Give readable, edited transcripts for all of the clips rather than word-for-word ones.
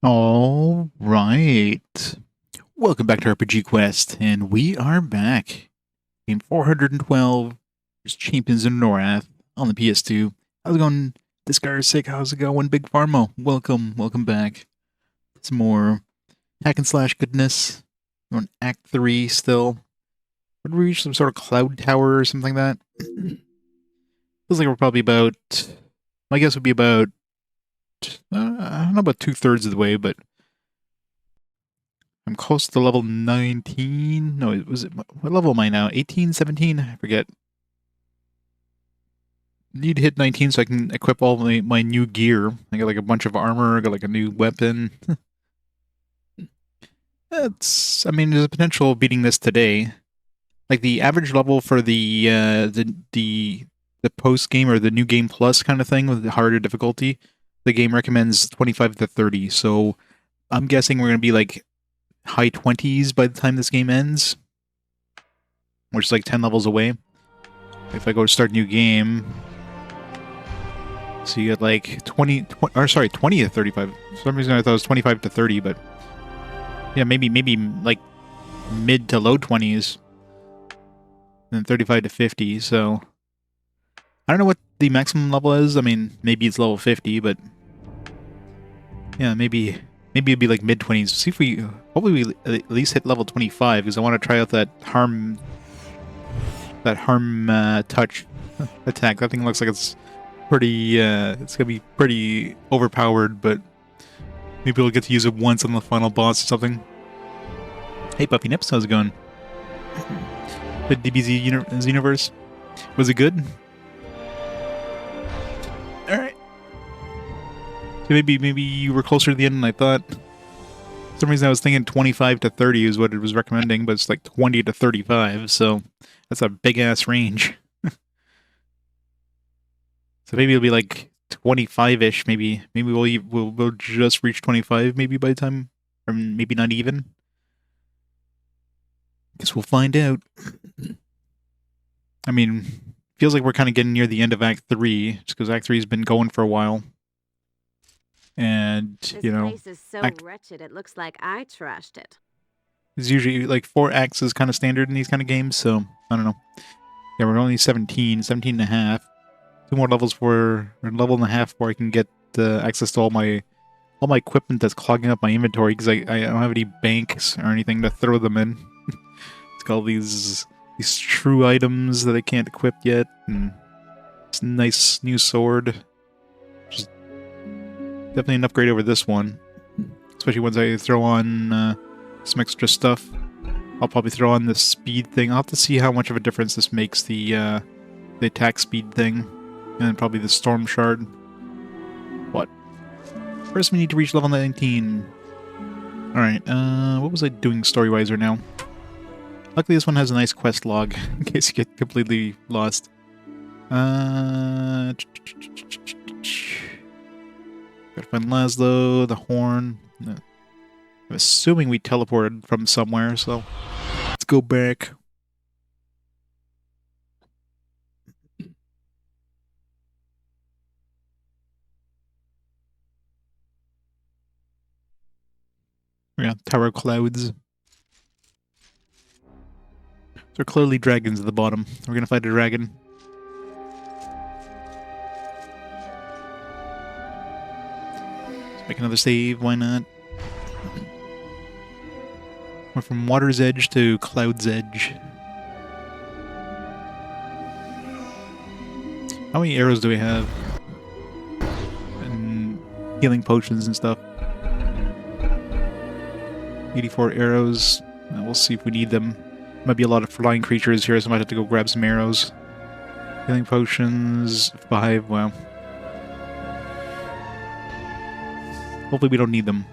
All right. Welcome back to RPG Quest, and we are back. Game 412 is Champions of Norrath on the PS2. How's it going? This guy is sick. How's it going, Big Pharma? Welcome back. Some more hack and slash goodness. We're on Act 3 still. Would we reach some sort of cloud tower or something like that? Feels like we're probably about... My guess would be about... I don't know about 2/3 of the way, but I'm close to level 19. No, what level am I now? 18, 17? I forget. Need to hit 19 so I can equip all my new gear. I got like a bunch of armor, I got like a new weapon. I mean, there's a potential of beating this today. Like the average level for the post game or the new game plus kind of thing with the harder difficulty, the game recommends 25 to 30. So I'm guessing we're gonna be like high 20s by the time this game ends, which is like 10 levels away. If I go to start new game, so you get like 20 to 35. For some reason I thought it was 25 to 30, but yeah, maybe like mid to low 20s, and 35 to 50. So I don't know what the maximum level is. I mean, maybe it's level 50, but yeah, maybe it'd be like mid-20s. See if we... Hopefully we at least hit level 25, because I want to try out that harm touch attack. That thing looks like it's pretty... it's going to be pretty overpowered, but maybe we'll get to use it once on the final boss or something. Hey, Puffy Nips, how's it going? The DBZ Xenoverse. Was it good? Alright. So maybe you were closer to the end than I thought. For some reason I was thinking 25 to 30 is what it was recommending, but it's like 20 to 35, so that's a big-ass range. So maybe it'll be like 25-ish, maybe. Maybe we'll just reach 25 maybe by the time, or maybe not even. Guess we'll find out. I mean, feels like we're kind of getting near the end of Act 3, just because Act 3 has been going for a while. And, you know... This place is so wretched, it looks like I trashed it. It's usually, like, 4 acts is kind of standard in these kind of games, so, I don't know. Yeah, we're only 17 and a half. 2 more levels or level and a half before I can get access to all my equipment that's clogging up my inventory, because I don't have any banks or anything to throw them in. It's got all these true items that I can't equip yet, and it's a nice new sword. Definitely an upgrade over this one. Especially once I throw on some extra stuff. I'll probably throw on the speed thing. I'll have to see how much of a difference this makes, the attack speed thing. And then probably the storm shard. What? First we need to reach level 19. Alright, what was I doing story-wise right now? Luckily this one has a nice quest log, in case you get completely lost. Gotta find Laszlo, the horn. I'm assuming we teleported from somewhere, so let's go back. Yeah, Tower of Clouds. There are clearly dragons at the bottom. We're gonna fight a dragon. Make another save, why not? We're from Water's Edge to Cloud's Edge. How many arrows do we have? And healing potions and stuff. 84 arrows. We'll see if we need them. Might be a lot of flying creatures here, so I might have to go grab some arrows. Healing potions, 5, wow. Hopefully we don't need them.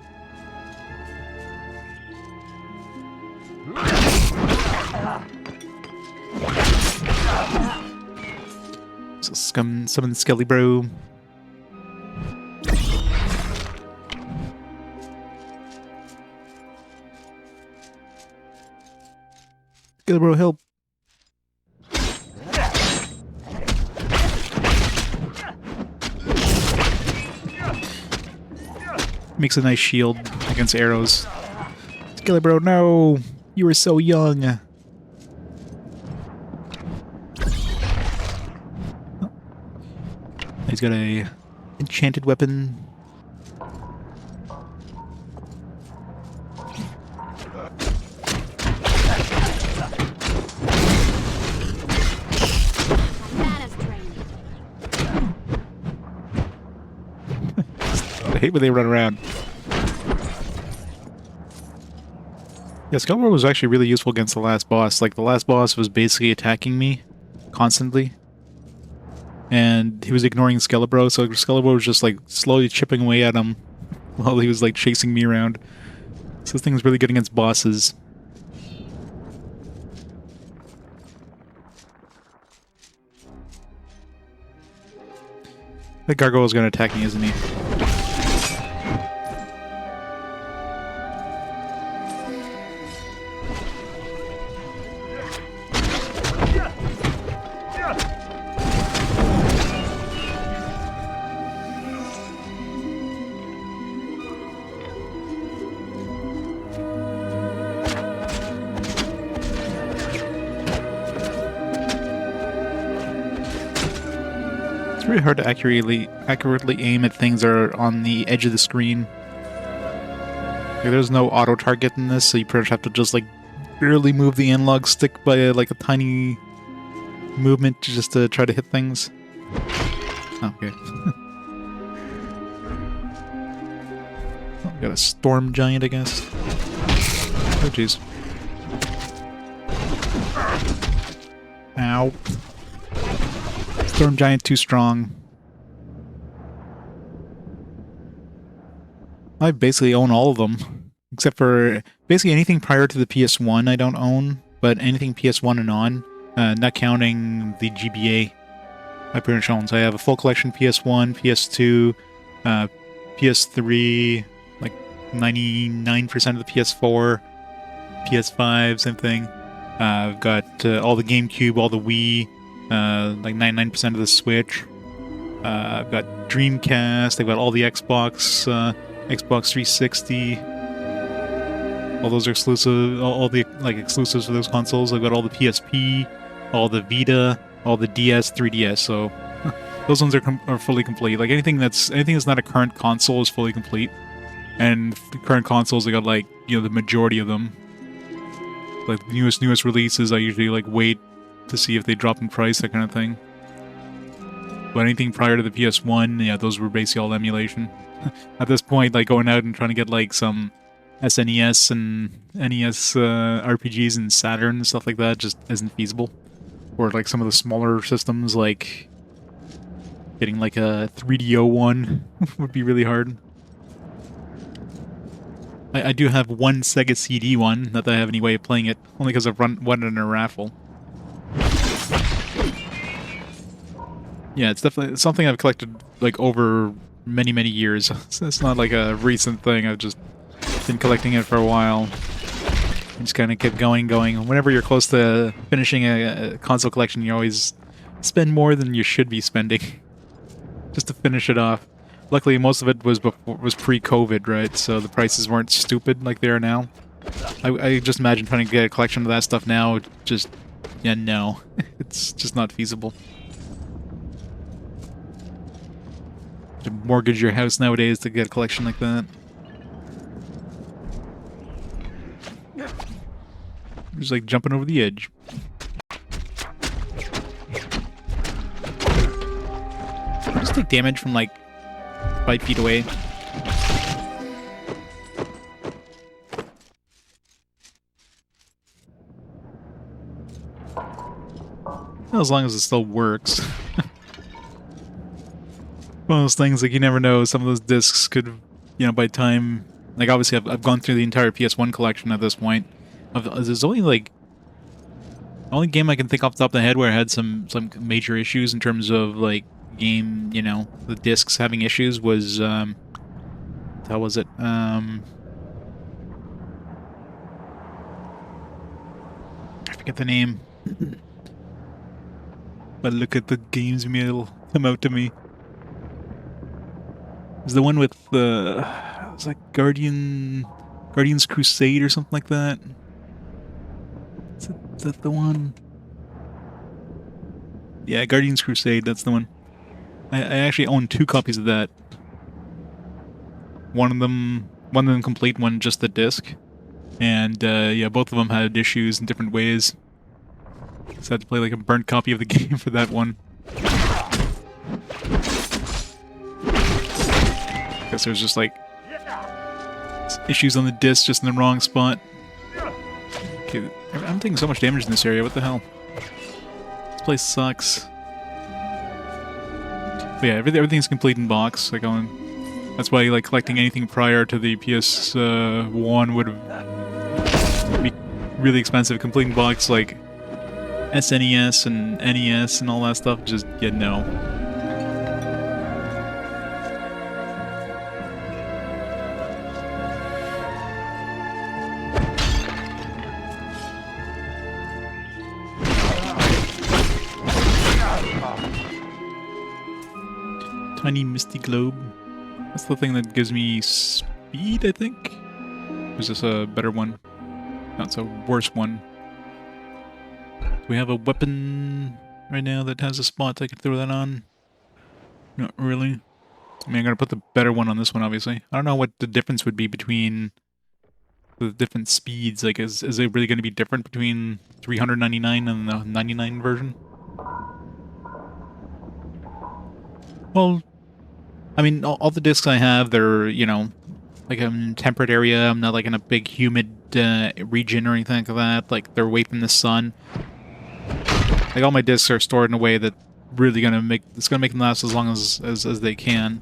So summon Skelly Bro. Skelly Bro, help. Makes a nice shield against arrows. Skelebro, no! You were so young! Oh. He's got a enchanted weapon. I hate when they run around. Yeah, Skelebro was actually really useful against the last boss. Like, the last boss was basically attacking me constantly. And he was ignoring Skelebro, so Skelebro was just, like, slowly chipping away at him while he was, like, chasing me around. So this thing is really good against bosses. The gargoyle is going to attack me, isn't he? It's really hard to accurately aim at things that are on the edge of the screen. Like, there's no auto target in this, so you pretty much have to just like barely move the analog stick by like a tiny movement just to try to hit things. Oh, okay. Oh, got a storm giant, I guess. Oh jeez. Ow. Storm giant too strong. I basically own all of them. Except for basically anything prior to the PS1 I don't own. But anything PS1 and on, not counting the GBA, I pretty much own. So I have a full collection PS1, PS2, PS3, like 99% of the PS4, PS5, same thing. I've got all the GameCube, all the Wii, like 99% of the Switch. I've got Dreamcast. I've got all the Xbox, Xbox 360. All those are exclusive. All the like exclusives for those consoles. I've got all the PSP, all the Vita, all the DS, 3DS. So those ones are fully complete. Like anything that's not a current console is fully complete. And the current consoles, I got like the majority of them. Like the newest releases, I usually like wait to see if they drop in price, that kind of thing. But anything prior to the PS1, yeah, those were basically all emulation. At this point, like going out and trying to get like some SNES and NES RPGs and Saturn and stuff like that just isn't feasible. Or like some of the smaller systems, like getting like a 3DO one would be really hard. I do have one Sega CD one, not that I have any way of playing it, only because I've won it in a raffle. Yeah, it's definitely something I've collected like over many years. It's not like a recent thing. I've just been collecting it for a while. And just kind of kept going. Whenever you're close to finishing a console collection, you always spend more than you should be spending just to finish it off. Luckily, most of it was pre-COVID, right? So the prices weren't stupid like they are now. I just imagine trying to get a collection of that stuff now. Just, yeah, no, it's just not feasible. To mortgage your house nowadays to get a collection like that. Just like jumping over the edge. Just take damage from like 5 feet away. Well, as long as it still works. One of those things, like, you never know, some of those discs could, by the time, like, obviously I've gone through the entire PS1 collection at this point. There's only, like, the only game I can think off the top of the head where I had some major issues in terms of, like, game, the discs having issues was, how was it? I forget the name. But look at the games mail come out to me. Is the one with the it's like Guardians Crusade or something like that? Is that the one? Yeah, Guardians Crusade, that's the one. I actually own 2 copies of that. One of them complete, one just the disc. And yeah, both of them had issues in different ways. So I had to play like a burnt copy of the game for that one. Guess there's just like issues on the disc just in the wrong spot. Okay, I'm taking so much damage in this area, what the hell? This place sucks. But yeah, everything's complete in box. Like that's why like collecting anything prior to the PS1 would be really expensive. Complete in box like SNES and NES and all that stuff, just no. Tiny misty globe. That's the thing that gives me speed, I think? Or is this a better one? No, it's a worse one. Do we have a weapon right now that has a spot I could throw that on? Not really. I mean, I'm gonna put the better one on this one, obviously. I don't know what the difference would be between the different speeds. Like, is it really gonna be different between 399 and the 99 version? Well, I mean, all the discs I have, they're, you know, like I'm in a temperate area. I'm not like in a big humid region or anything like that. Like, they're away from the sun. Like, all my discs are stored in a way that really gonna make them last as long as they can.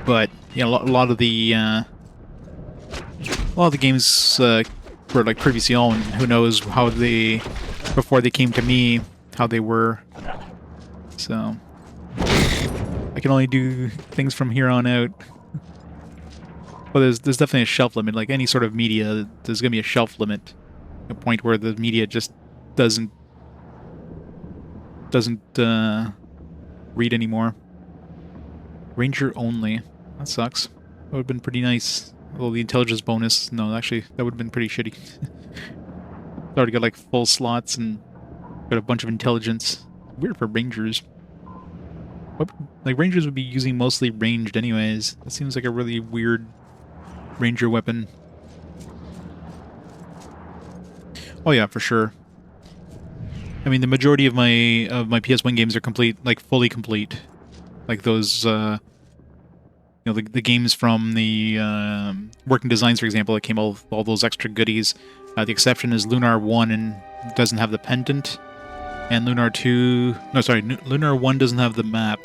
But, you know, a lot of the games were like previously owned. Who knows how they, before they came to me, how they were. So I can only do things from here on out. Well, there's definitely a shelf limit. Like any sort of media, there's gonna be a shelf limit. A point where the media just doesn't read anymore. Ranger only. That sucks. That would have been pretty nice. Although the intelligence bonus, no, actually, that would have been pretty shitty. It's already got like full slots and got a bunch of intelligence. Weird for Rangers. Like, Rangers would be using mostly ranged anyways. That seems like a really weird Ranger weapon. Oh yeah, for sure. I mean, the majority of my PS1 games are complete, like fully complete. Like those, you know, the games from the Working Designs, for example, that came with all those extra goodies. The exception is Lunar 1 and doesn't have the pendant. And Lunar 2... No, sorry, Lunar 1 doesn't have the map.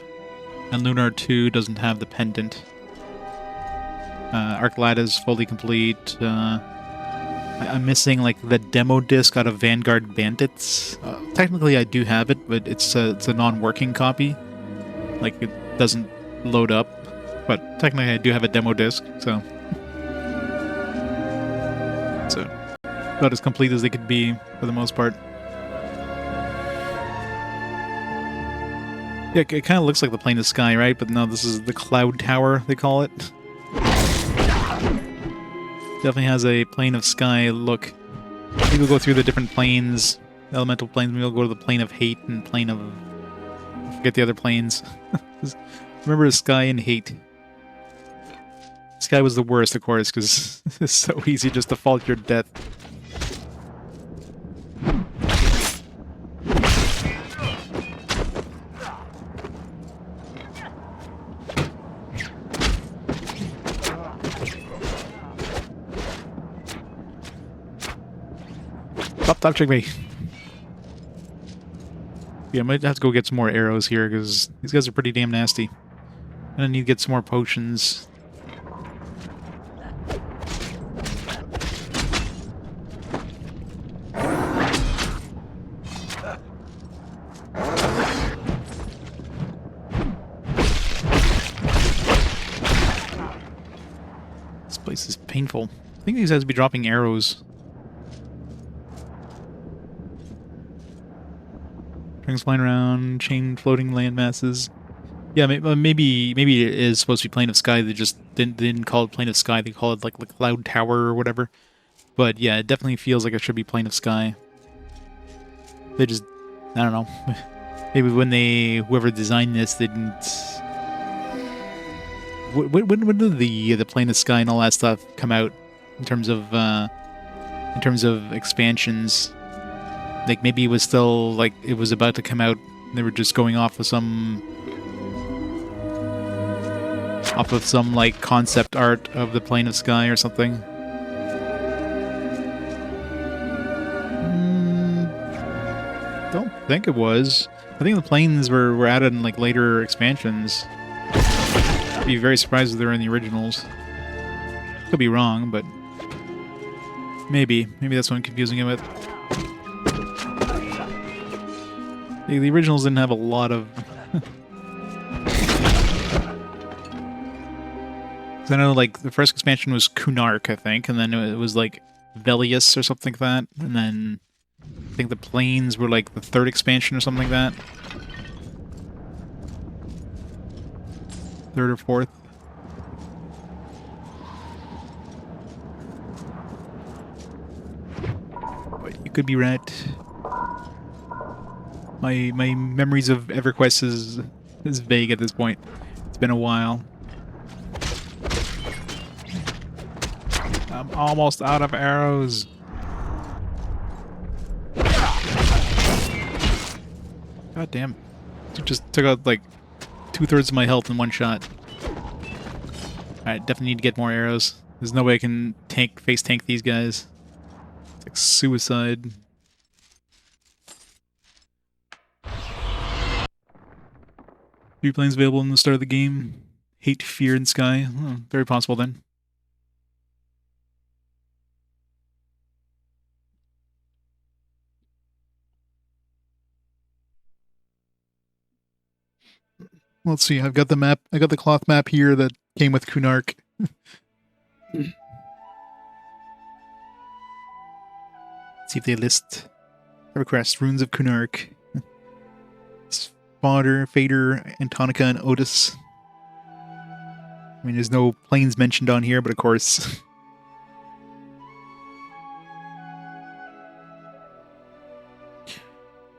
And Lunar 2 doesn't have the pendant. Arclad is fully complete. I'm missing, like, the demo disc out of Vanguard Bandits. Technically, I do have it, but it's a non-working copy. Like, it doesn't load up. But technically, I do have a demo disc, so... So, about as complete as they could be, for the most part. Yeah, it kind of looks like the plane of sky, right? But no, this is the cloud tower, they call it. Definitely has a plane of sky look. Maybe we'll go through the different planes, elemental planes. Maybe we'll go to the plane of hate and plane of... I forget the other planes. Remember Sky and Hate. Sky was the worst, of course, because it's so easy just to fall to your death. Stop touching me. Yeah, I might have to go get some more arrows here, because these guys are pretty damn nasty. And I need to get some more potions. This place is painful. I think these guys would be dropping arrows. Strings flying around, chain floating land masses. Yeah, maybe it is supposed to be Plane of Sky. They just didn't call it Plane of Sky. They call it like the Cloud Tower or whatever. But yeah, it definitely feels like it should be Plane of Sky. They just, I don't know. Maybe when whoever designed this didn't. When did the Plane of Sky and all that stuff come out in terms of expansions? Like maybe it was still like it was about to come out. They were just going off of some like concept art of the Plane of Sky or something. Don't think it was. I think the planes were added in like later expansions. I'd be very surprised if they were in the originals. Could be wrong, but maybe that's what I'm confusing it with. The originals didn't have a lot of. I know, like, the first expansion was Kunark, I think, and then it was, like, Velius or something like that, and then I think the planes were, like, the third expansion or something like that. Third or fourth. But you could be right. My memories of Everquest is vague at this point. It's been a while. I'm almost out of arrows. God damn. It just took out like 2/3 of my health in one shot. Alright, definitely need to get more arrows. There's no way I can face tank these guys. It's like suicide. Three planes available in the start of the game. Hate, Fear, and Sky. Oh, very possible then. Let's see, I've got the map. I got the cloth map here that came with Kunark. Let's see if they list Everquest, Runes of Kunark. Fodder, Faydwer, Antonica, and Otis. I mean, there's no planes mentioned on here, but of course.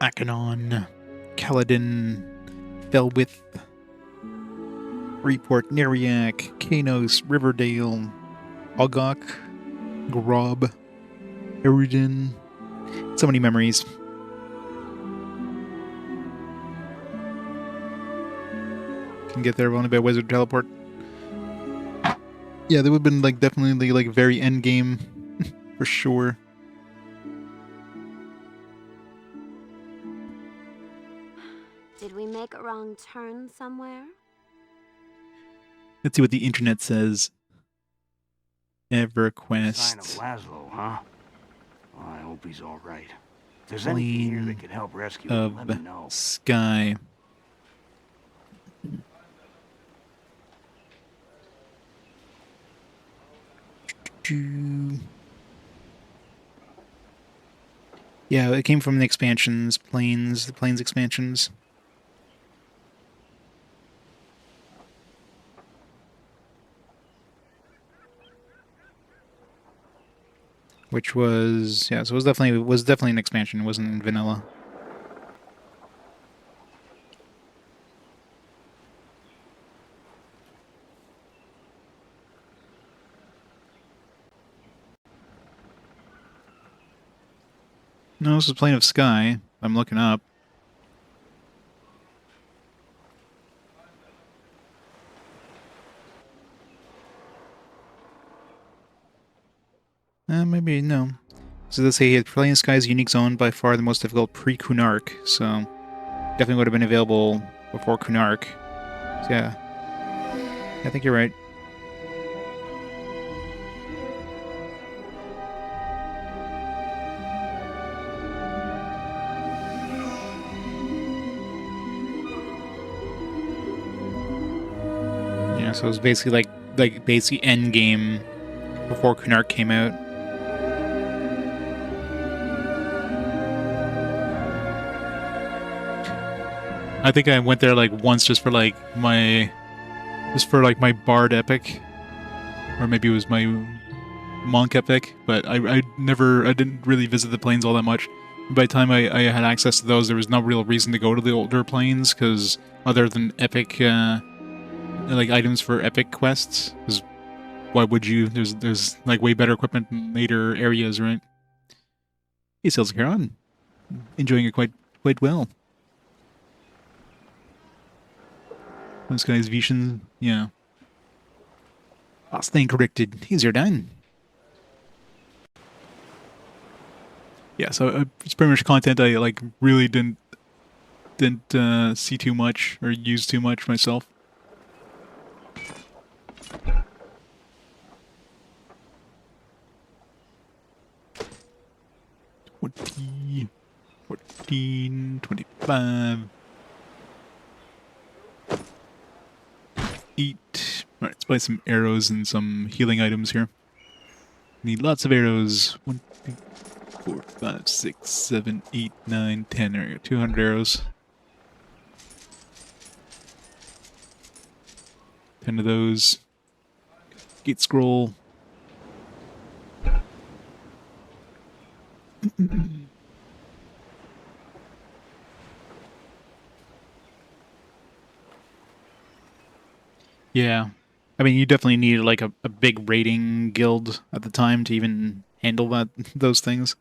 Akanon, Kaladin, Felwith, Report, Neriak, Kanos, Riverdale, Ogok, Grob, Erudin. So many memories. Can get there only by wizard teleport. Yeah, they would have been like definitely like very end game for sure. Did we make a wrong turn somewhere? Let's see what the internet says. Everquest. Sign of Laszlo, huh? Well, I hope he's all right. If there's anything here that can help rescue him, let me know. Sky. Yeah, it came from the expansions, the planes expansions. Which was, yeah, so it was definitely an expansion. It wasn't in vanilla. No, this is Plane of Sky. I'm looking up. Maybe, no. So let's say Plane of Sky is a unique zone, by far the most difficult pre-Kunark, so definitely would have been available before Kunark. So yeah. I think you're right. Yeah, so it was basically like basically end game before Kunark came out. I think I went there like once just for like my bard epic, or maybe it was my monk epic. But I didn't really visit the plains all that much. By the time I had access to those, there was no real reason to go to the older plains, because other than epic like items for epic quests, because why would you? There's like way better equipment in later areas, right? Hey, Sales Caron, enjoying it quite well. This guy's vision, yeah. I'll stand corrected. He's your done. Yeah, so it's pretty much content I like really didn't see too much or use too much myself. 20, 14, 25, 8. Alright, let's buy some arrows and some healing items here. Need lots of arrows. 1, 2, 4, 5, 6, 7, 8, 9, 10. There we go. 200 arrows. 10 of those. Gate scroll. Yeah. I mean, you definitely need like a big raiding guild at the time to even handle those things.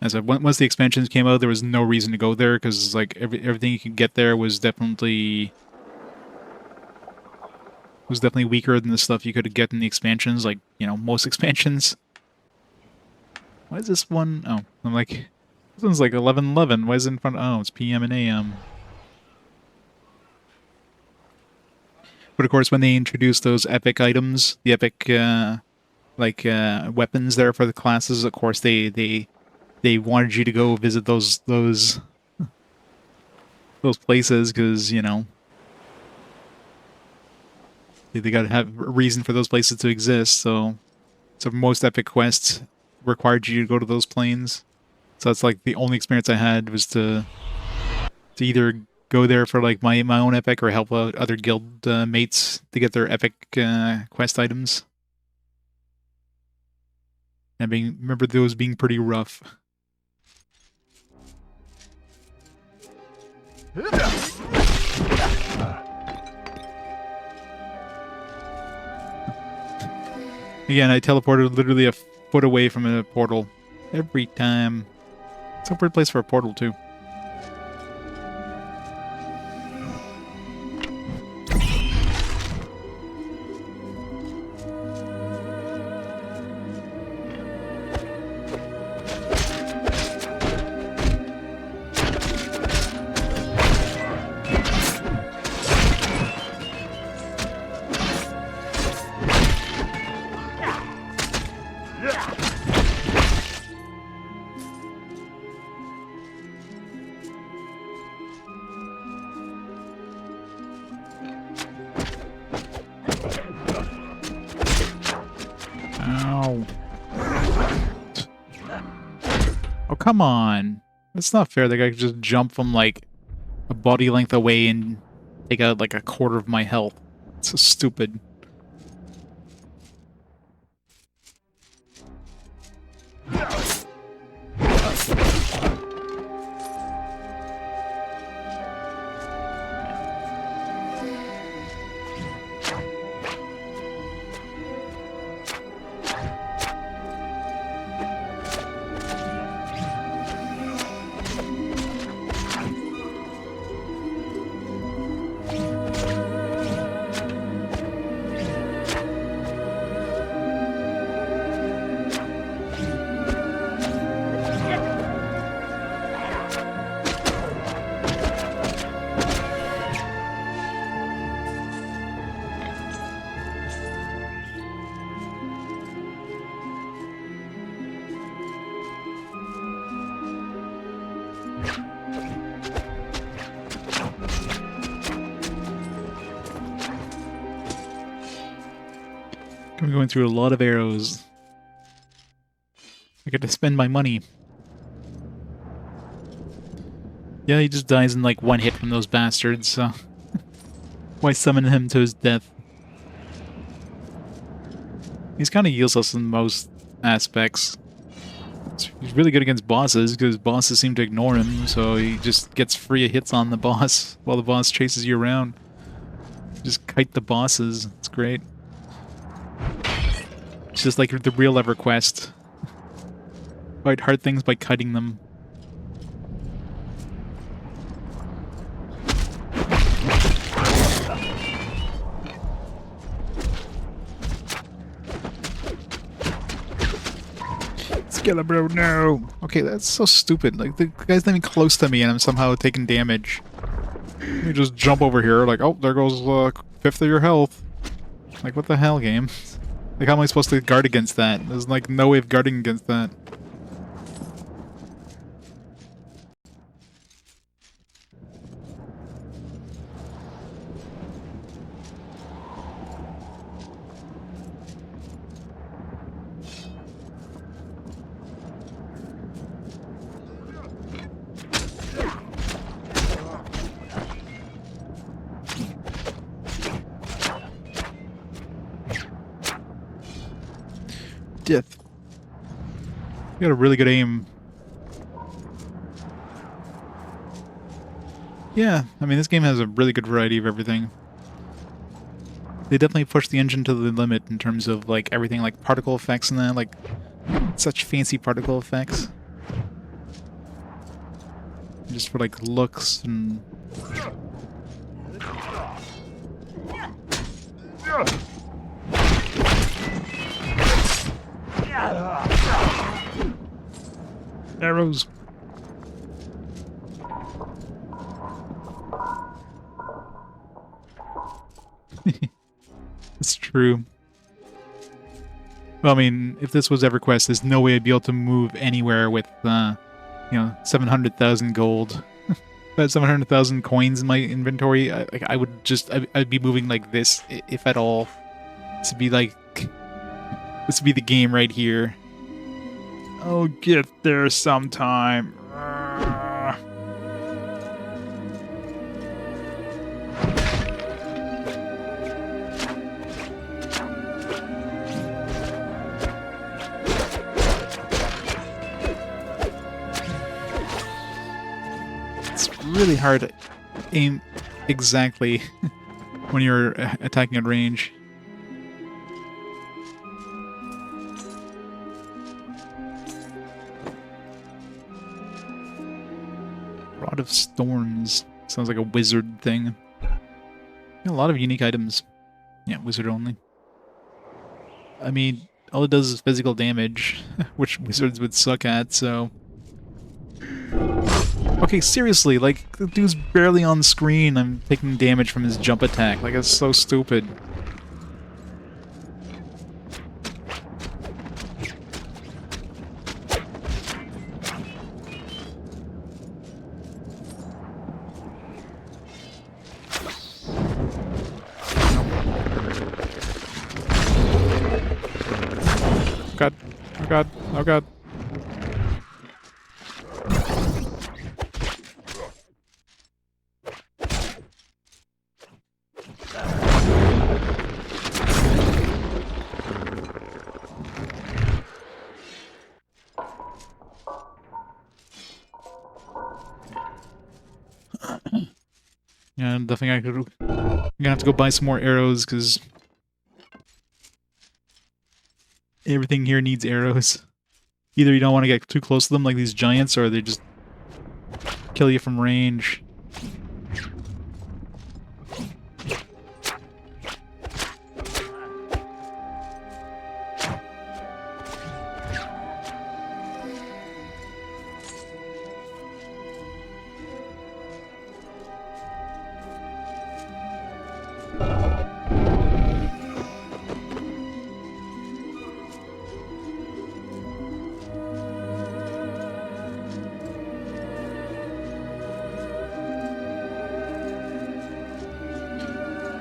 As once the expansions came out, there was no reason to go there, because like everything you could get there was definitely weaker than the stuff you could get in the expansions. Like, you know, most expansions. Why is this one? Oh, I'm like, this one's like 11:11. Why is it in front? Oh, it's PM and AM. But of course, when they introduced those epic items, the epic weapons there for the classes, of course they wanted you to go visit those places, because, you know, they got to have a reason for those places to exist. So most epic quests required you to go to those plains. So that's like the only experience I had, was to either go there for like my own epic, or help out other guild mates to get their epic quest items. And remember those being pretty rough. Again, I teleported literally a foot away from a portal every time. It's a weird place for a portal too. Come on. That's not fair. The guy could just jump from like a body length away and take out like a quarter of my health. It's so stupid. I'm going through a lot of arrows. I get to spend my money. Yeah, he just dies in like one hit from those bastards, so why summon him to his death? He's kind of useless in most aspects. He's really good against bosses, because bosses seem to ignore him, so he just gets free hits on the boss while the boss chases you around. Just kite the bosses. It's great. It's just like the real EverQuest. Fight hard things by kiting them. Bro, no. Okay, that's so stupid. Like, the guy's not even close to me and I'm somehow taking damage. Let me just jump over here, like, oh, there goes fifth of your health. Like, what the hell, game? Like, how am I supposed to guard against that? There's, like, no way of guarding against that. Death. You got a really good aim. Yeah, I mean, this game has a really good variety of everything. They definitely push the engine to the limit in terms of, like, everything, like, particle effects and that, like, such fancy particle effects. Just for, like, looks and... Arrows. It's true. Well, I mean, if this was EverQuest, there's no way I'd be able to move anywhere with, you know, 700,000 gold. If I had 700,000 coins in my inventory, I would just, I'd be moving like this, if at all. This would be like, this would be the game right here. I'll get there sometime. It's really hard to aim exactly when you're attacking at range. Rod of Storms. Sounds like a wizard thing. Yeah, a lot of unique items. Yeah, wizard only. I mean, all it does is physical damage, which wizards would suck at, so... Okay, seriously, like, the dude's barely on screen. I'm taking damage from his jump attack. Like, it's so stupid. God. Oh god. Oh god. Yeah, definitely I'm gonna have to go buy some more arrows, because everything here needs arrows. Either you don't want to get too close to them like these giants, or they just kill you from range.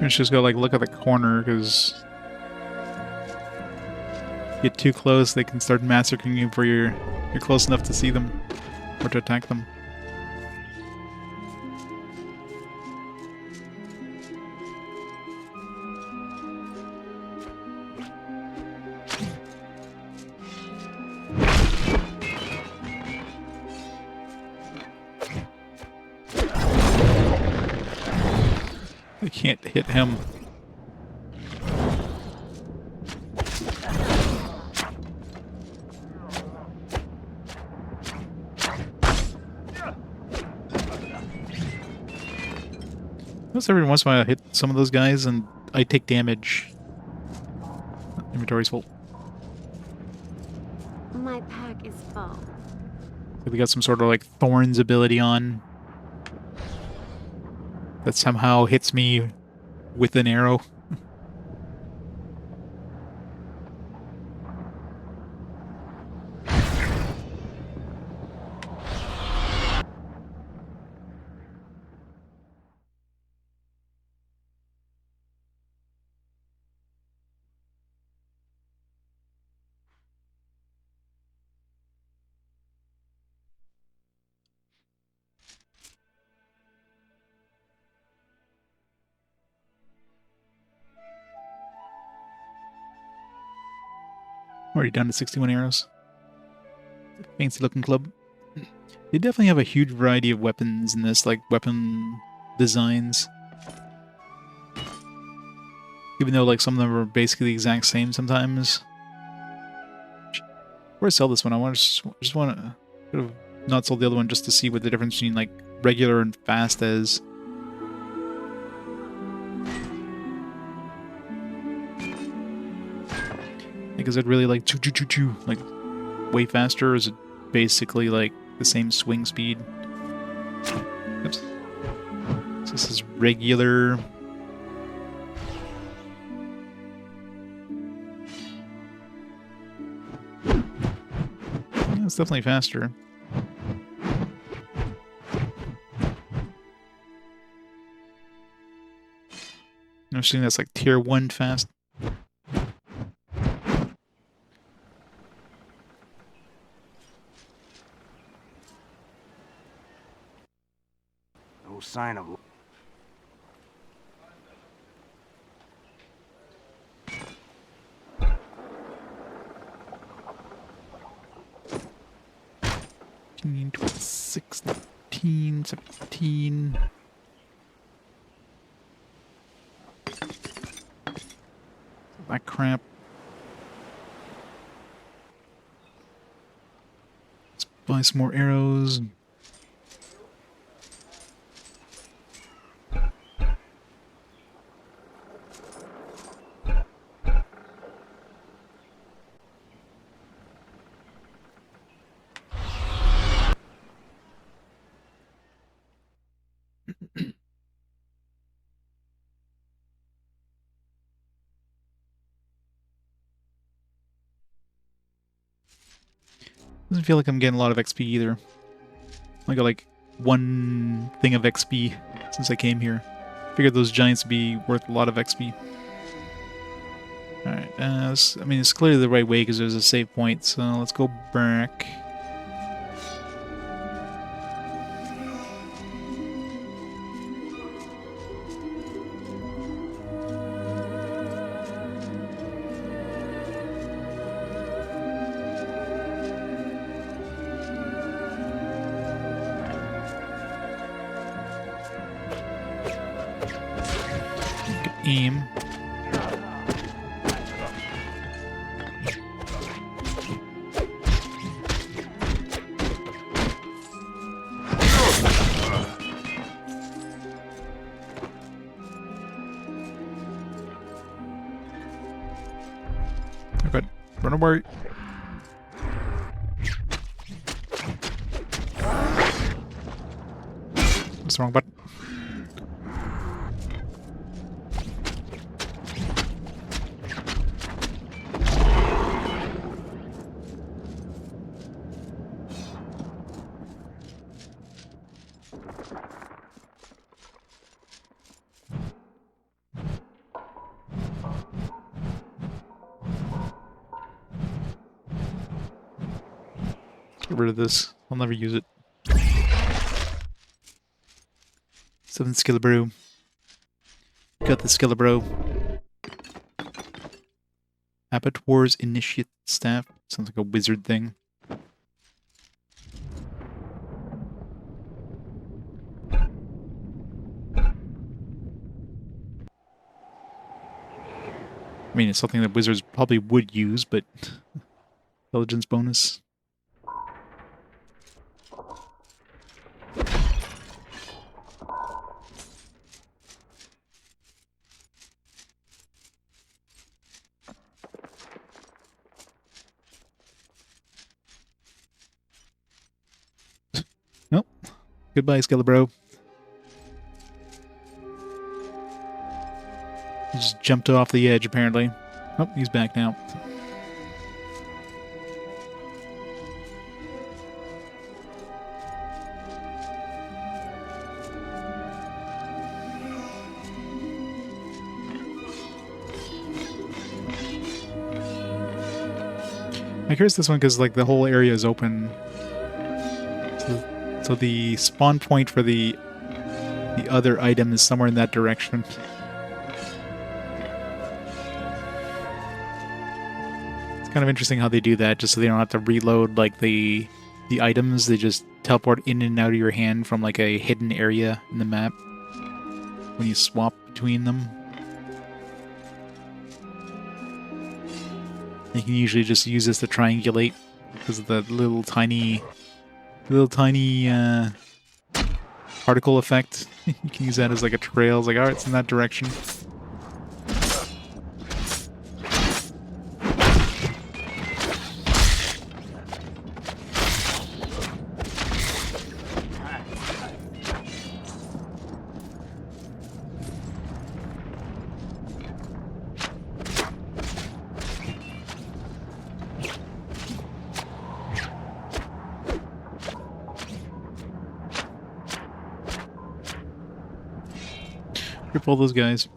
Let's just go, like, look at the corner, because get too close, they can start massacring you before you're close enough to see them or to attack them. can't hit him. Notice every once in a while I hit some of those guys and I take damage. Inventory's full. My pack is full. We got some sort of like Thorns ability on that somehow hits me with an arrow. Already down to 61 arrows. Fancy looking club. They definitely have a huge variety of weapons in this, like weapon designs. Even though like some of them are basically the exact same sometimes. Where I sell this one, I just want to could have not sold the other one just to see what the difference between like regular and fast is. Because I'd really like choo, like way faster, or is it basically like the same swing speed? Oops. So this is regular. Yeah, it's definitely faster. I'm assuming that's like tier 1 fast. No sign of... 16, 17. That crap. Let's buy some more arrows. Doesn't feel like I'm getting a lot of XP either. I got like 1 thing of XP since I came here. Figured those giants would be worth a lot of XP. Alright, I mean, it's clearly the right way because there's a save point, so let's go back. Aim. Okay, run away. That's the wrong button. Get rid of this. I'll never use it. 7 Skillabrew. Got the Skillabrew. Abattoir's Initiate Staff. Sounds like a wizard thing. I mean, it's something that wizards probably would use, but intelligence bonus. Nope. Goodbye, Skelebro. He just jumped off the edge, apparently. Oh, he's back now. I'm curious this one because like the whole area is open. So the spawn point for the other item is somewhere in that direction. It's kind of interesting how they do that, just so they don't have to reload like the items. They just teleport in and out of your hand from like a hidden area in the map when you swap between them. You can usually just use this to triangulate because of the little tiny particle effect. You can use that as like a trail. It's like, alright, it's in that direction. Rip all those guys.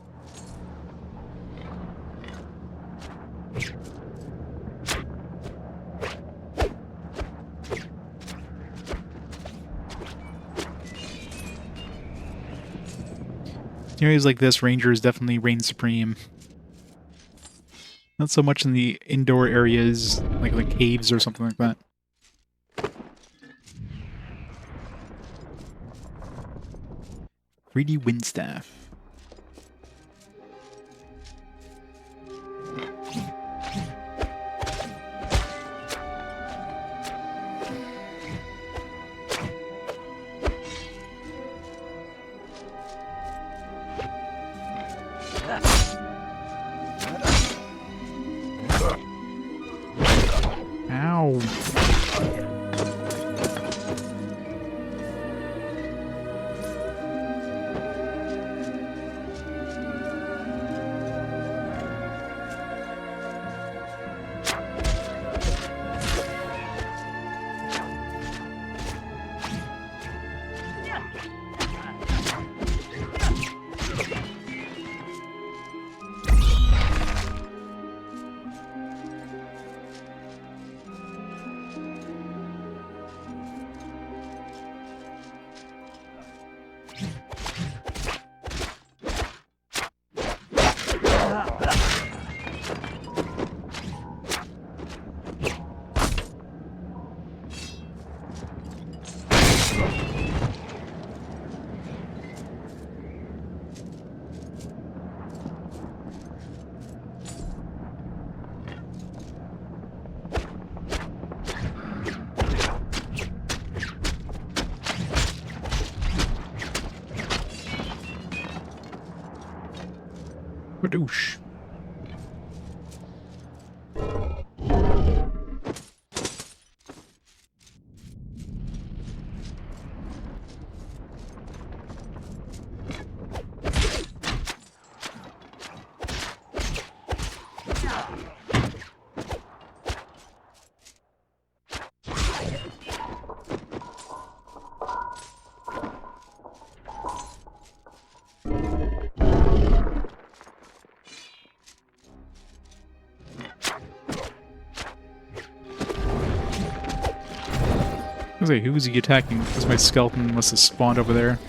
In areas like this, Rangers definitely reign supreme. Not so much in the indoor areas, like the caves or something like that. 3D Windstaff. Ow. Badoosh. I was like, who was he attacking? Because my skeleton must have spawned over there.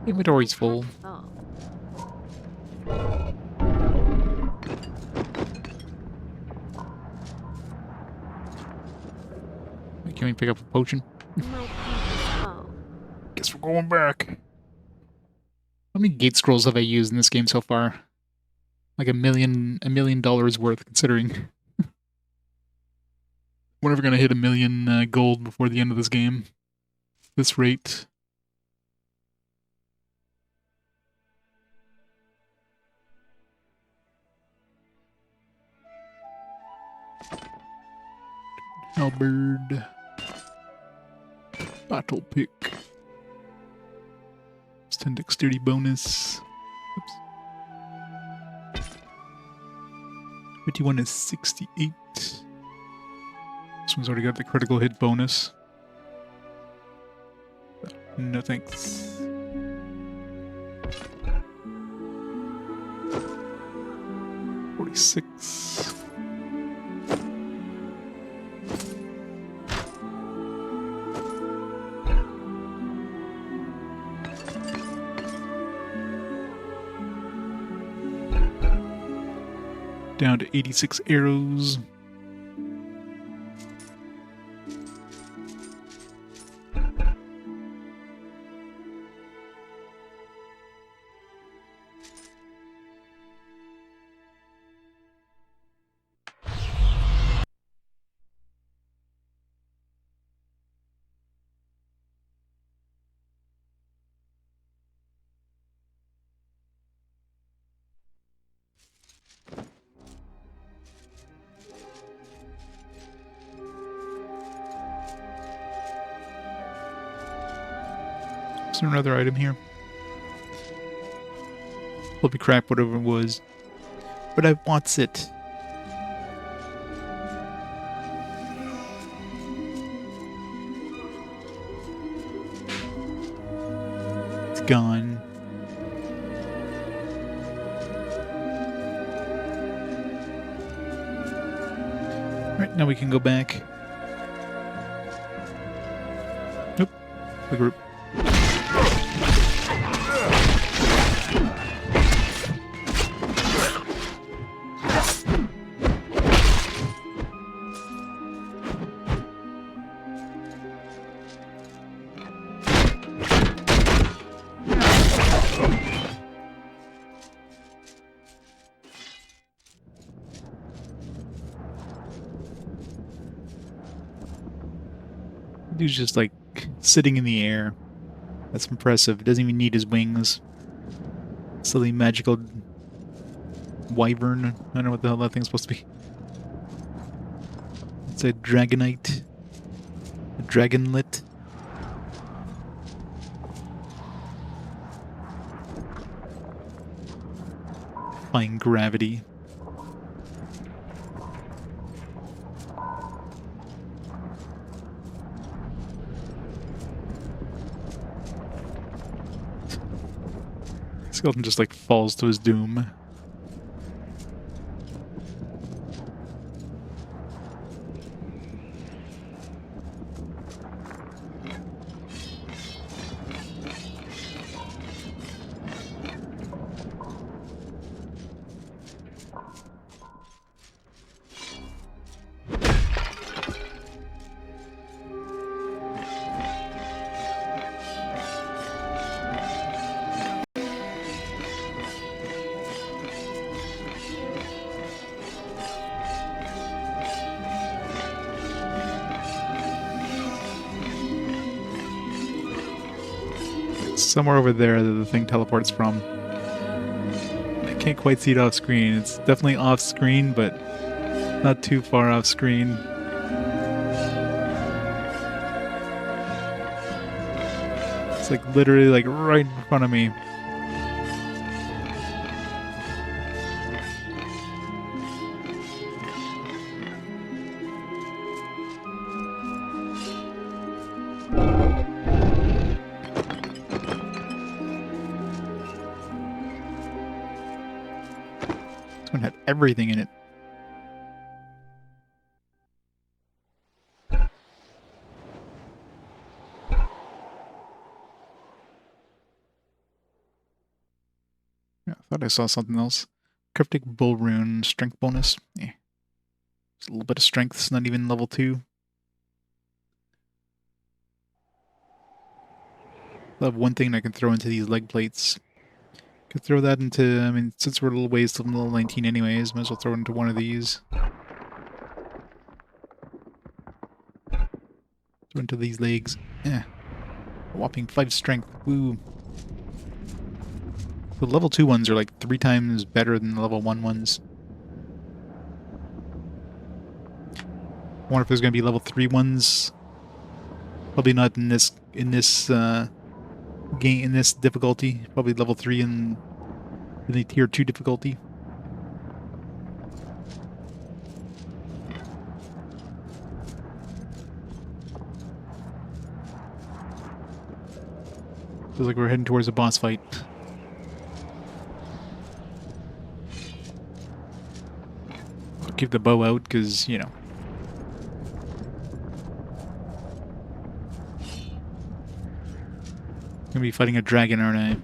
Inventory's full. Oh. Can we pick up a potion? My painful foe. Guess we're going back. How many gate scrolls have I used in this game so far? Like $1 million worth, considering. We're never gonna hit 1 million gold before the end of this game. This rate. Halberd. Battle pick. It's 10 dexterity bonus. Oops. 51 is 68. This one's already got the critical hit bonus. No thanks. $46. Down to 86 arrows. Is there another item here? Holy crap, whatever it was. But I wants it. It's gone. Alright, now we can go back. Nope. The group. Dude's just like sitting in the air. That's impressive. Doesn't even need his wings. Silly magical wyvern. I don't know what the hell that thing's supposed to be. It's a dragonite. A dragonlet. Defying gravity. Skeleton just like falls to his doom. Somewhere over there that the thing teleports from. I can't quite see it off screen. It's definitely off screen, but not too far off screen. It's like literally like right in front of me. This one had everything in it. Yeah, I thought I saw something else. Cryptic Bull Rune, strength bonus. Yeah. Just a little bit of strength, it's not even level 2. I have one thing I can throw into these leg plates. Could throw that into, I mean, since we're a little ways till level 19 anyways, might as well throw it into one of these. Throw into these legs. Yeah. A whopping 5 strength. Woo. The level 2 ones are like 3 times better than the level 1 ones. I wonder if there's going to be level 3 ones. Probably not in this game, in this difficulty. Probably level 3 in the tier 2 difficulty. Feels like we're heading towards a boss fight. I'll keep the bow out because, you know. I'm gonna be fighting a dragon, aren't I?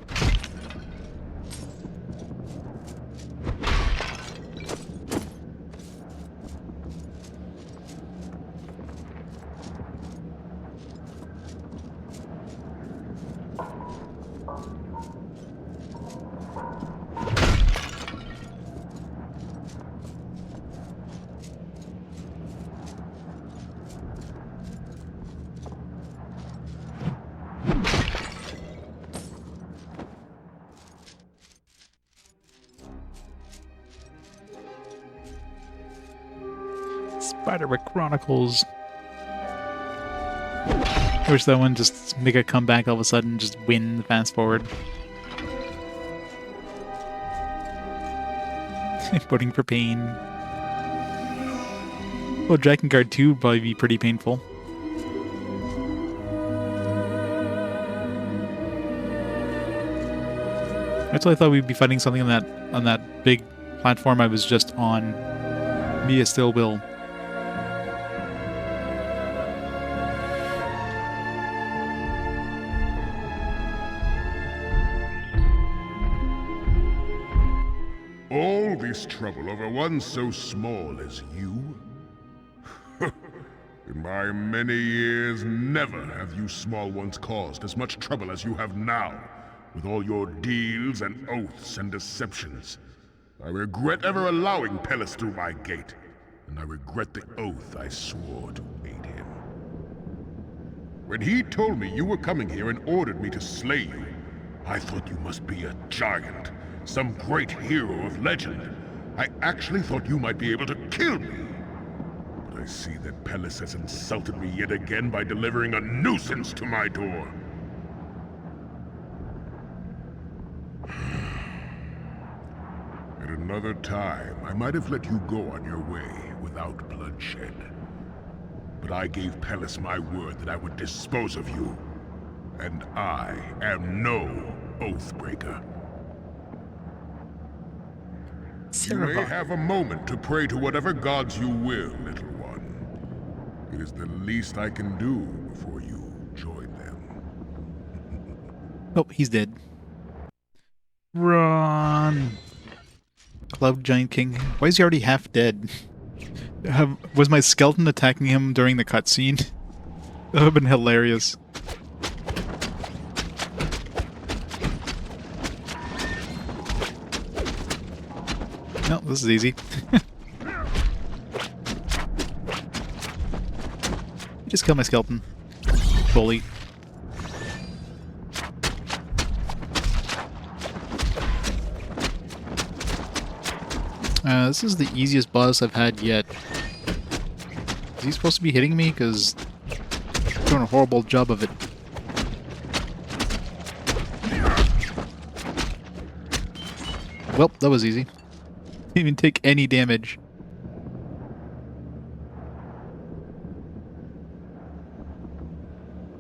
Spiderwick Chronicles. I wish that one just make a comeback all of a sudden, just win the fast forward. Voting for pain. Well, Dragon Guard 2 would probably be pretty painful. That's why I thought we'd be fighting something on that big platform I was just on. Mia still will. All this trouble over one so small as you? In my many years, never have you small ones caused as much trouble as you have now, with all your deals and oaths and deceptions. I regret ever allowing Pellis through my gate, and I regret the oath I swore to aid him. When he told me you were coming here and ordered me to slay you, I thought you must be a giant. Some great hero of legend. I actually thought you might be able to kill me. But I see that Pellis has insulted me yet again by delivering a nuisance to my door. At another time, I might have let you go on your way without bloodshed. But I gave Pellis my word that I would dispose of you. And I am no oathbreaker. You may have a moment to pray to whatever gods you will, little one. It is the least I can do before you join them. Oh, he's dead. Run! Cloud Giant King. Why is he already half dead? Was my skeleton attacking him during the cutscene? That would have been hilarious. No, this is easy. Just kill my skeleton. Bully. This is the easiest boss I've had yet. Is he supposed to be hitting me? Because he's doing a horrible job of it. Well, that was easy. Didn't even take any damage.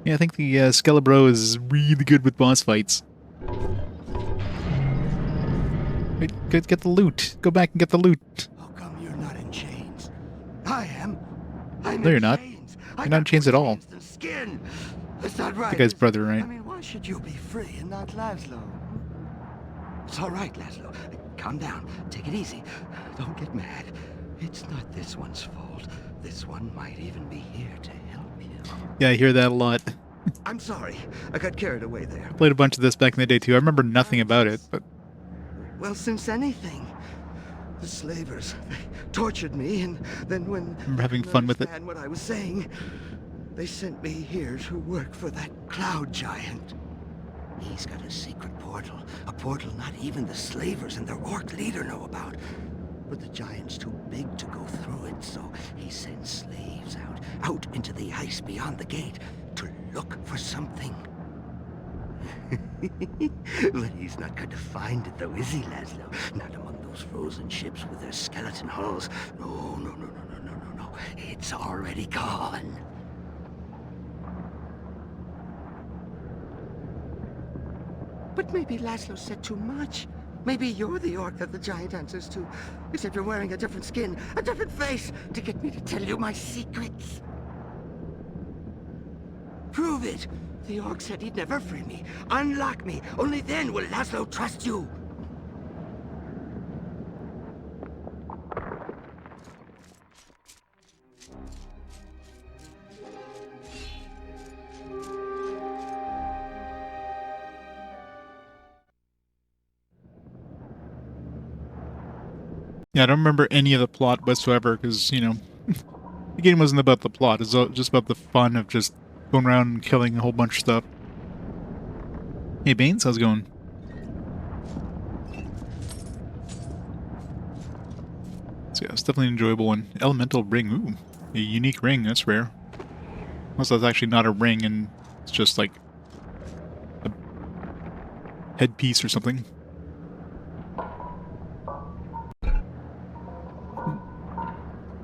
Yeah, I think the Skelebro is really good with boss fights. Wait, get the loot. Go back and get the loot. How come you're not in chains? I am. I'm No, you're in not. chains. You're not in chains at all. The skin. That's not right. The guy's brother, right? I mean, why should you be free and not Laszlo? It's all right, Laszlo. Calm down. Take it easy. Don't get mad. It's not this one's fault. This one might even be here to help you. Yeah, I hear that a lot. I'm sorry. I got carried away there. Played a bunch of this back in the day too. I remember nothing about it, but Well, since anything. The slavers, they tortured me, and then when remember having they fun with it. understand what I was saying, they sent me here to work for that cloud giant. He's got a secret portal, a portal not even the slavers and their orc leader know about. But the giant's too big to go through it, so he sends slaves out into the ice beyond the gate to look for something. But he's not going to find it, though, is he, Laszlo? Not among those frozen ships with their skeleton hulls. No. It's already gone. But maybe Laszlo said too much. Maybe you're the orc that the giant answers to. Except you're wearing a different skin, a different face, to get me to tell you my secrets. Prove it! The orc said he'd never free me. Unlock me. Only then will Laszlo trust you. Yeah, I don't remember any of the plot whatsoever because, you know, the game wasn't about the plot. It's just about the fun of just going around and killing a whole bunch of stuff. Hey, Baines, how's it going? So yeah, it's definitely an enjoyable one. Elemental ring, ooh. A unique ring, that's rare. Unless that's actually not a ring and it's just like a headpiece or something.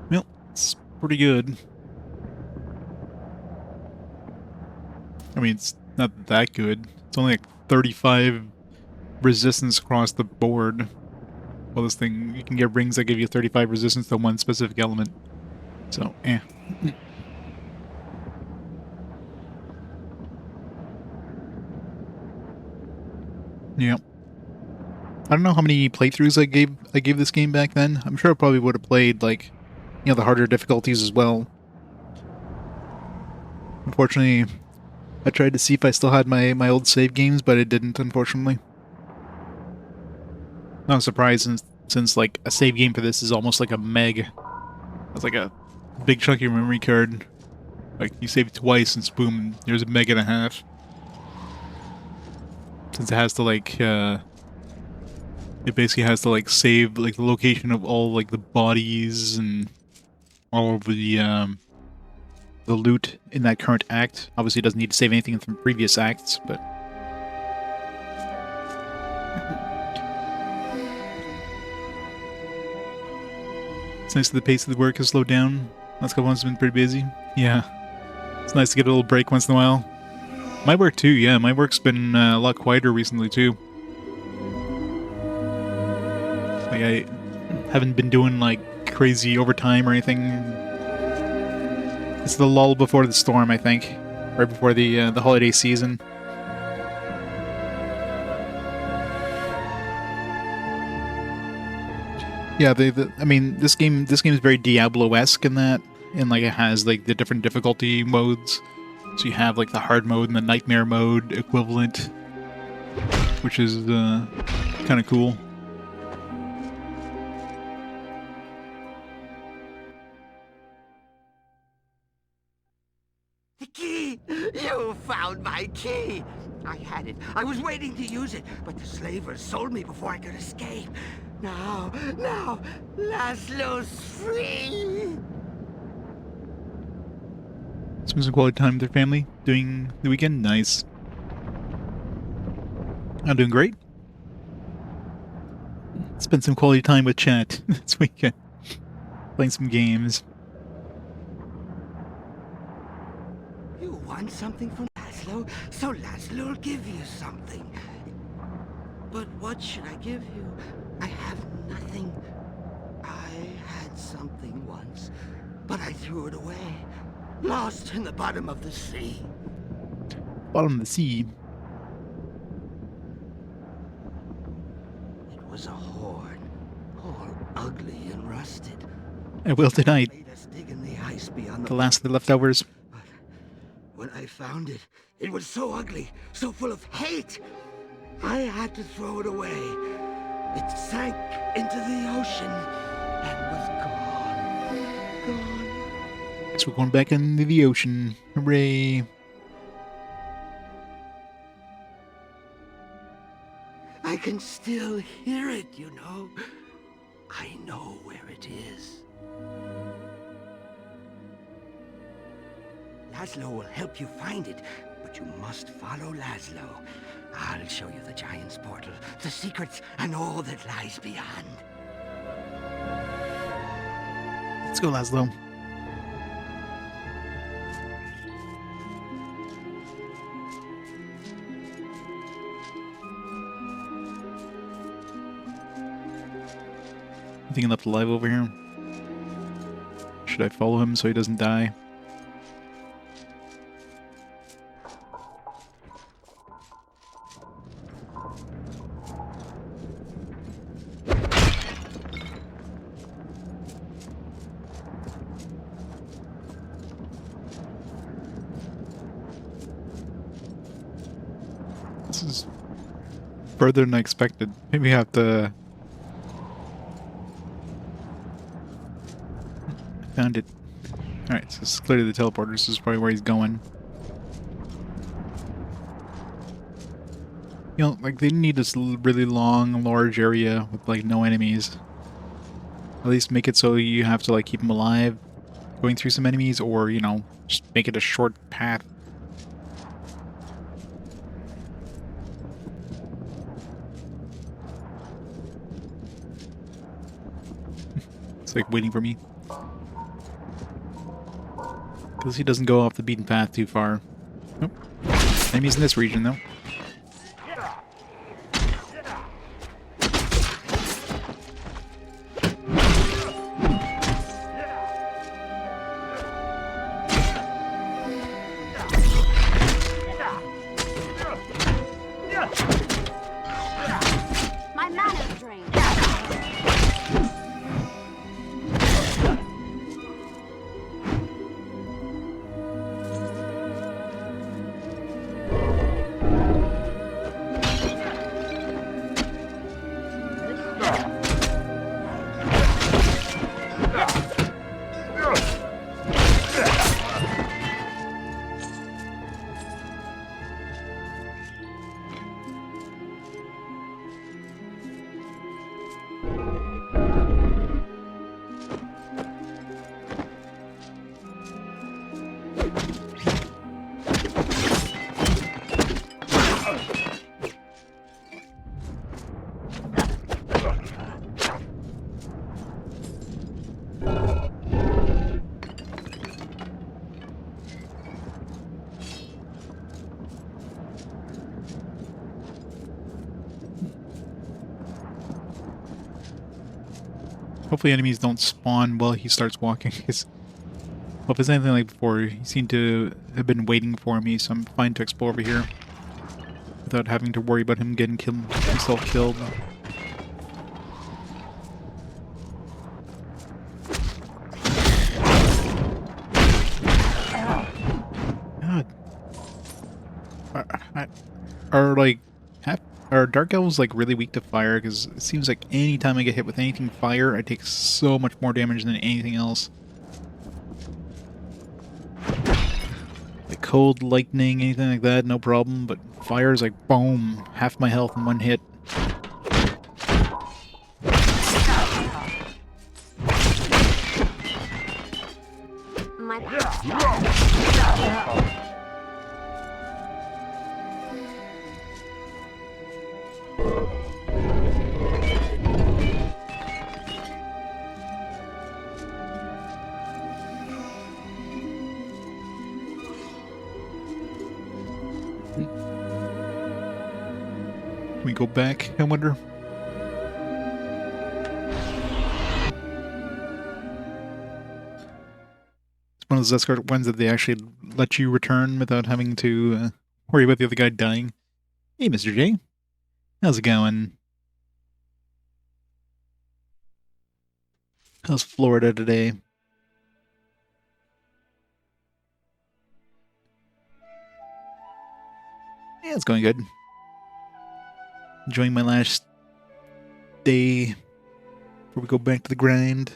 Well, it's pretty good. I mean, it's not that good. It's only like 35 resistance across the board. Well, this thing, you can get rings that give you 35 resistance to one specific element. So, eh. Yeah. I don't know how many playthroughs I gave this game back then. I'm sure I probably would have played, like, you know, the harder difficulties as well. Unfortunately, I tried to see if I still had my old save games, but it didn't, unfortunately. Not surprised since like a save game for this is almost like a meg. It's like a big chunky memory card. Like you save it twice and boom, there's a meg and a half. Since it has to like it basically has to like save like the location of all like the bodies and all of the loot in that current act. Obviously it doesn't need to save anything from previous acts, but it's nice that the pace of the work has slowed down. Last couple months have been pretty busy. Yeah. It's nice to get a little break once in a while. My work too, yeah. My work's been a lot quieter recently too. Like I haven't been doing like crazy overtime or anything. It's the lull before the storm, I think. Right before the holiday season. Yeah, I mean, this game is very Diablo-esque in that, and like it has like the different difficulty modes. So you have like the hard mode and the nightmare mode equivalent, which is kind of cool. The key! You found my key! I had it. I was waiting to use it, but the slavers sold me before I could escape. Now, Laszlo's free! Spend some quality time with their family doing the weekend. Nice. I'm doing great. Spend some quality time with chat this weekend. Playing some games. You want something from Laszlo? So Laszlo will give you something. But what should I give you? I have nothing. I had something once, but I threw it away. Lost in the bottom of the sea. Bottom of the sea. was a horn, all ugly and rusted. I will tonight. Made us dig in the ice beyond The last of the leftovers. But when I found it, it was so ugly, so full of hate. I had to throw it away. It sank into the ocean and was gone. Gone. So we're going back into the ocean. Hooray. I can still hear it, you know. I know where it is. Laszlo will help you find it, but you must follow Laszlo. I'll show you the Giant's portal, the secrets, and all that lies beyond. Let's go, Laszlo. Anything left alive over here? Should I follow him so he doesn't die? This is further than I expected. Maybe I have to... Found it. Alright, so this is clearly the teleporter. This is probably where he's going. You know, like, they need this really long, large area with, like, no enemies. At least make it so you have to, like, keep them alive going through some enemies, or, you know, just make it a short path. It's like waiting for me. Because he doesn't go off the beaten path too far. Nope. Enemies in this region, though. My mana's drained. Hopefully enemies don't spawn while he starts walking. Well, if it's anything like before, he seemed to have been waiting for me, so I'm fine to explore over here without having to worry about him getting himself killed. God. Are like are dark elves like really weak to fire? Because it seems like anytime I get hit with anything fire, I take so much more damage than anything else. Like cold, lightning, anything like that, no problem. But fire is like boom, half my health in one hit. Can we go back, I wonder? It's one of those escort ones that they actually let you return without having to worry about the other guy dying. Hey, Mr. J. How's it going? How's Florida today? Yeah, it's going good. Enjoying my last day before we go back to the grind.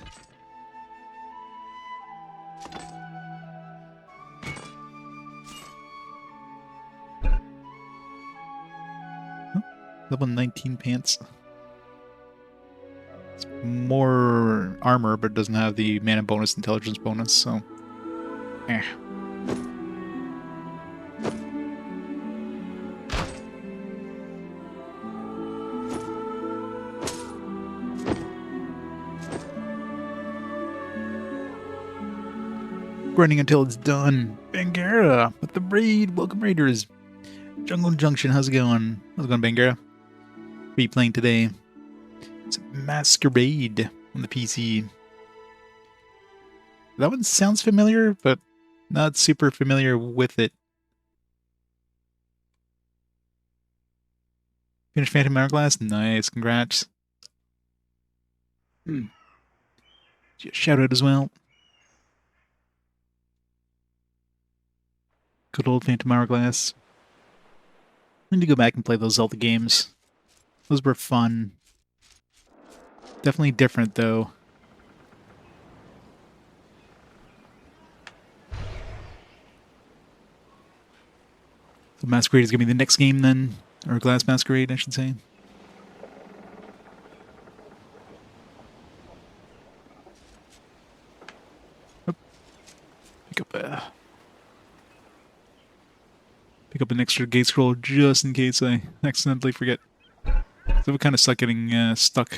Oh, level 19 pants. It's more armor, but it doesn't have the mana bonus, intelligence bonus, so... eh. Grinding until it's done. Bangara with the raid. Welcome, Raiders. Jungle Junction, how's it going? How's it going, Bangara? What are you playing today? It's Masquerade on the PC. That one sounds familiar, but not super familiar with it. Finished Phantom Hourglass? Nice, congrats. Shout out as well. Good old Phantom Hourglass. I need to go back and play those Zelda games. Those were fun. Definitely different, though. So Masquerade is going to be the next game, then? Or Glass Masquerade, I should say. Oh. Pick up an extra gate scroll just in case I accidentally forget. So we kind of suck getting stuck.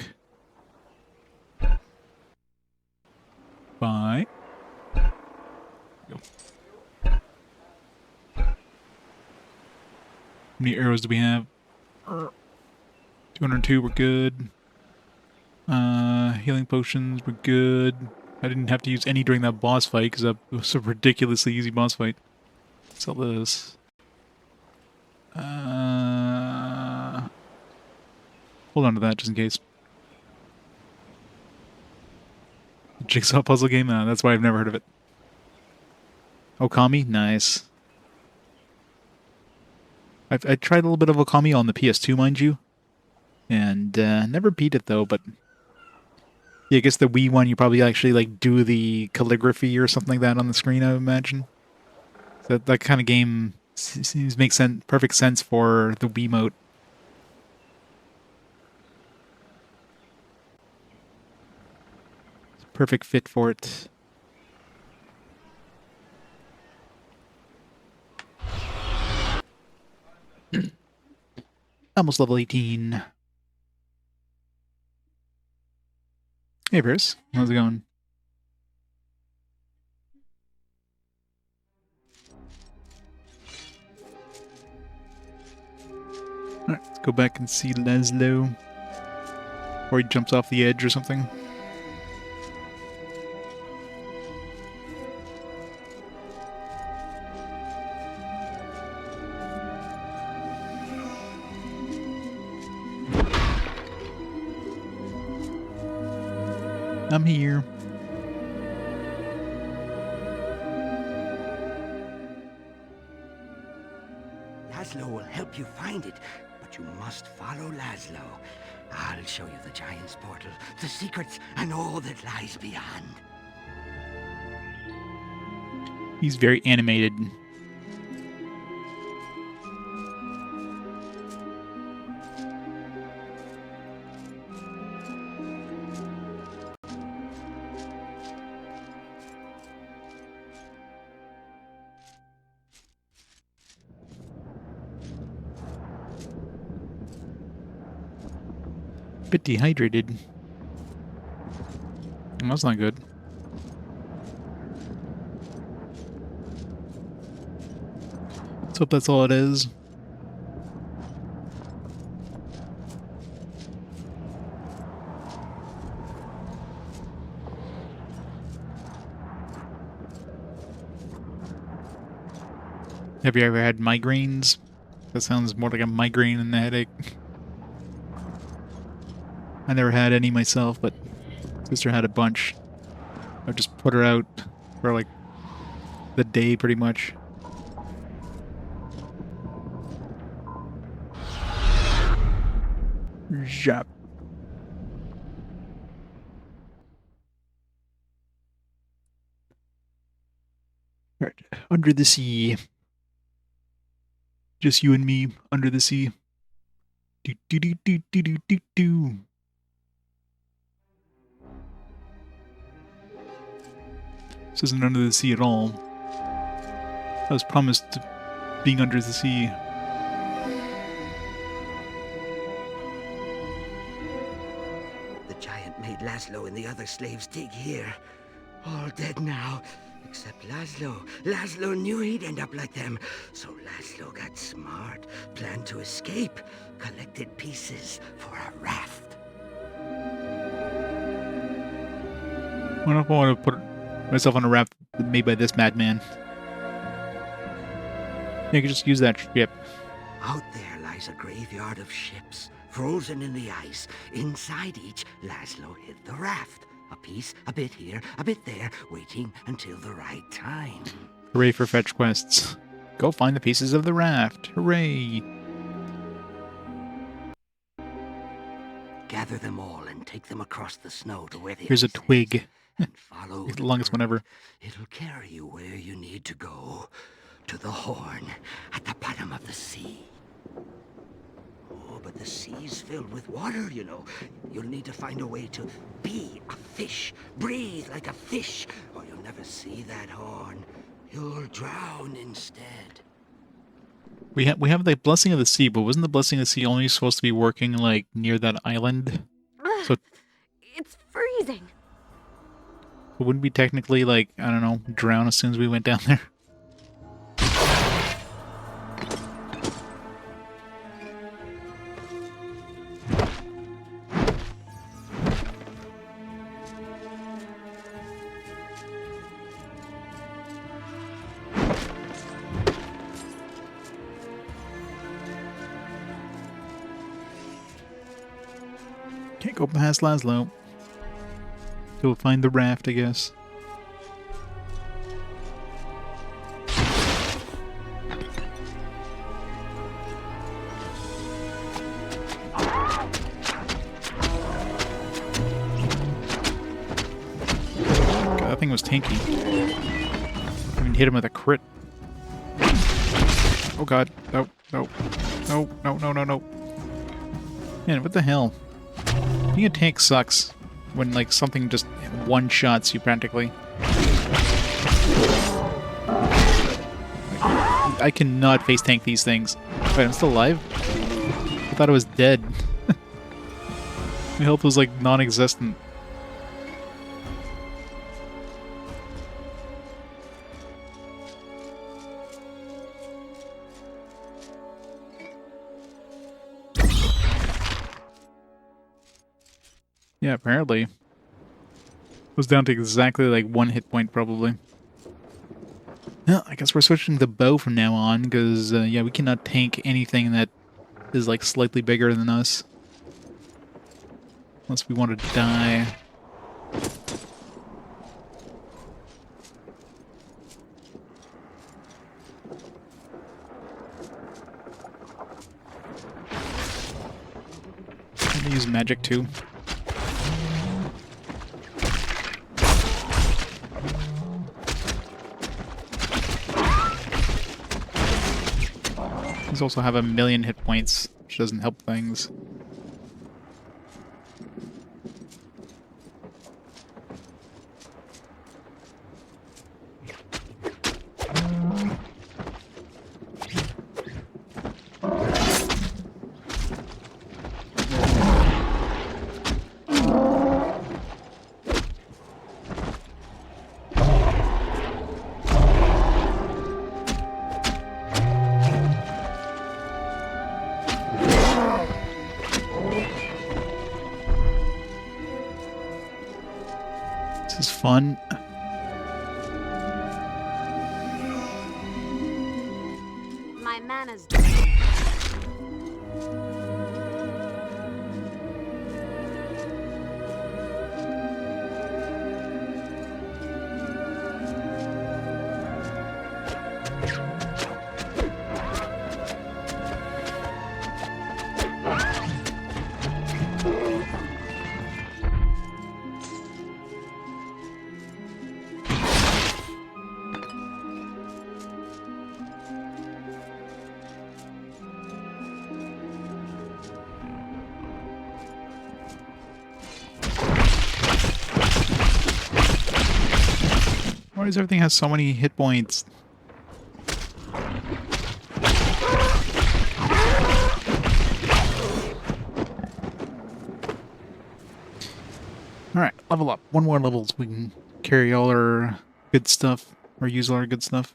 Bye. Go. How many arrows do we have? 202, we're good. Healing potions, we're good. I didn't have to use any during that boss fight because that was a ridiculously easy boss fight. Sell this. Hold on to that just in case. Jigsaw puzzle game? That's why I've never heard of it. Okami? Nice. I tried a little bit of Okami on the PS2, mind you. And never beat it though, but... yeah, I guess the Wii one, you probably actually like do the calligraphy or something like that on the screen, I would imagine. So that kind of game seems to make perfect sense for the Wiimote. It's a perfect fit for it. Almost level 18. Hey, Bruce. How's it going? Alright, let's go back and see Laszlo. Or he jumps off the edge or something. I'm here. Laszlo will help you find it, but you must follow Laszlo. I'll show you the Giant's portal, the secrets, and all that lies beyond. He's very animated. Bit dehydrated. That's not good. Let's hope that's all it is. Have you ever had migraines? That sounds more like a migraine than a headache. I never had any myself, but Sister had a bunch. I just put her out for like the day pretty much. Zap. Alright, under the sea. Just you and me under the sea. Do do do do do do do do. This isn't under the sea at all. I was promised being under the sea. The giant made Laszlo and the other slaves dig here. All dead now, except Laszlo. Laszlo knew he'd end up like them, so Laszlo got smart, planned to escape, collected pieces for a raft. I don't know if I want to put myself on a raft made by this madman. I could just use that ship. Out there lies a graveyard of ships, frozen in the ice. Inside each, Laszlo hid the raft. A piece, a bit here, a bit there, waiting until the right time. Hooray for fetch quests. Go find the pieces of the raft. Hooray! Gather them all and take them across the snow to where the Here's a ice is. twig. And follow The longest one ever. It'll carry you where you need to go. To the horn at the bottom of the sea. Oh, but the sea's filled with water, you know. You'll need to find a way to be a fish. Breathe like a fish, or you'll never see that horn. You'll drown instead. We have the blessing of the sea, but wasn't the blessing of the sea only supposed to be working like near that island? So It's freezing. it wouldn't be technically like, I don't know, drown as soon as we went down there. Can't go past Laszlo. Go find the raft, I guess. God, that thing was tanky. I even hit him with a crit. Oh god. No, no. No, no, no, no, no. Man, what the hell? Being a tank sucks when, like, something just one-shots you practically. I cannot face tank these things. Wait, I'm still alive? I thought I was dead. My health was, like, non-existent. Yeah, apparently. Was down to exactly like 1 hit point, probably. Well, I guess we're switching the bow from now on, because, yeah, we cannot tank anything that is, like, slightly bigger than us. Unless we want to die. Can I use magic, too? These also have 1,000,000 hit points, which doesn't help things. This is fun. My mana's does everything have so many hit points? Alright, level up. One more level so we can carry all our good stuff, or use all our good stuff.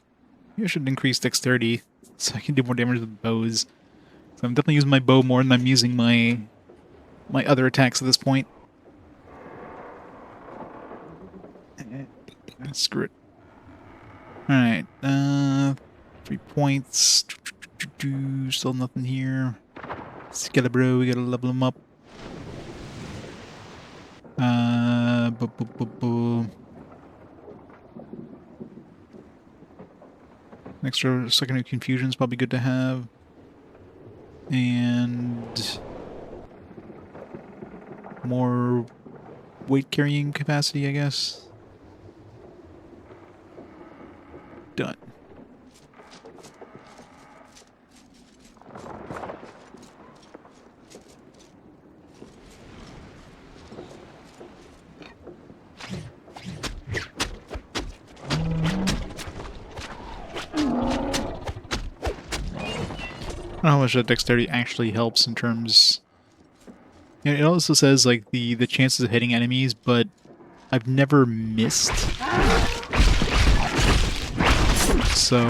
Maybe I should increase dexterity so I can do more damage with bows. So I'm definitely using my bow more than I'm using my other attacks at this point. Screw it. Alright, 3 points. Still nothing here. Skelebro, we gotta level him up. Extra secondary confusion is probably good to have. And more weight carrying capacity, I guess. Done. I don't know how much that dexterity actually helps in terms. It also says like the chances of hitting enemies, but I've never missed. So,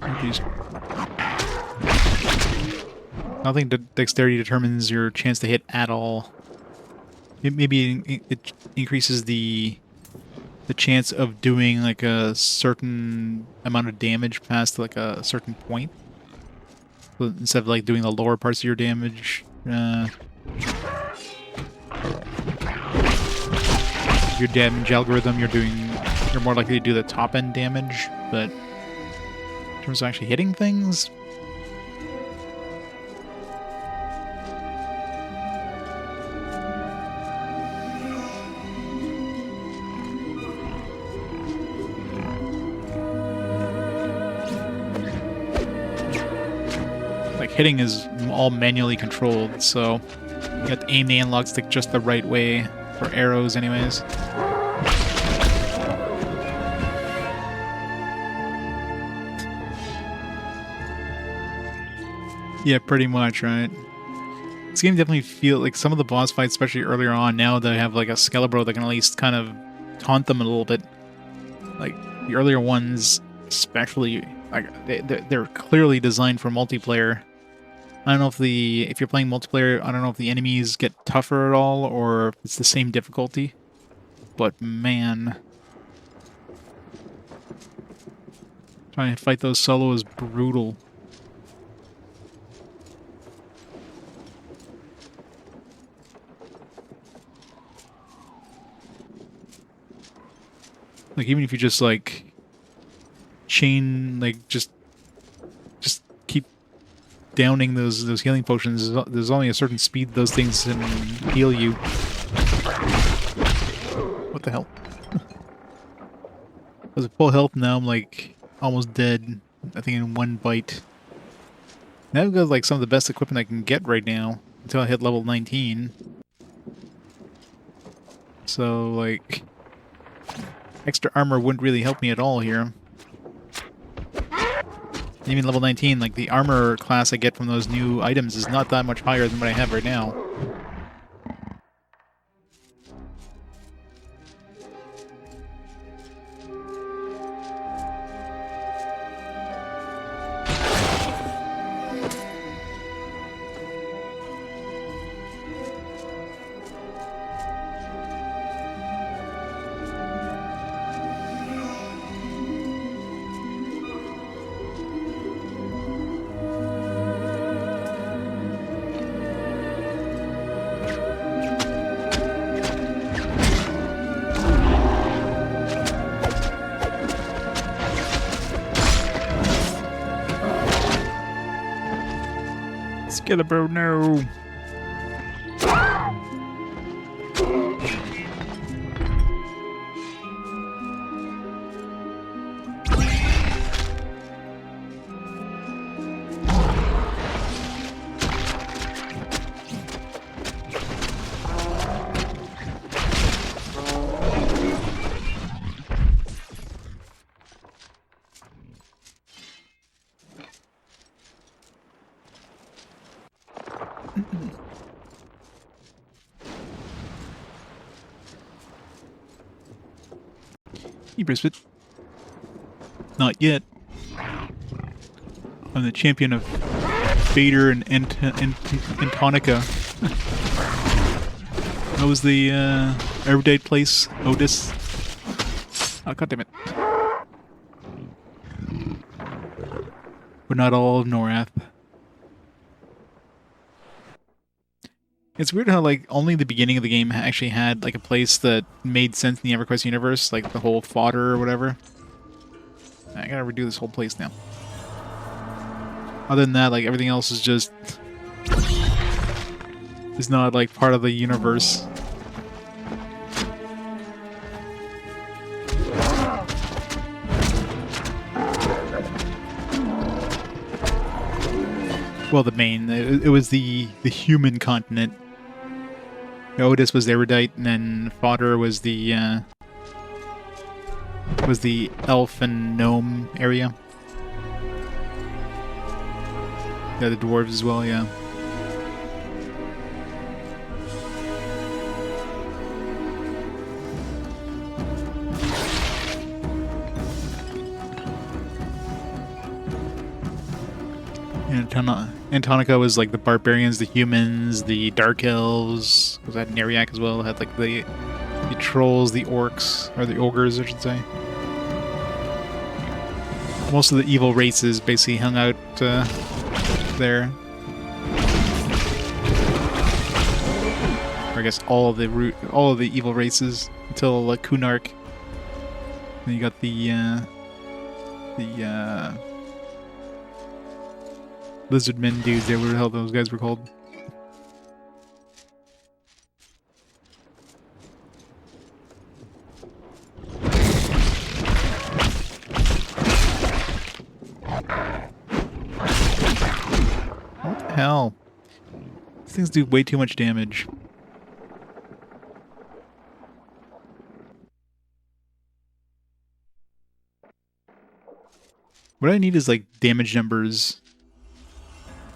oh geez. I don't think dexterity determines your chance to hit at all. Maybe it increases the chance of doing like a certain amount of damage past like a certain point. So instead of like doing the lower parts of your damage, your damage algorithm, you're more likely to do the top end damage, but in terms of actually hitting things, like hitting is all manually controlled, so you have to aim the analog stick just the right way for arrows anyways. Yeah, pretty much, right? This game definitely feels like some of the boss fights, especially earlier on, now they have like a Skelebro that can at least kind of taunt them a little bit. Like the earlier ones, especially, like they're clearly designed for multiplayer. I don't know if you're playing multiplayer, I don't know if the enemies get tougher at all or if it's the same difficulty. But man, trying to fight those solo is brutal. Like even if you just like chain, like just keep downing those healing potions, there's only a certain speed those things can heal you. What the hell? I was at full health, now I'm like almost dead, I think in one bite. Now I've got like some of the best equipment I can get right now until I hit level 19. So like extra armor wouldn't really help me at all here. Even level 19, like the armor class I get from those new items is not that much higher than what I have right now. Skelebro, no! You brisket. Not yet. I'm the champion of Faydwer and Antonica. That was the everyday place, Otis. Oh, god damn it. But not all of Norrath. It's weird how, like, only the beginning of the game actually had, like, a place that made sense in the Everquest universe, like the whole fodder or whatever. I gotta redo this whole place now. Other than that, like, everything else is just... is not, like, part of the universe. Well, the main... It was the human continent. Otis was erudite, and then fodder was the elf and gnome area. Yeah, the dwarves as well, yeah. And Antonica was like the barbarians, the humans, the dark elves. Was that Neriak as well? It had like the trolls, the orcs, or the ogres, I should say. Most of the evil races basically hung out there. Or I guess all of the evil races until Kunark. Then you got the lizard men dudes there, whatever the hell those guys were called. What the hell? These things do way too much damage. What I need is like damage numbers.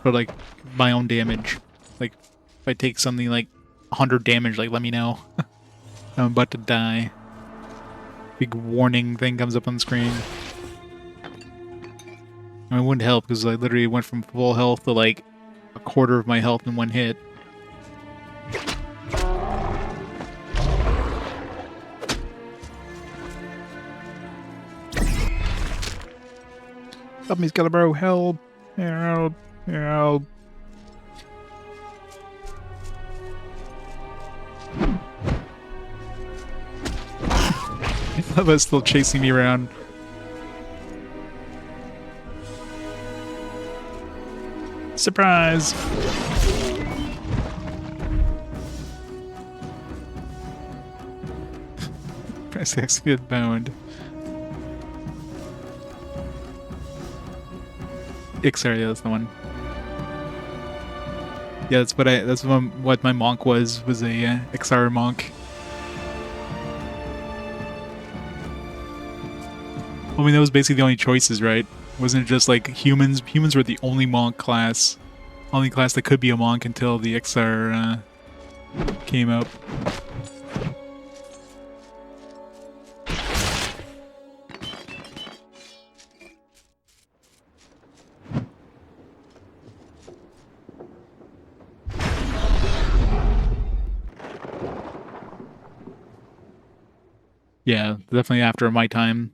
But like my own damage. Like if I take something like 100 damage, like let me know. I'm about to die. Big warning thing comes up on the screen. I mean, it wouldn't help because I literally went from full health to like a quarter of my health in one hit. Help me, Skeletor, help! Help! Help! I thought that was still chasing me around. Surprise! Press X to get bound. Ixar, yeah, that's the one. Yeah, that's what my monk was a Ixar monk. I mean, that was basically the only choices, right? Wasn't it just like humans? Humans were the only monk class. Only class that could be a monk until the Ixar came out. Yeah, definitely after my time.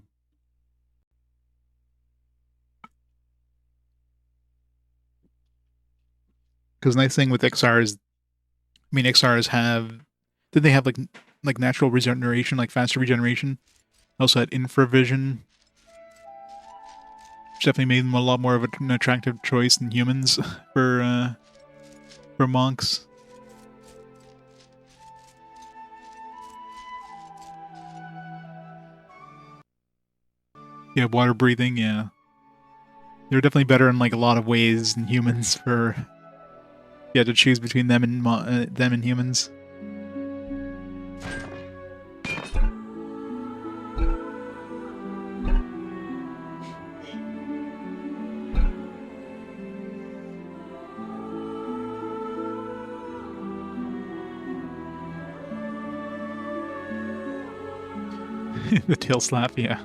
Because the nice thing with XRs, I mean, XRs have, did they have like natural regeneration, like faster regeneration? Also had infravision, which definitely made them a lot more of an attractive choice than humans for monks. Yeah, water breathing, yeah. They're definitely better in like a lot of ways than humans for... Yeah, to choose between them and humans. The tail slap, yeah.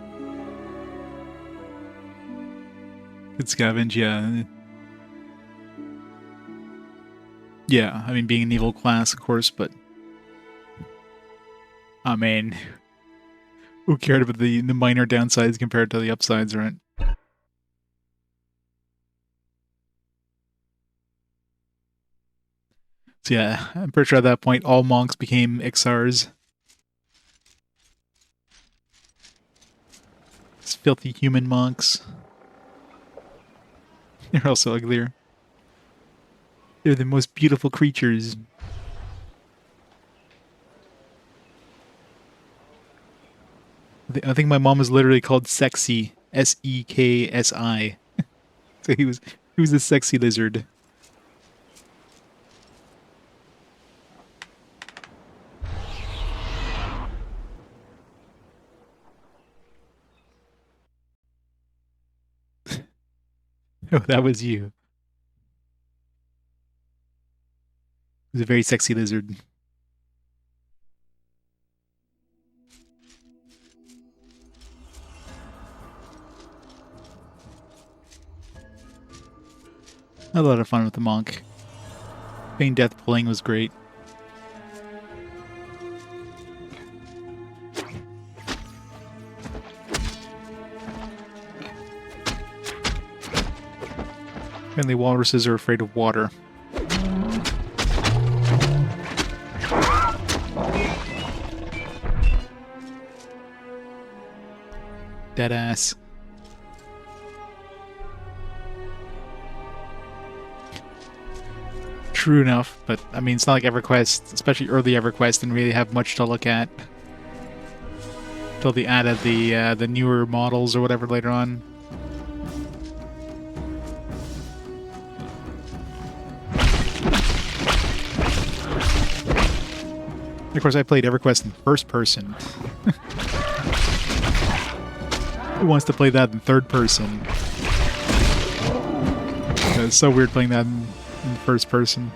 Good scavenge, yeah. Yeah, I mean, being an evil class, of course, but... I mean... Who cared about the minor downsides compared to the upsides, right? So yeah, I'm pretty sure at that point all monks became Ixars. These filthy human monks. They're also uglier. They're the most beautiful creatures. I think my mom was literally called Sexy. S-E-K-S-I. So he was a sexy lizard. Oh, that was you. He was a very sexy lizard. I had a lot of fun with the monk. Feign death pulling was great. Apparently walruses are afraid of water. Deadass. True enough, but I mean, it's not like Everquest, especially early Everquest, didn't really have much to look at until they added the newer models or whatever later on. Of course, I played Everquest in first person. Who wants to play that in third person? It's so weird playing that in first person.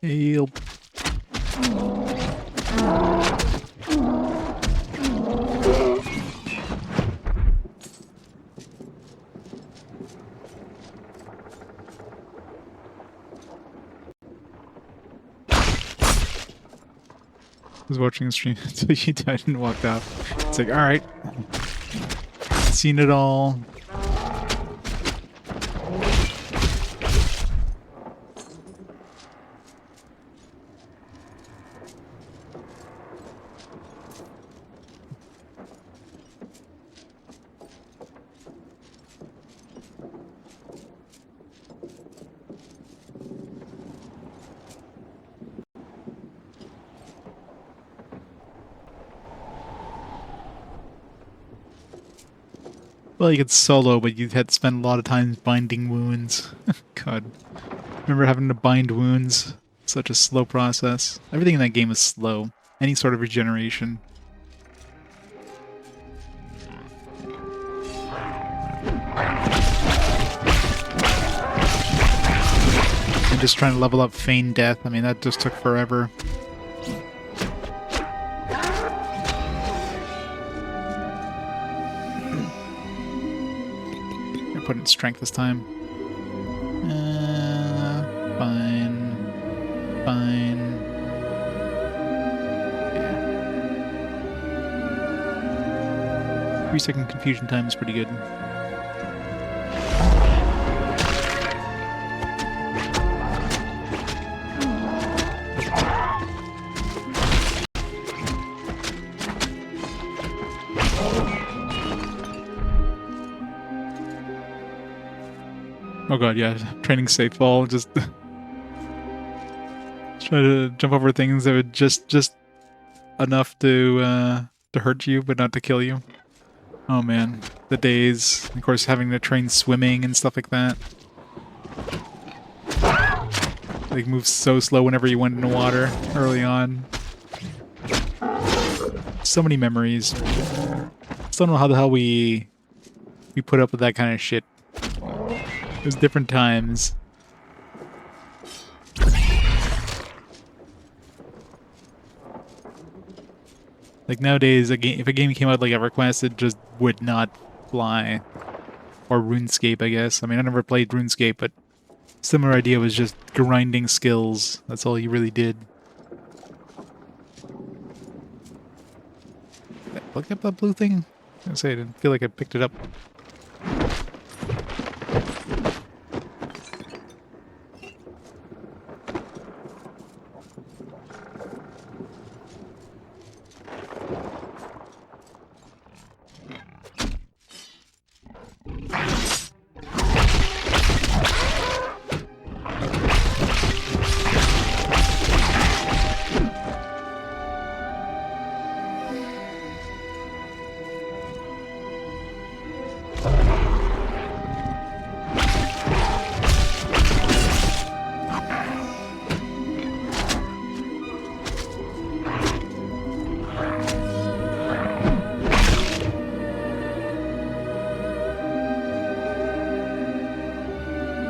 Help. I was watching a stream until she died and walked off. It's like, alright. Seen it all. Well, you could solo, but you had to spend a lot of time binding wounds. God. Remember having to bind wounds? Such a slow process. Everything in that game is slow. Any sort of regeneration. And just trying to level up Feign Death, I mean, that just took forever. Put in strength this time. Fine. Fine. Yeah. 3-second confusion time is pretty good. Oh god, yeah, training safe fall, just try to jump over things that would just enough to hurt you, but not to kill you. Oh man, the days. Of course, having to train swimming and stuff like that. like moves so slow whenever you went in the water early on. So many memories. Just don't know how the hell we put up with that kind of shit. It was different times. Like nowadays, if a game came out like Everquest, it just would not fly. Or RuneScape, I guess. I mean, I never played RuneScape, but similar idea was just grinding skills. That's all you really did. Look up that blue thing? I was gonna say, I didn't feel like I picked it up.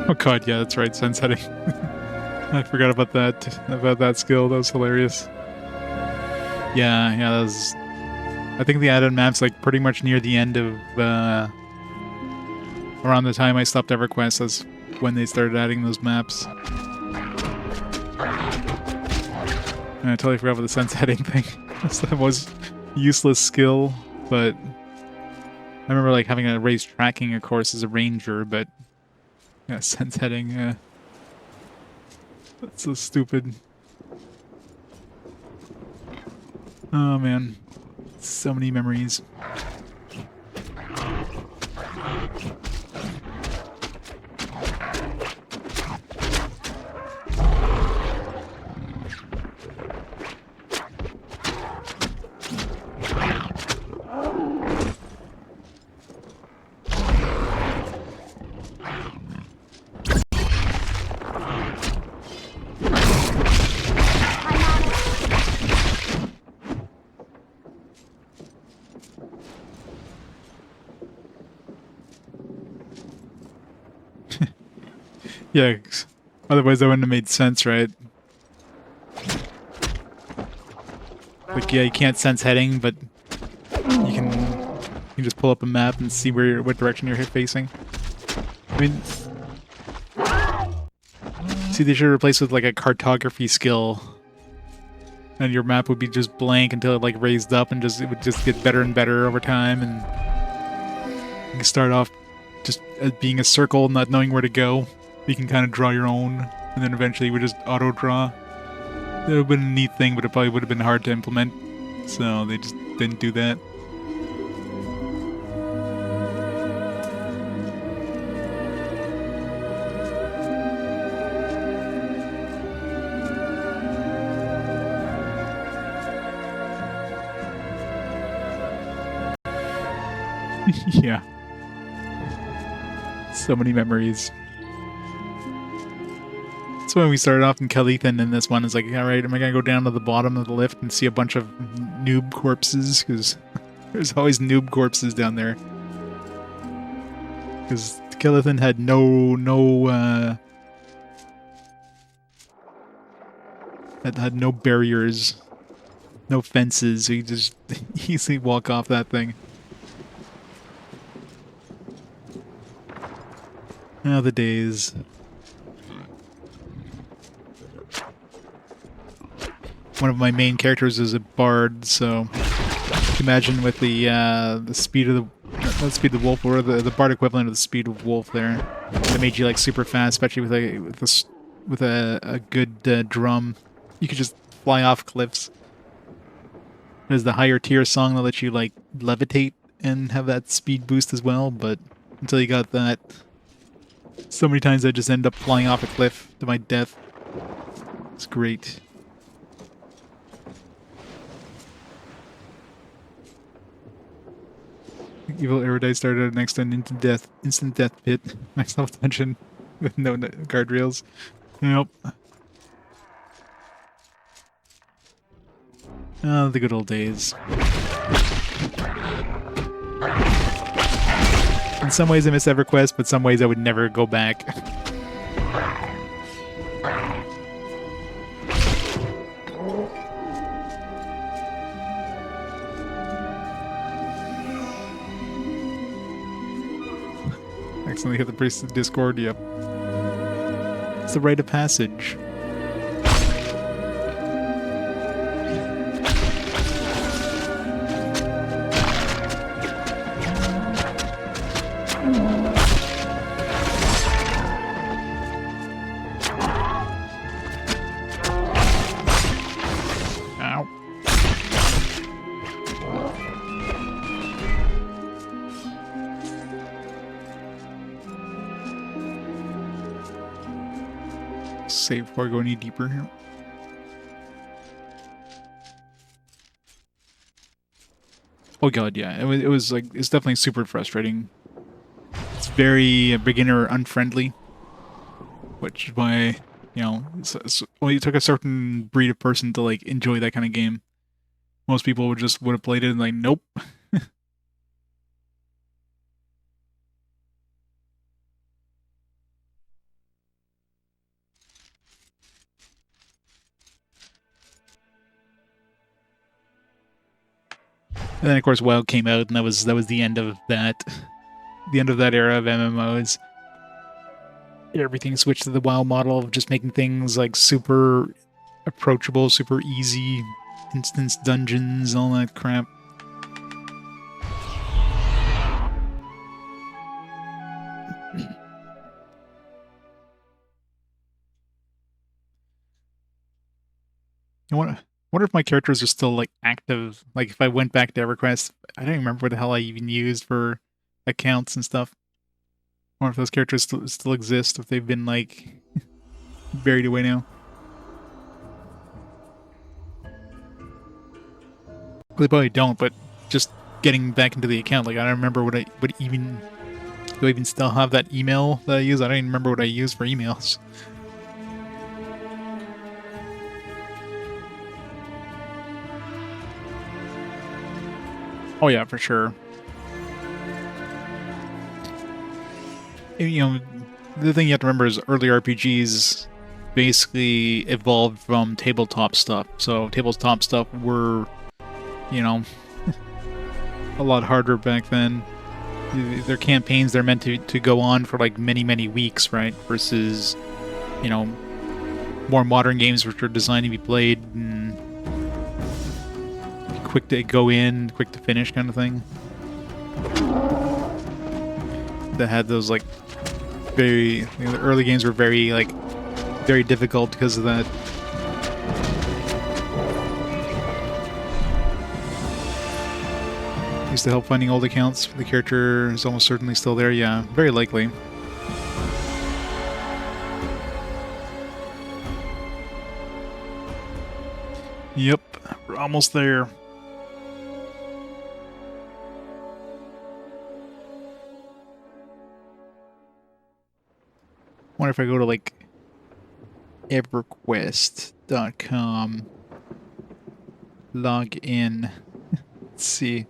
Oh god, yeah, that's right, sunsetting. I forgot about that skill. That was hilarious. Yeah, that was... I think the added maps like pretty much near the end of around the time I stopped EverQuest. That's when they started adding those maps. And I totally forgot about the sunsetting thing. That was useless skill, but I remember like having a race tracking, of course, as a ranger, but yeah, sunsetting, yeah. That's so stupid. Oh man, so many memories. Yeah, otherwise that wouldn't have made sense, right? Like, yeah, you can't sense heading, but you can just pull up a map and see what direction you're facing. I mean, see, they should replace it with like a cartography skill, and your map would be just blank until it like raised up, and it would just get better and better over time, and you can start off just as being a circle, not knowing where to go. You can kind of draw your own, and then eventually we just auto-draw. That would have been a neat thing, but it probably would have been hard to implement, so they just didn't do that. Yeah. So many memories. That's when we started off in Calithan, and this one is like, alright, am I gonna go down to the bottom of the lift and see a bunch of noob corpses? Because there's always noob corpses down there. Because Calithan had had no barriers, no fences, so you just easily walk off that thing. Oh, the days. One of my main characters is a bard, so imagine with the speed of the speed of the wolf, or the bard equivalent of the speed of wolf there. That made you like super fast, especially with a good drum. You could just fly off cliffs. There's the higher tier song that lets you like levitate and have that speed boost as well, but until you got that, so many times I just end up flying off a cliff to my death. It's great. Evil Erudite started next to an instant death pit. Max level dungeon with no guardrails. Nope. Oh, the good old days. In some ways I miss EverQuest, but some ways I would never go back. Accidentally hit the priest of Discord, yep. It's the rite of passage. Ow. Save before I go any deeper here. Oh god, yeah. It was like, it's definitely super frustrating. It's very beginner unfriendly, which is why, you know, well, it took a certain breed of person to like enjoy that kind of game. Most people would have played it and like, nope. And then of course WoW came out, and that was the end of that, era of MMOs. Everything switched to the WoW model of just making things like super approachable, super easy, instance dungeons, all that crap. I wonder if my characters are still like active. Like if I went back to EverQuest, I don't remember what the hell I even used for accounts and stuff. Or if those characters still exist, if they've been like buried away now. They probably don't, but just getting back into the account, like I don't remember do I even still have that email that I use? I don't even remember what I use for emails. Oh yeah, for sure. You know, the thing you have to remember is early RPGs basically evolved from tabletop stuff. So tabletop stuff were, you know, a lot harder back then. Their campaigns, they're meant to go on for like many weeks, right? Versus, you know, more modern games which are designed to be played and quick to go in, quick to finish kind of thing. That had those like the early games were very difficult because of that. Used to help finding old accounts. The character is almost certainly still there. Yeah, very likely. Yep, we're almost there. Wonder if I go to like Everquest.com, log in, let's see.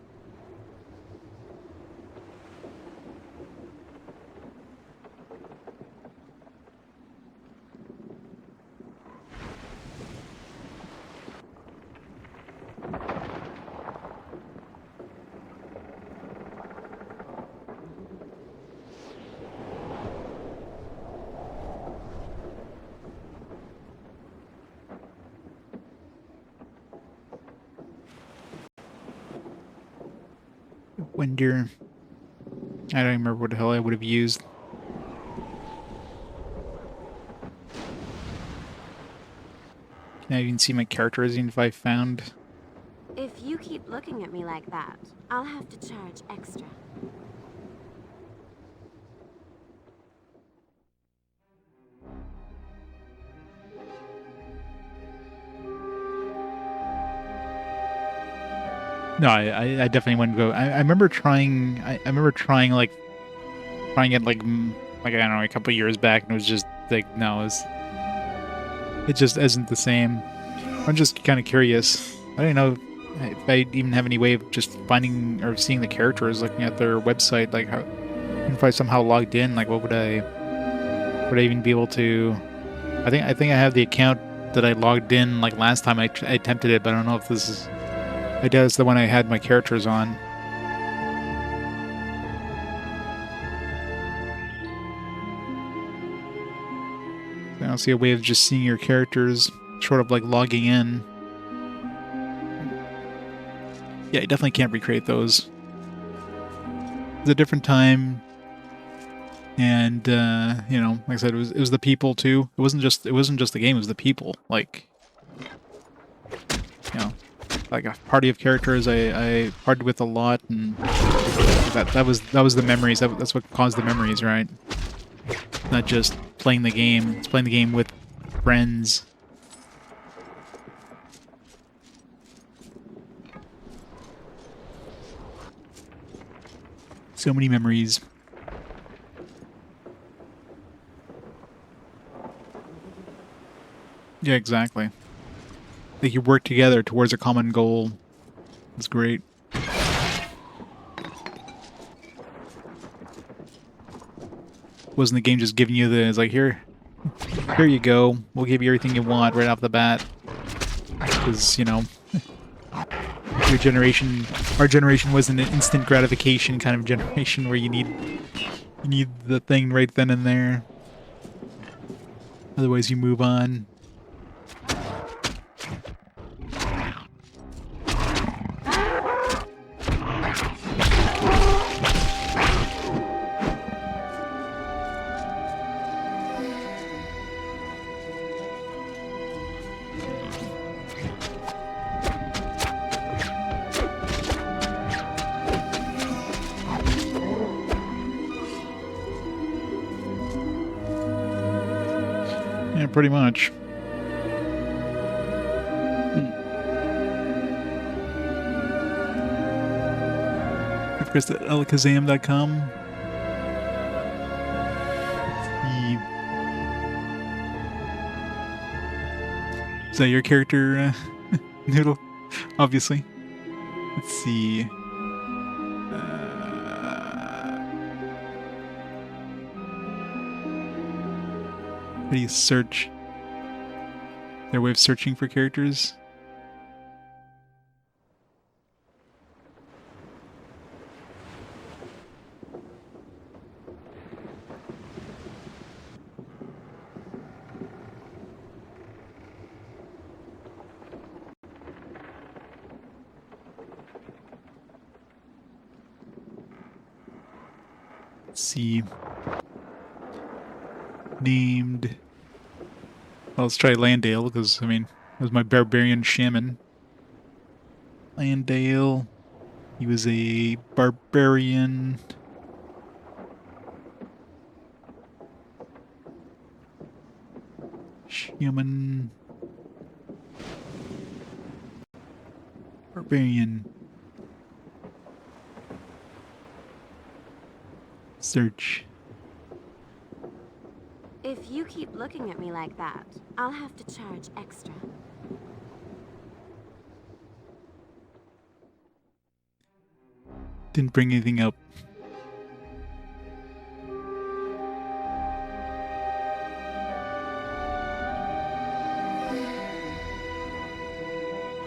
Wonder. I don't remember what the hell I would have used. Can I even see my characters even if I found? If you keep looking at me like that, I'll have to charge extra. No, I definitely wouldn't go. I remember trying. I remember trying it like I don't know, a couple years back, and it was just like no, it just isn't the same. I'm just kind of curious. I don't know if I even have any way of just finding or seeing the characters, looking at their website. Like, how, if I somehow logged in, like, what would I even be able to? I think I have the account that I logged in like last time I attempted it, but I don't know if this is. I doubt it's the one I had my characters on. I don't see a way of just seeing your characters, short of like logging in. Yeah, you definitely can't recreate those. It's a different time, and you know, like I said, it was the people too. It wasn't just the game; it was the people. Like, you know, like a party of characters I partied with a lot, and that was the memories. That's what caused the memories, right? Not just playing the game. It's playing the game with friends. So many memories. Yeah, exactly. Like you work together towards a common goal. It's great. Wasn't the game just giving you the, it's like, here you go. We'll give you everything you want right off the bat. Because, you know, our generation wasn't an instant gratification kind of generation where you need the thing right then and there. Otherwise you move on. Yeah, pretty much. Everquest at alakazam.com. Is that your character, Noodle? Obviously. Let's see. How do you search? Their way of searching for characters? Let's see. Named. Well, let's try Landale, because, I mean, it was my barbarian shaman. Landale. He was a barbarian. Shaman. Barbarian. Search. If you keep looking at me like that, I'll have to charge extra. Didn't bring anything up.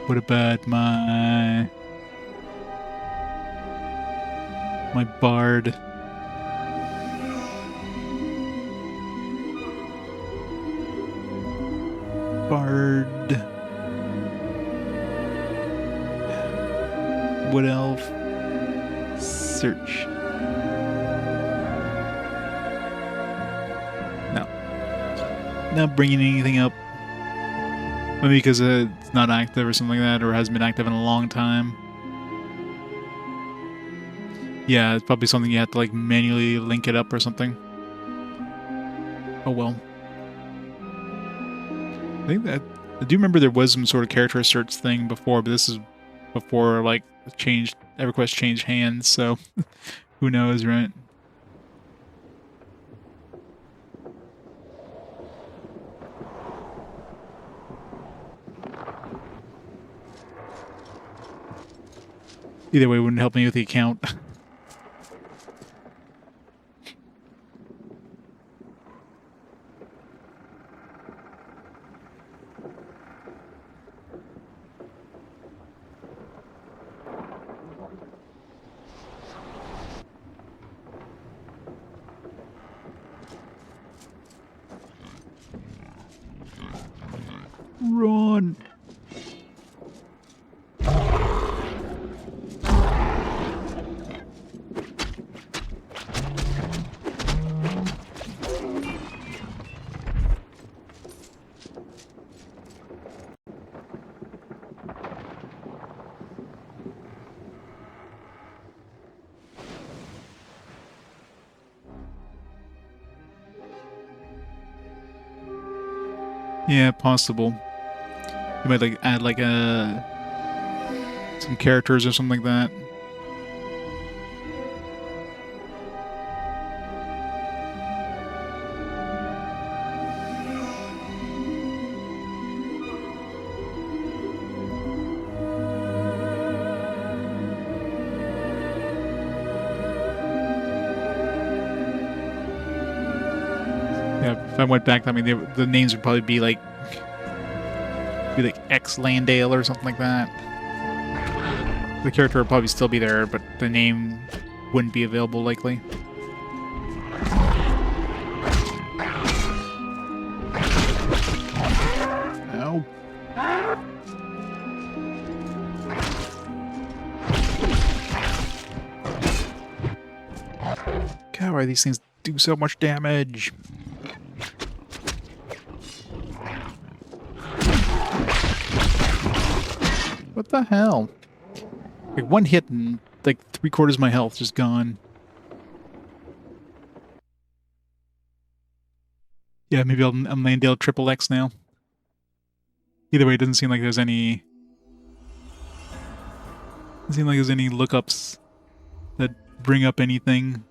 What about my bard? Bard. Wood elf. Search. No. Not bringing anything up. Maybe because it's not active or something like that, or hasn't been active in a long time. Yeah, it's probably something you have to like manually link it up or something. Oh well. I think that I do remember there was some sort of character search thing before, but this is before like EverQuest changed hands, so who knows, right? Either way, it wouldn't help me with the account. Run! Yeah, possible. You might like add like some characters or something like that. Yeah, if I went back, I mean, the names would probably be like X Landale or something like that. The character would probably still be there, but the name wouldn't be available likely. Ow. God, why these things do so much damage? What the hell? Like one hit and like 3/4 of my health just gone. Yeah, maybe I'm Landale triple X now. Either way, it doesn't seem like there's any. Doesn't seem like there's any lookups that bring up anything.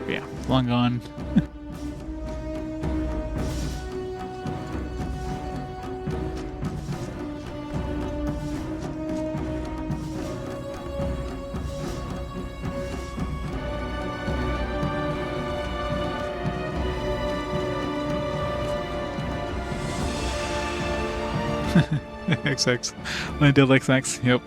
Yeah, long gone. XX. Landale XX, yep.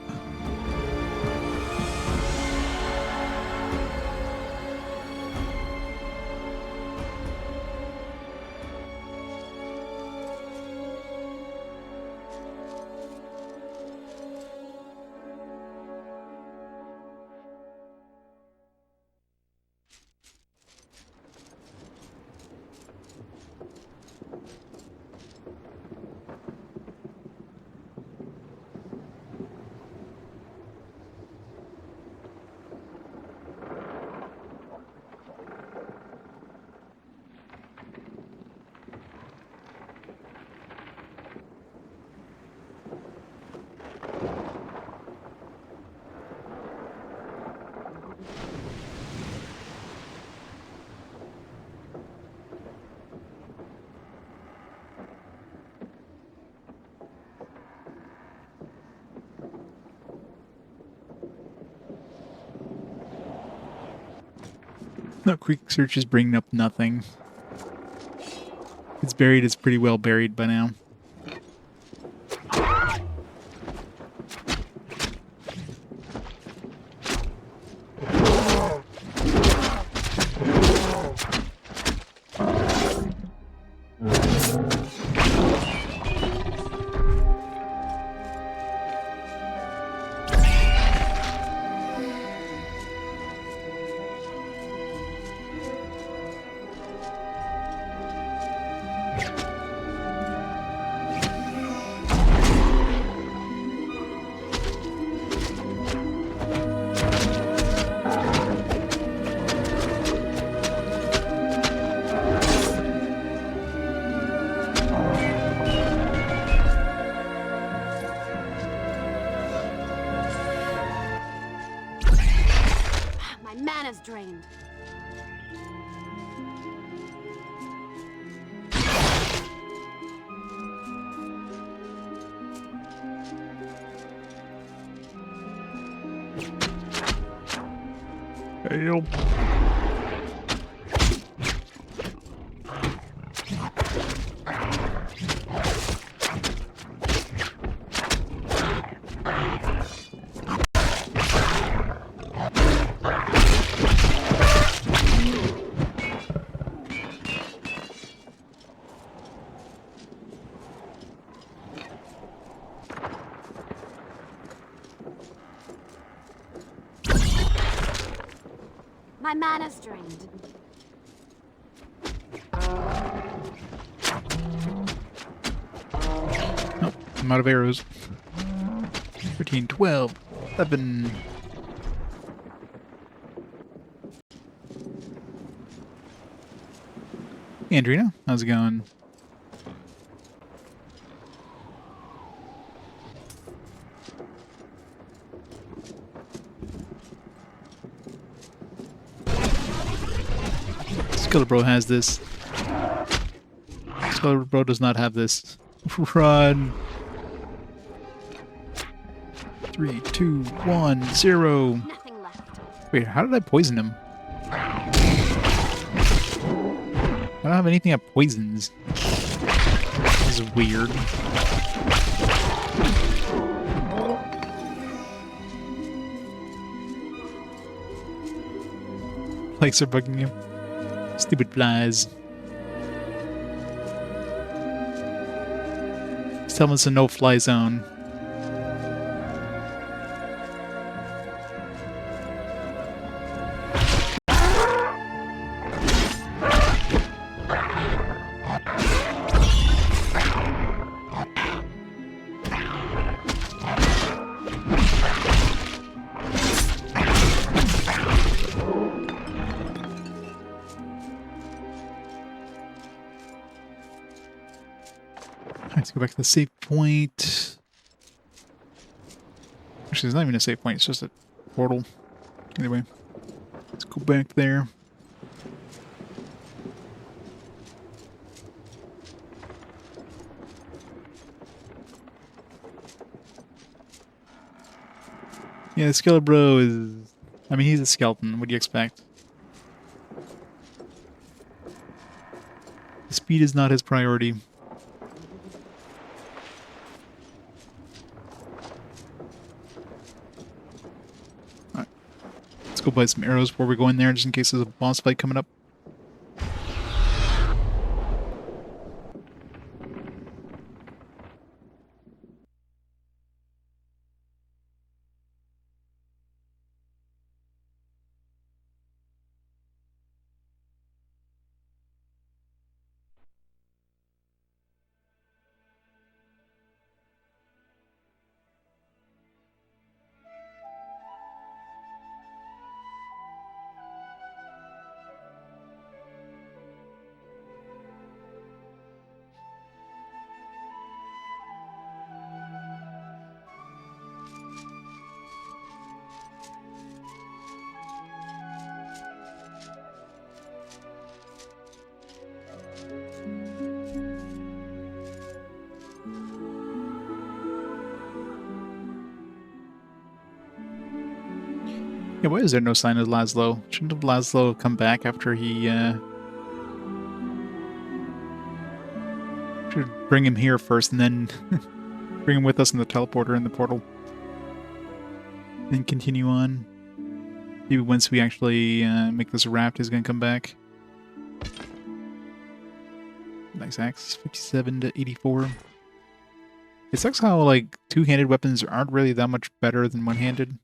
No, quick search is bringing up nothing. It's buried, it's pretty well buried by now. mana's drained. Help. My mana's drained. Oh, I'm out of arrows. 13, 12, 11. Hey, Andrina, how's it going? Skeletor has this. Skeletor does not have this. Run. 3, 2, 1, 0. Nothing left. Wait, how did I poison him? I don't have anything that poisons. This is weird. Flies are bugging you. Stupid flies. Just tell them it's a no-fly zone. Let's go back to the save point. Actually, it's not even a save point, it's just a portal. Anyway, let's go back there. Yeah, the Skeletor is... I mean, he's a skeleton. What do you expect? The speed is not his priority. Go buy some arrows before we go in there, just in case there's a boss fight coming up. Yeah, why is there no sign of Laszlo? Shouldn't have Laszlo come back after he, should bring him here first and then bring him with us in the teleporter in the portal. Then continue on. Maybe once we actually make this a raft, he's gonna come back. Nice axe, 57 to 84. It sucks how, like, two-handed weapons aren't really that much better than one-handed.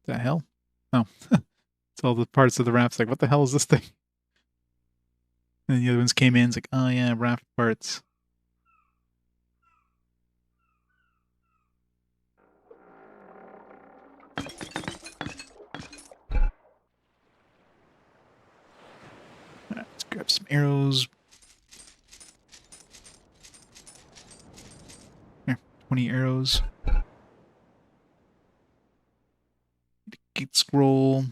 The hell? Oh. It's all the parts of the raft's like, what the hell is this thing? And then the other ones came in, it's like, oh yeah, raft parts. Alright, let's grab some arrows. 20 arrows. Gate scroll.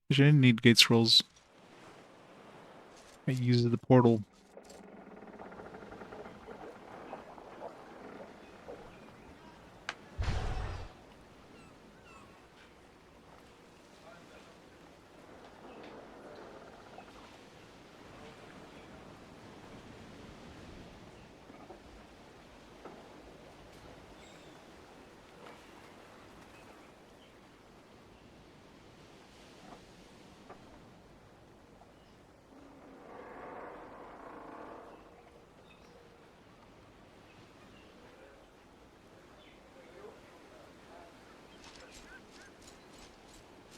Actually, I didn't need gate scrolls. I used the portal.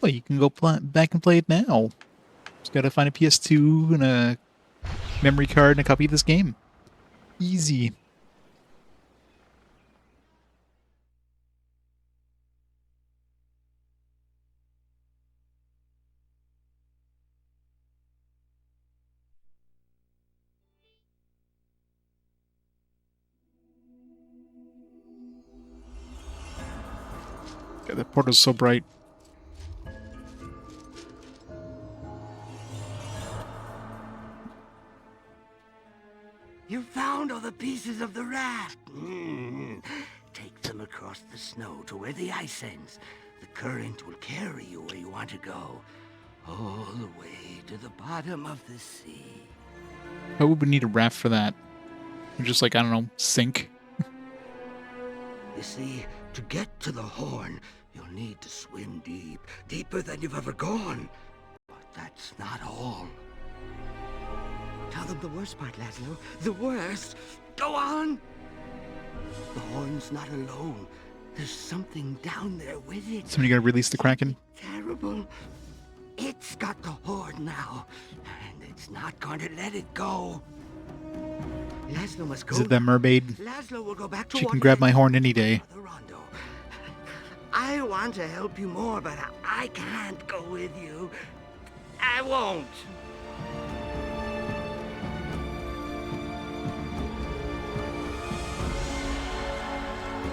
Well, you can go back and play it now. Just gotta find a PS2 and a memory card and a copy of this game. Easy. God, that portal's so bright. You found all the pieces of the raft. Take them across the snow to where the ice ends. The current will carry you where you want to go. All the way to the bottom of the sea. I would need a raft for that. Or just like, I don't know, sink. You see, to get to the horn, you'll need to swim deep. Deeper than you've ever gone. But that's not all. Tell them the worst part, Laszlo. The worst. Go on! The horn's not alone. There's something down there with it. Somebody gotta release the Kraken. Terrible. It's got the horn now, and it's not going to let it go. Laszlo must go. Is it that mermaid? Laszlo will go back to She can grab my horn any day. I want to help you more, but I can't go with you. I won't.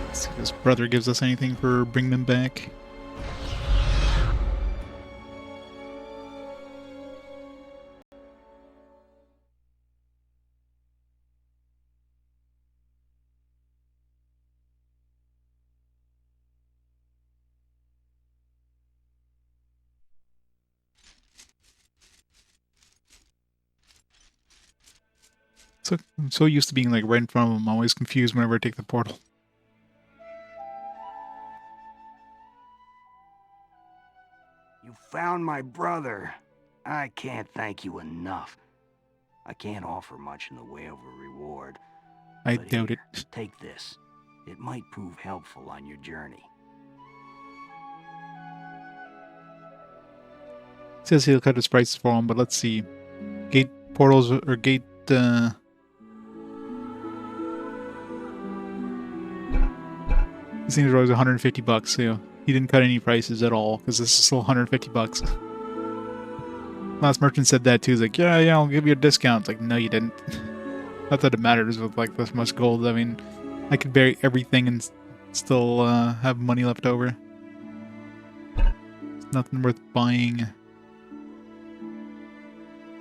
Let's see if his brother gives us anything for bringing them back. So I'm so used to being like right in front of him, I'm always confused whenever I take the portal. You found my brother. I can't thank you enough. I can't offer much in the way of a reward. I but doubt here, it. Take this. It might prove helpful on your journey. Says he'll cut his prices for him, but let's see. Gate portals or gate these things are always 150 bucks, so he didn't cut any prices at all, because this is still 150 bucks. Last merchant said that too. He's like, yeah, I'll give you a discount. It's like, no, you didn't. Not that it matters with like this much gold. I mean, I could bury everything and still have money left over. It's nothing worth buying.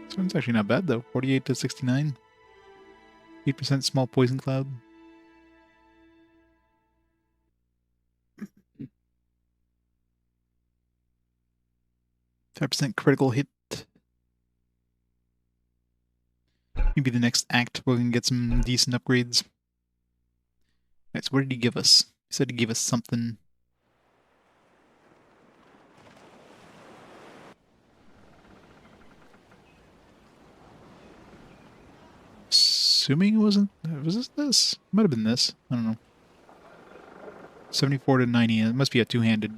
This one's actually not bad though. 48 to 69. 8% small poison cloud. 5% critical hit. Maybe the next act we can get some decent upgrades. Alright, so what did he give us? He said he gave us something. Assuming it wasn't... Was this this? It might have been this. I don't know. 74 to 90. It must be a two-handed.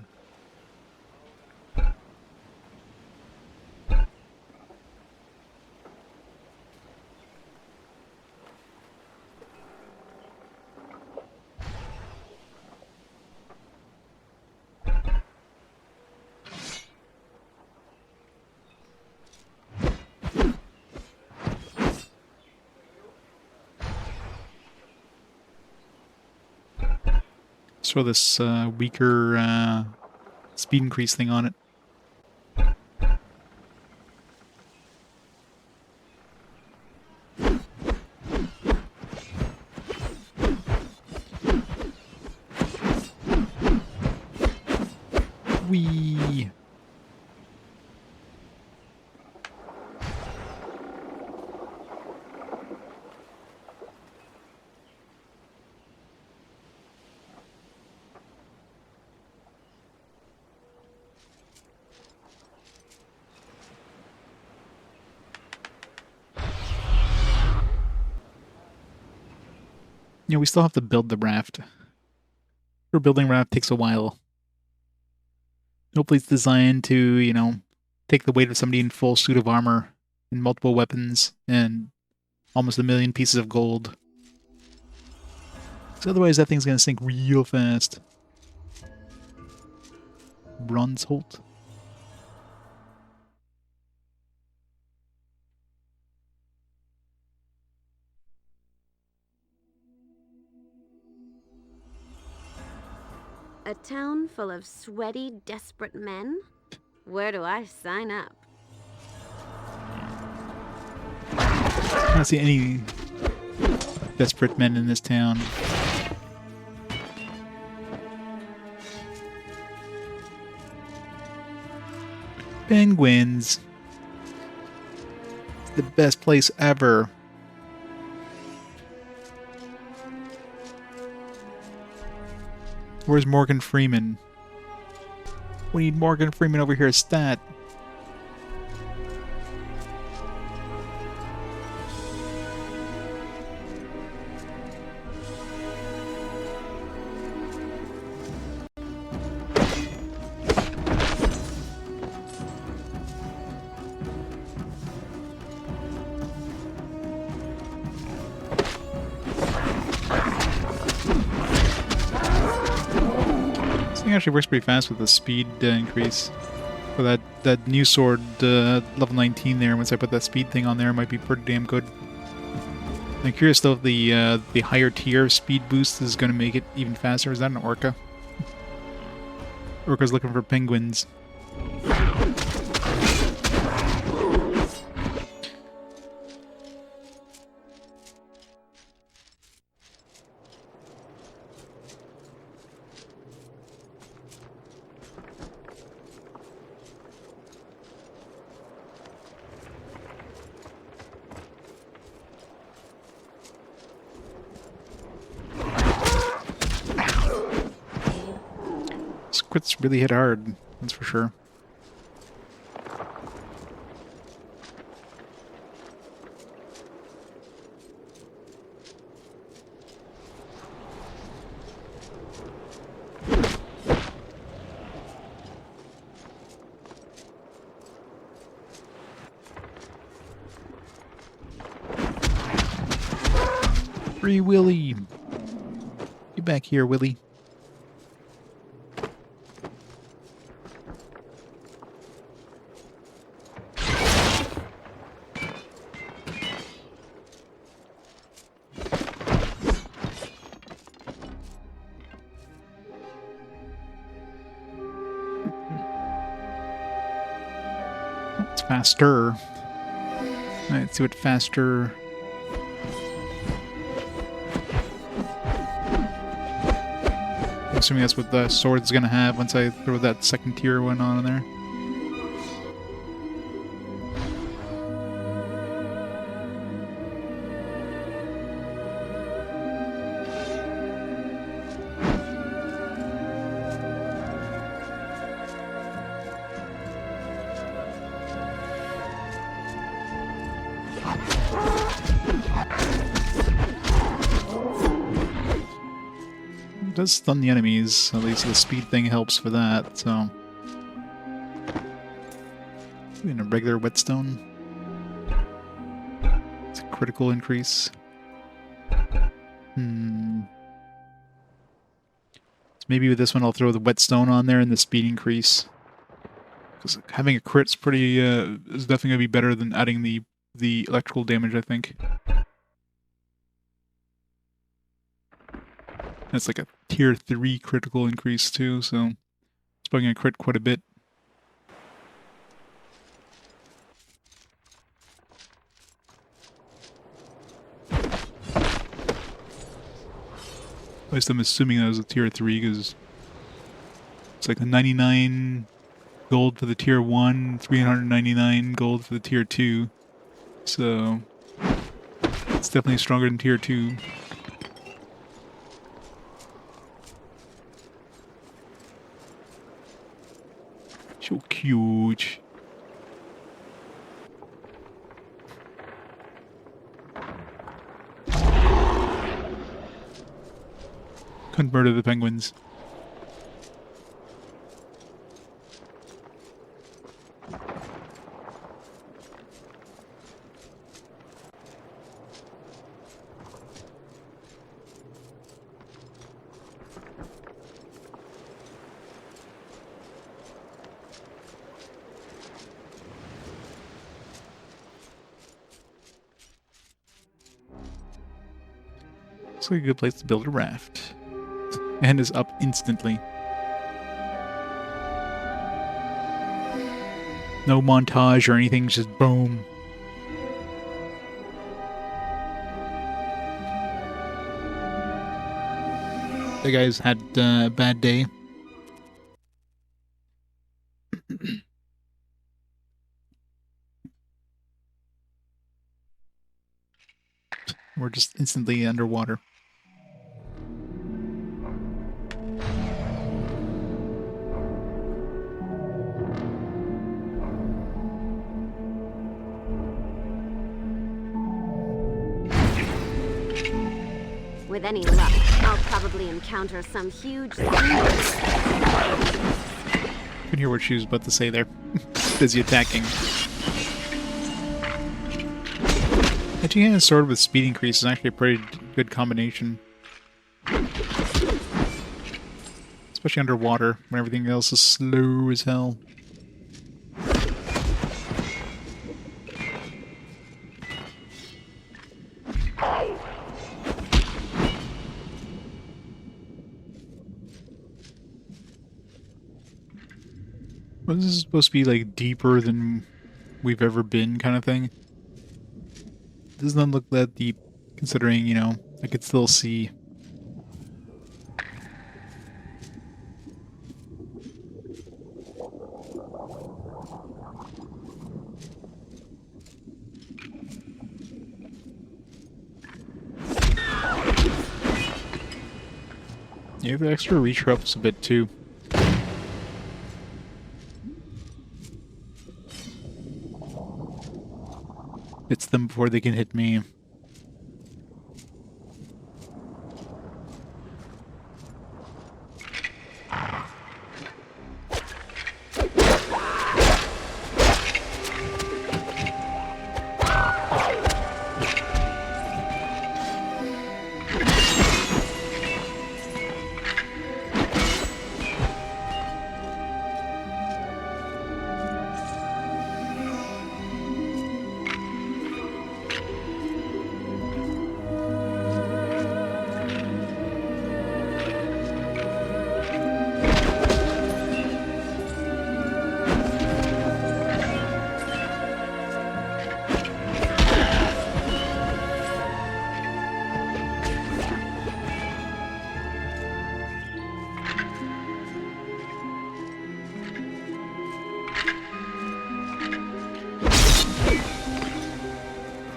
Let's throw this weaker speed increase thing on it. Whee! You know, we still have to build the raft. For building raft takes a while. Hopefully it's designed to, you know, take the weight of somebody in full suit of armor and multiple weapons and almost 1 million pieces of gold. So otherwise that thing's gonna sink real fast. Brunsholt. A town full of sweaty, desperate men? Where do I sign up? I don't see any desperate men in this town. Penguins. It's the best place ever. Where's Morgan Freeman? We need Morgan Freeman over here, stat. Actually works pretty fast with the speed increase. For that new sword, level 19 there, once I put that speed thing on there, it might be pretty damn good. I'm curious though if the higher tier speed boost is going to make it even faster. Is that an orca? Orca's looking for penguins. Squids really hit hard, that's for sure. Free Willy! Get back here, Willy. It's faster. Alright, let's see what faster... I'm assuming that's what the sword's gonna have once I throw that second tier one on there. It does stun the enemies, at least the speed thing helps for that, so... In a regular whetstone. It's a critical increase. So maybe with this one I'll throw the whetstone on there and the speed increase. Because having a crit's pretty, is definitely going to be better than adding the electrical damage, I think. That's like a tier 3 critical increase too, so it's probably going to crit quite a bit. At least I'm assuming that was a tier 3 because it's like a 99 gold for the tier 1, 399 gold for the tier 2. So it's definitely stronger than tier 2. So cute. Couldn't murder the penguins. Looks like a good place to build a raft. And is up instantly. No montage or anything, just boom. The guy's had a bad day. We're just instantly underwater. With any luck, I'll probably encounter some huge sea Couldn't hear what she was about to say there. Busy attacking. Hitching a sword with speed increase is actually a pretty good combination. Especially underwater, when everything else is slow as hell. Was this supposed to be like deeper than we've ever been kind of thing? It does not look that deep, considering, you know, I could still see. Yeah, the extra reach helps a bit too. Hits them before they can hit me.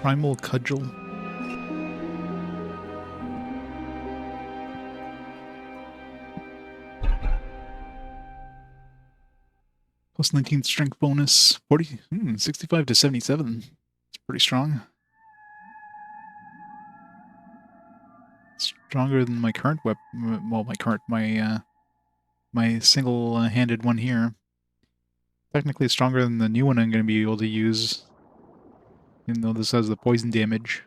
Primal Cudgel. Plus 19 strength bonus. 65 to 77. It's pretty strong. Stronger than my current weapon. Well, my single-handed one here. Technically stronger than the new one I'm going to be able to use. Even though this has the poison damage.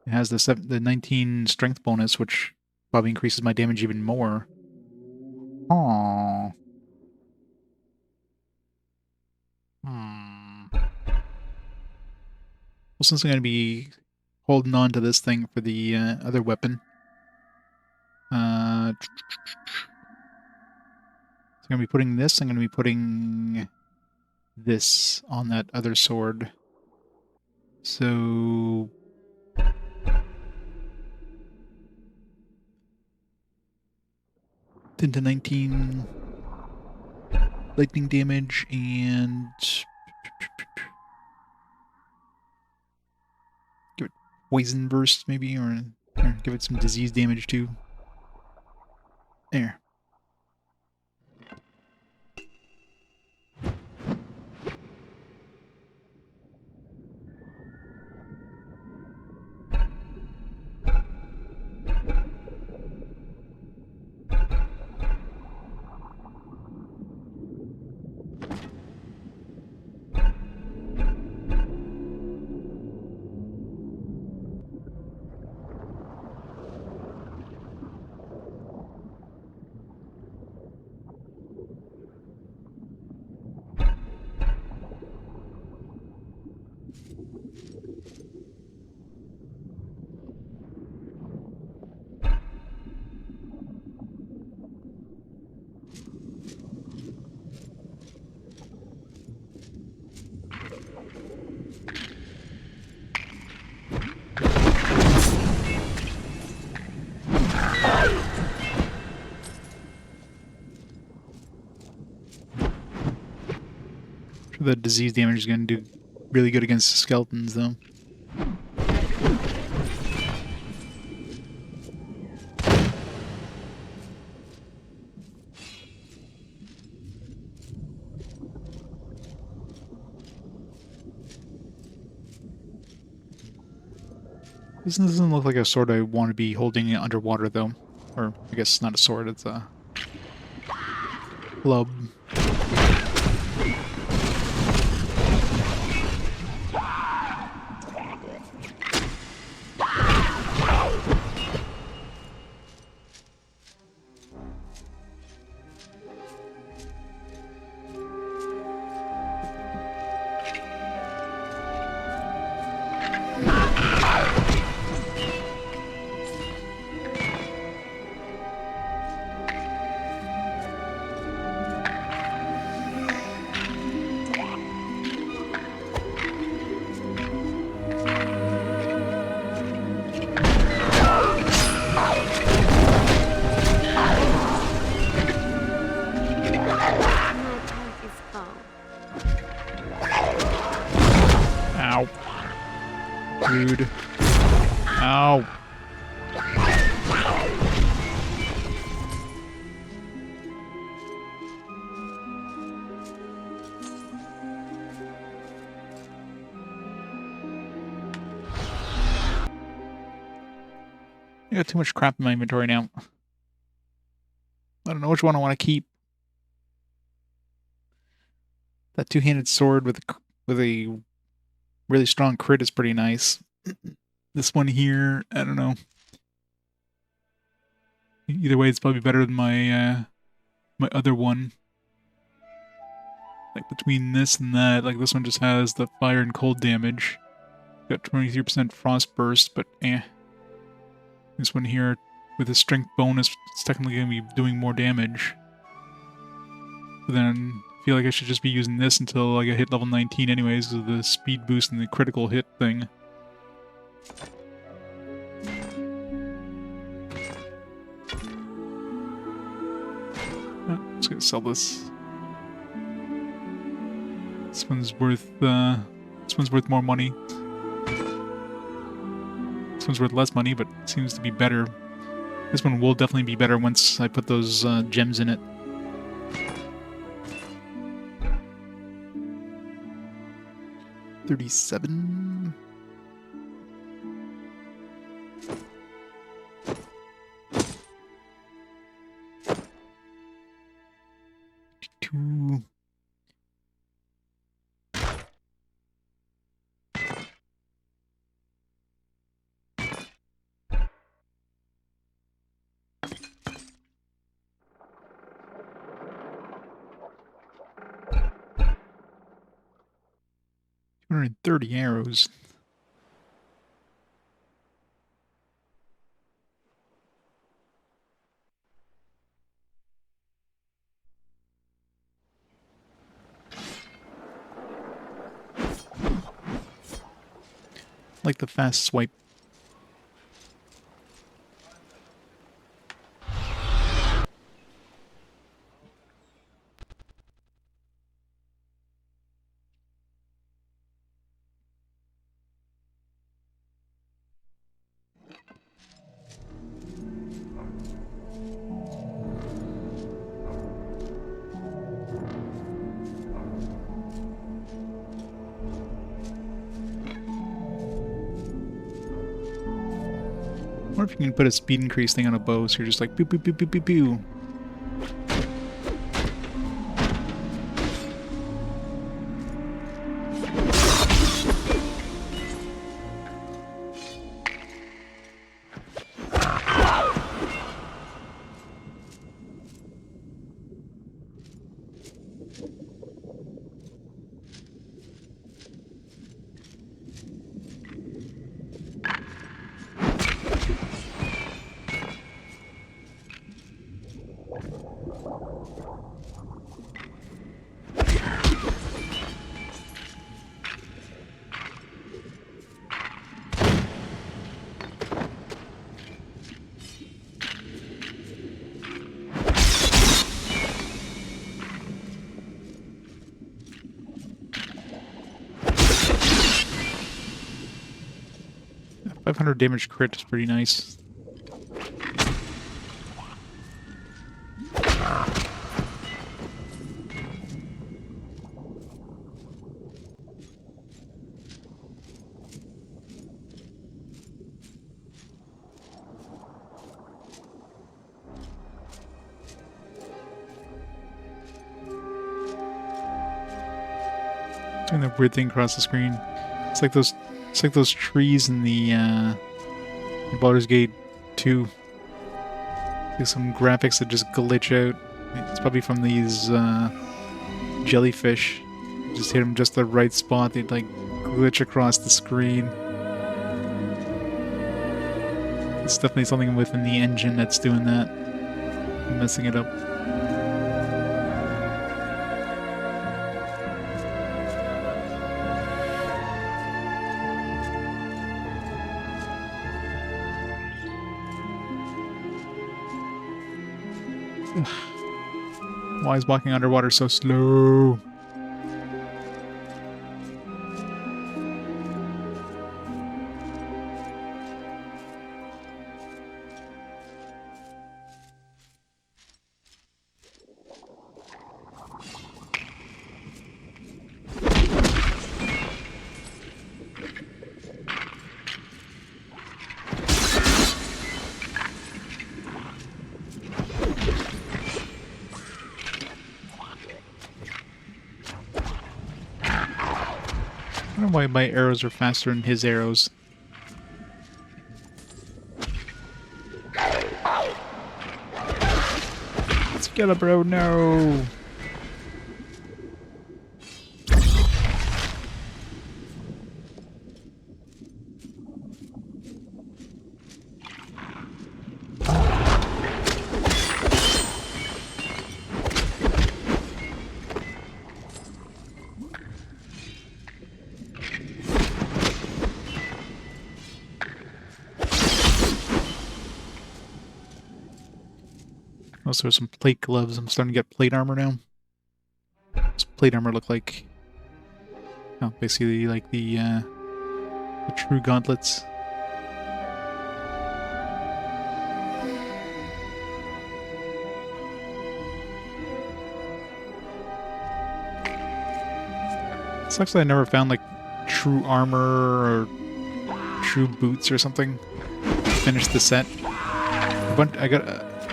It has the 19 strength bonus, which probably increases my damage even more. Aww. Well, since I'm going to be holding on to this thing for the other weapon, I'm going to be putting this. I'm going to be putting this on that other sword. So 10 to 19 lightning damage and give it poison burst maybe, or give it some disease damage too. There. Sure that disease damage is going to do really good against the skeletons, though. This doesn't look like a sword I want to be holding underwater, though. Or, I guess it's not a sword, it's a club. Ow. Rude. Ow. I got too much crap in my inventory now. I don't know which one I want to keep. That two-handed sword with a really strong crit is pretty nice. This one here, I don't know. Either way, it's probably better than my my other one. Like between this and that, like this one just has the fire and cold damage. Got 23% frost burst, but eh. This one here, with a strength bonus, it's technically going to be doing more damage. But then I feel like I should just be using this until I get hit level 19 anyways, because of the speed boost and the critical hit thing. I'm just gonna sell this. This one's worth more money. This one's worth less money, but seems to be better. This one will definitely be better once I put those gems in it. $37. $2. $230 arrows. like the fast swipe. Or if you can put a speed increase thing on a bow, so you're just like pew pew pew pew pew pew. Yeah, 500 damage crit is pretty nice. Doing that weird thing across the screen. It's like those trees in the Baldur's Gate 2. There's some graphics that just glitch out. It's probably from these jellyfish. You just hit them just the right spot, they'd like glitch across the screen. It's definitely something within the engine that's doing that, messing it up. Why is walking underwater so slow? I don't know why my arrows are faster than his arrows. Let's get it, bro. No. Also, some plate gloves. I'm starting to get plate armor now. What's plate armor look like? Oh, basically like the true gauntlets. Sucks that I never found like true armor or true boots or something. Finish the set.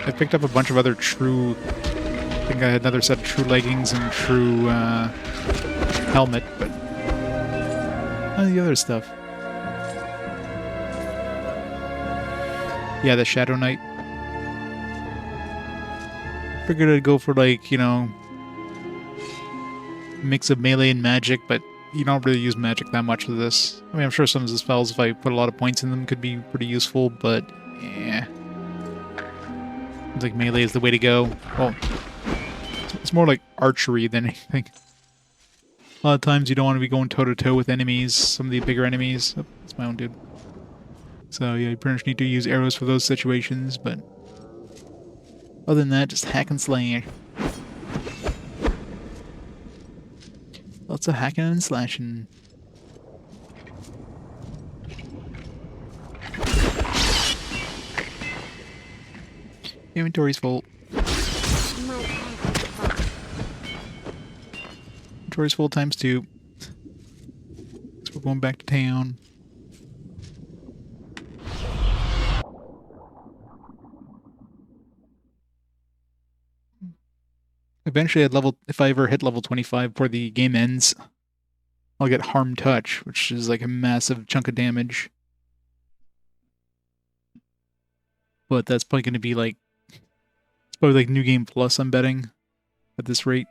I picked up a bunch of other true... I think I had another set of true leggings and true helmet, but none of the other stuff. Yeah, the Shadow Knight. Figured I'd go for like, you know, mix of melee and magic, but you don't really use magic that much with this. I mean, I'm sure some of the spells, if I put a lot of points in them, could be pretty useful, but yeah. Seems like melee is the way to go. Well, it's more like archery than anything. A lot of times you don't want to be going toe-to-toe with enemies, some of the bigger enemies. Oh, that's my own dude. So yeah, you pretty much need to use arrows for those situations, but other than that, just hack and slash. Lots of hacking and slashing. Inventory's full. Inventory's full times 2. So we're going back to town. Eventually, if I ever hit level 25 before the game ends, I'll get Harm Touch, which is like a massive chunk of damage. But that's probably going to be like, it's probably like New Game Plus, I'm betting, at this rate.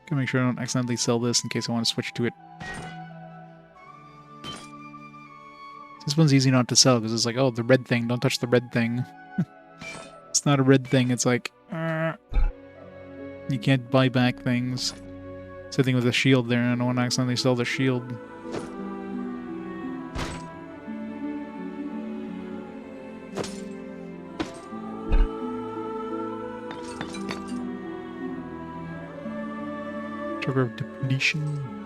Gotta make sure I don't accidentally sell this in case I want to switch to it. This one's easy not to sell because it's like, oh, the red thing, don't touch the red thing. It's not a red thing, it's like, you can't buy back things. Same thing with the shield there, I don't want to accidentally sell the shield. Trigger of depletion.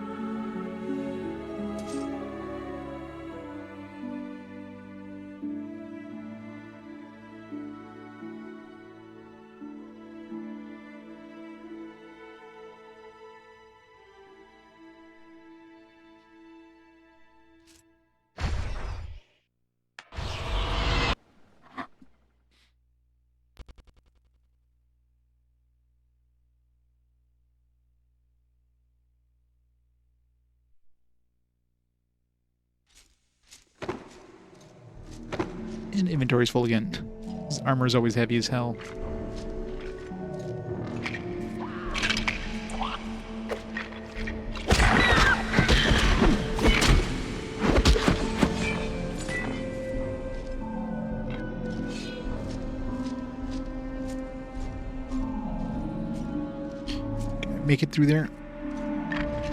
And inventory's full again. His armor is always heavy as hell. Can I make it through there?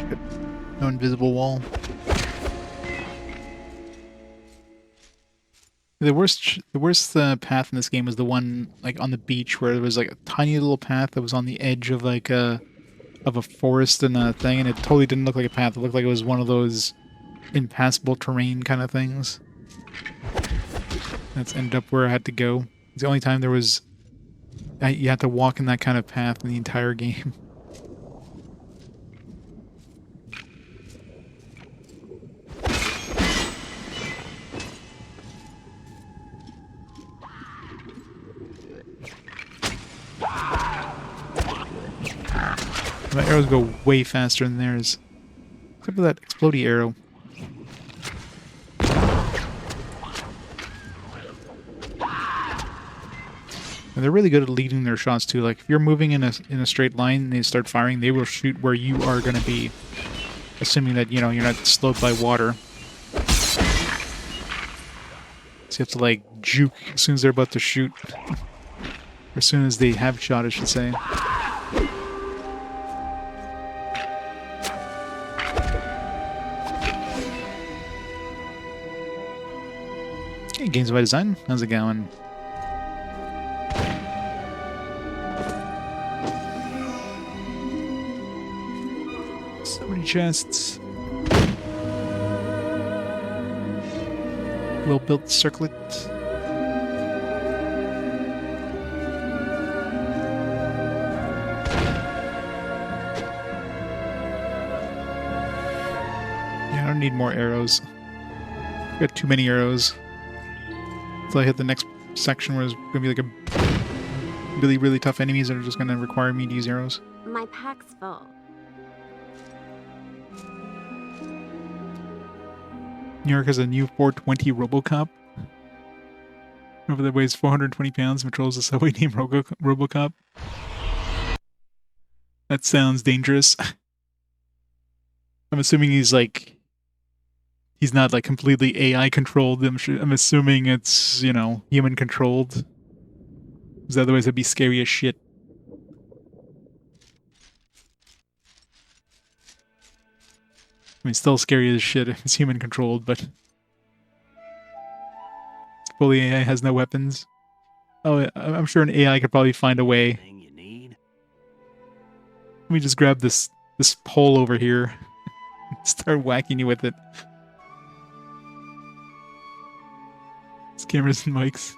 Good. No invisible wall. The worst path in this game was the one like on the beach where there was like a tiny little path that was on the edge of like a forest and a thing, and it totally didn't look like a path. It looked like it was one of those impassable terrain kind of things. That's ended up where I had to go. It's the only time there was you had to walk in that kind of path in the entire game. My arrows go way faster than theirs. Except for that explodey arrow. And they're really good at leading their shots too. Like if you're moving in a straight line and they start firing, they will shoot where you are going to be. Assuming that, you know, you're not slowed by water. So you have to like juke as soon as they're about to shoot. Or as soon as they have shot, I should say. Hey, Games by Design, how's it going? So many chests. Well-built circlet. Yeah, I don't need more arrows. I've got too many arrows. Until I hit the next section where there's going to be like a really, really tough enemies that are just going to require me to use arrows. My pack's full. New York has a new 420 Robocop. Over that weighs 420 pounds and patrols the subway named Robocop. That sounds dangerous. I'm assuming he's like he's not like completely AI controlled. I'm assuming it's, you know, human controlled. Because otherwise it'd be scary as shit. I mean, still scary as shit if it's human controlled, but fully AI has no weapons. Oh, I'm sure an AI could probably find a way. Thing you need? Let me just grab this pole over here and start whacking you with it. It's cameras and mics.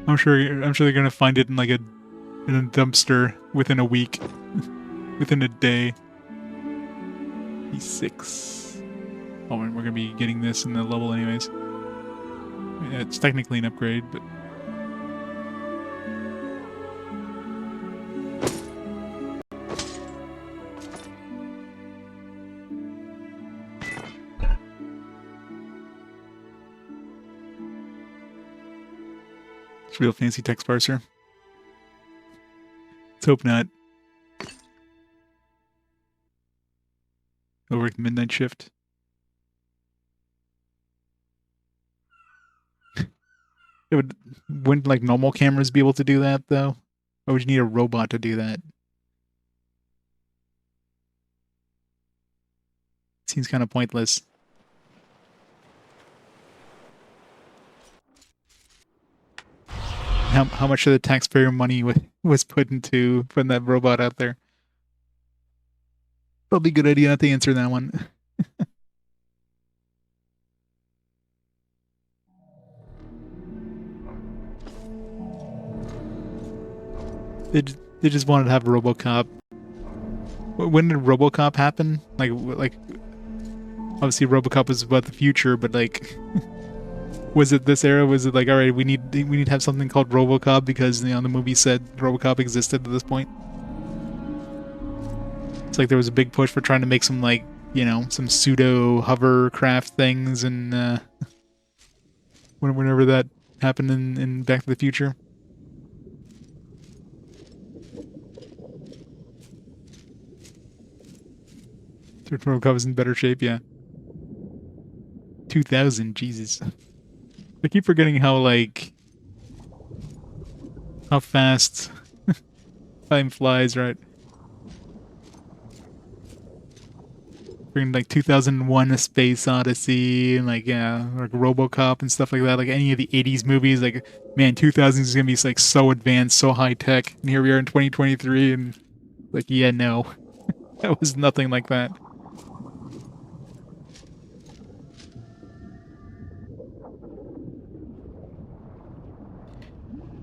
I'm sure they're gonna find it in like in a dumpster within a week, within a day. E6. Oh, and we're gonna be getting this in the level anyways. Yeah, it's technically an upgrade, but it's real fancy text parser. Let's hope not. I'll work the midnight shift. Wouldn't like normal cameras be able to do that though? Or would you need a robot to do that? Seems kind of pointless. How much of the taxpayer money was put into putting that robot out there? Probably a good idea not to answer that one. They just wanted to have RoboCop. When did RoboCop happen? Like obviously RoboCop was about the future, but like, was it this era? Was it like, all right, we need to have something called RoboCop because, you know, the movie said RoboCop existed at this point. It's like there was a big push for trying to make some, like, you know, some pseudo hovercraft things, and whenever that happened in Back to the Future. RoboCop is in better shape, yeah. 2000, Jesus. I keep forgetting how fast time flies, right? Bring like 2001: A Space Odyssey and like, yeah, like RoboCop and stuff like that. Like any of the 80s movies, like, man, 2000s is gonna be like so advanced, so high tech, and here we are in 2023, and like, yeah, no, that was nothing like that.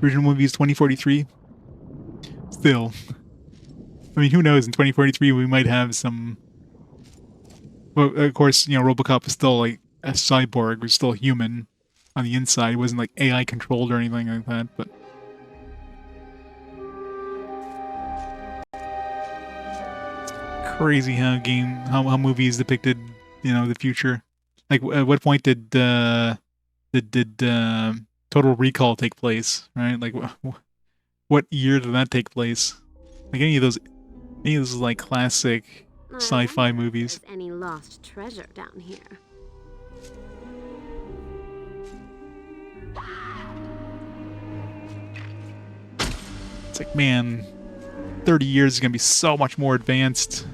Original movie is 2043. Still, I mean, who knows? In 2043, we might have some. Well, of course, you know, RoboCop was still like a cyborg, was still human on the inside. It wasn't like AI controlled or anything like that. But it's crazy how movies depicted, you know, the future. Like, at what point did Total Recall take place, right? Like, what year did that take place? Like any of those like classic sci-fi movies. There's any lost treasure down here? It's like, man, 30 years is gonna be so much more advanced.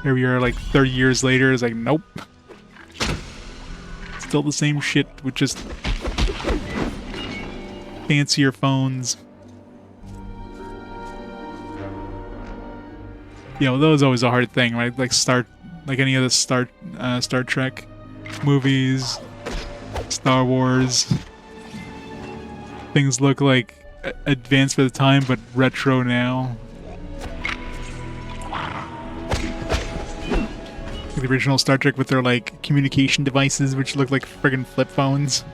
Here we are, like 30 years later. It's like, nope. Still the same shit with just fancier phones. You know, that was always a hard thing, right? Like any of the Star Trek movies, Star Wars. Things look like advanced for the time, but retro now. The original Star Trek with their like communication devices, which look like friggin' flip phones.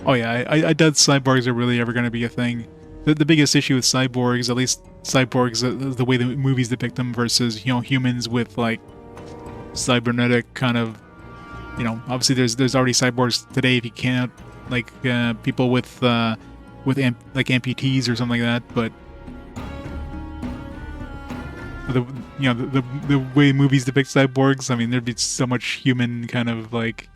Oh yeah, I doubt cyborgs are really ever going to be a thing. The biggest issue with cyborgs, at least cyborgs, the way the movies depict them versus, you know, humans with like cybernetic kind of, you know, obviously there's already cyborgs today if you can't people with like amputees or something like that, but the way movies depict cyborgs, I mean, there'd be so much human kind of like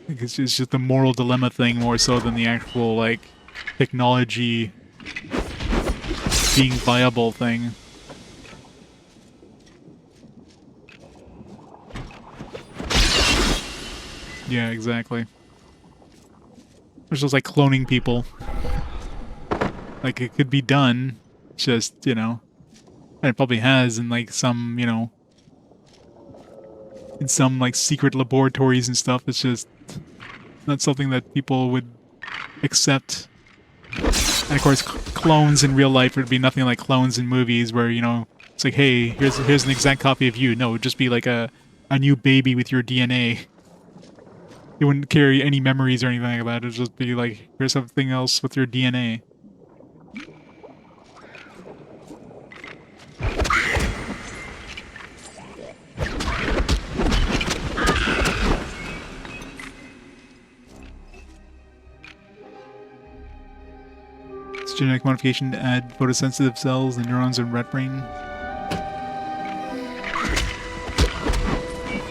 it's just a moral dilemma thing more so than the actual like technology being viable thing. Yeah, exactly. It's just like cloning people. Like, it could be done, just, you know, and it probably has in, like, some, you know, in some, like, secret laboratories and stuff. It's just not something that people would accept. And, of course, clones in real life would be nothing like clones in movies where, you know, it's like, hey, here's an exact copy of you. No, it would just be like a new baby with your DNA. You wouldn't carry any memories or anything like that. It would just be like, here's something else with your DNA. It's genetic modification to add photosensitive cells and neurons in rat brain.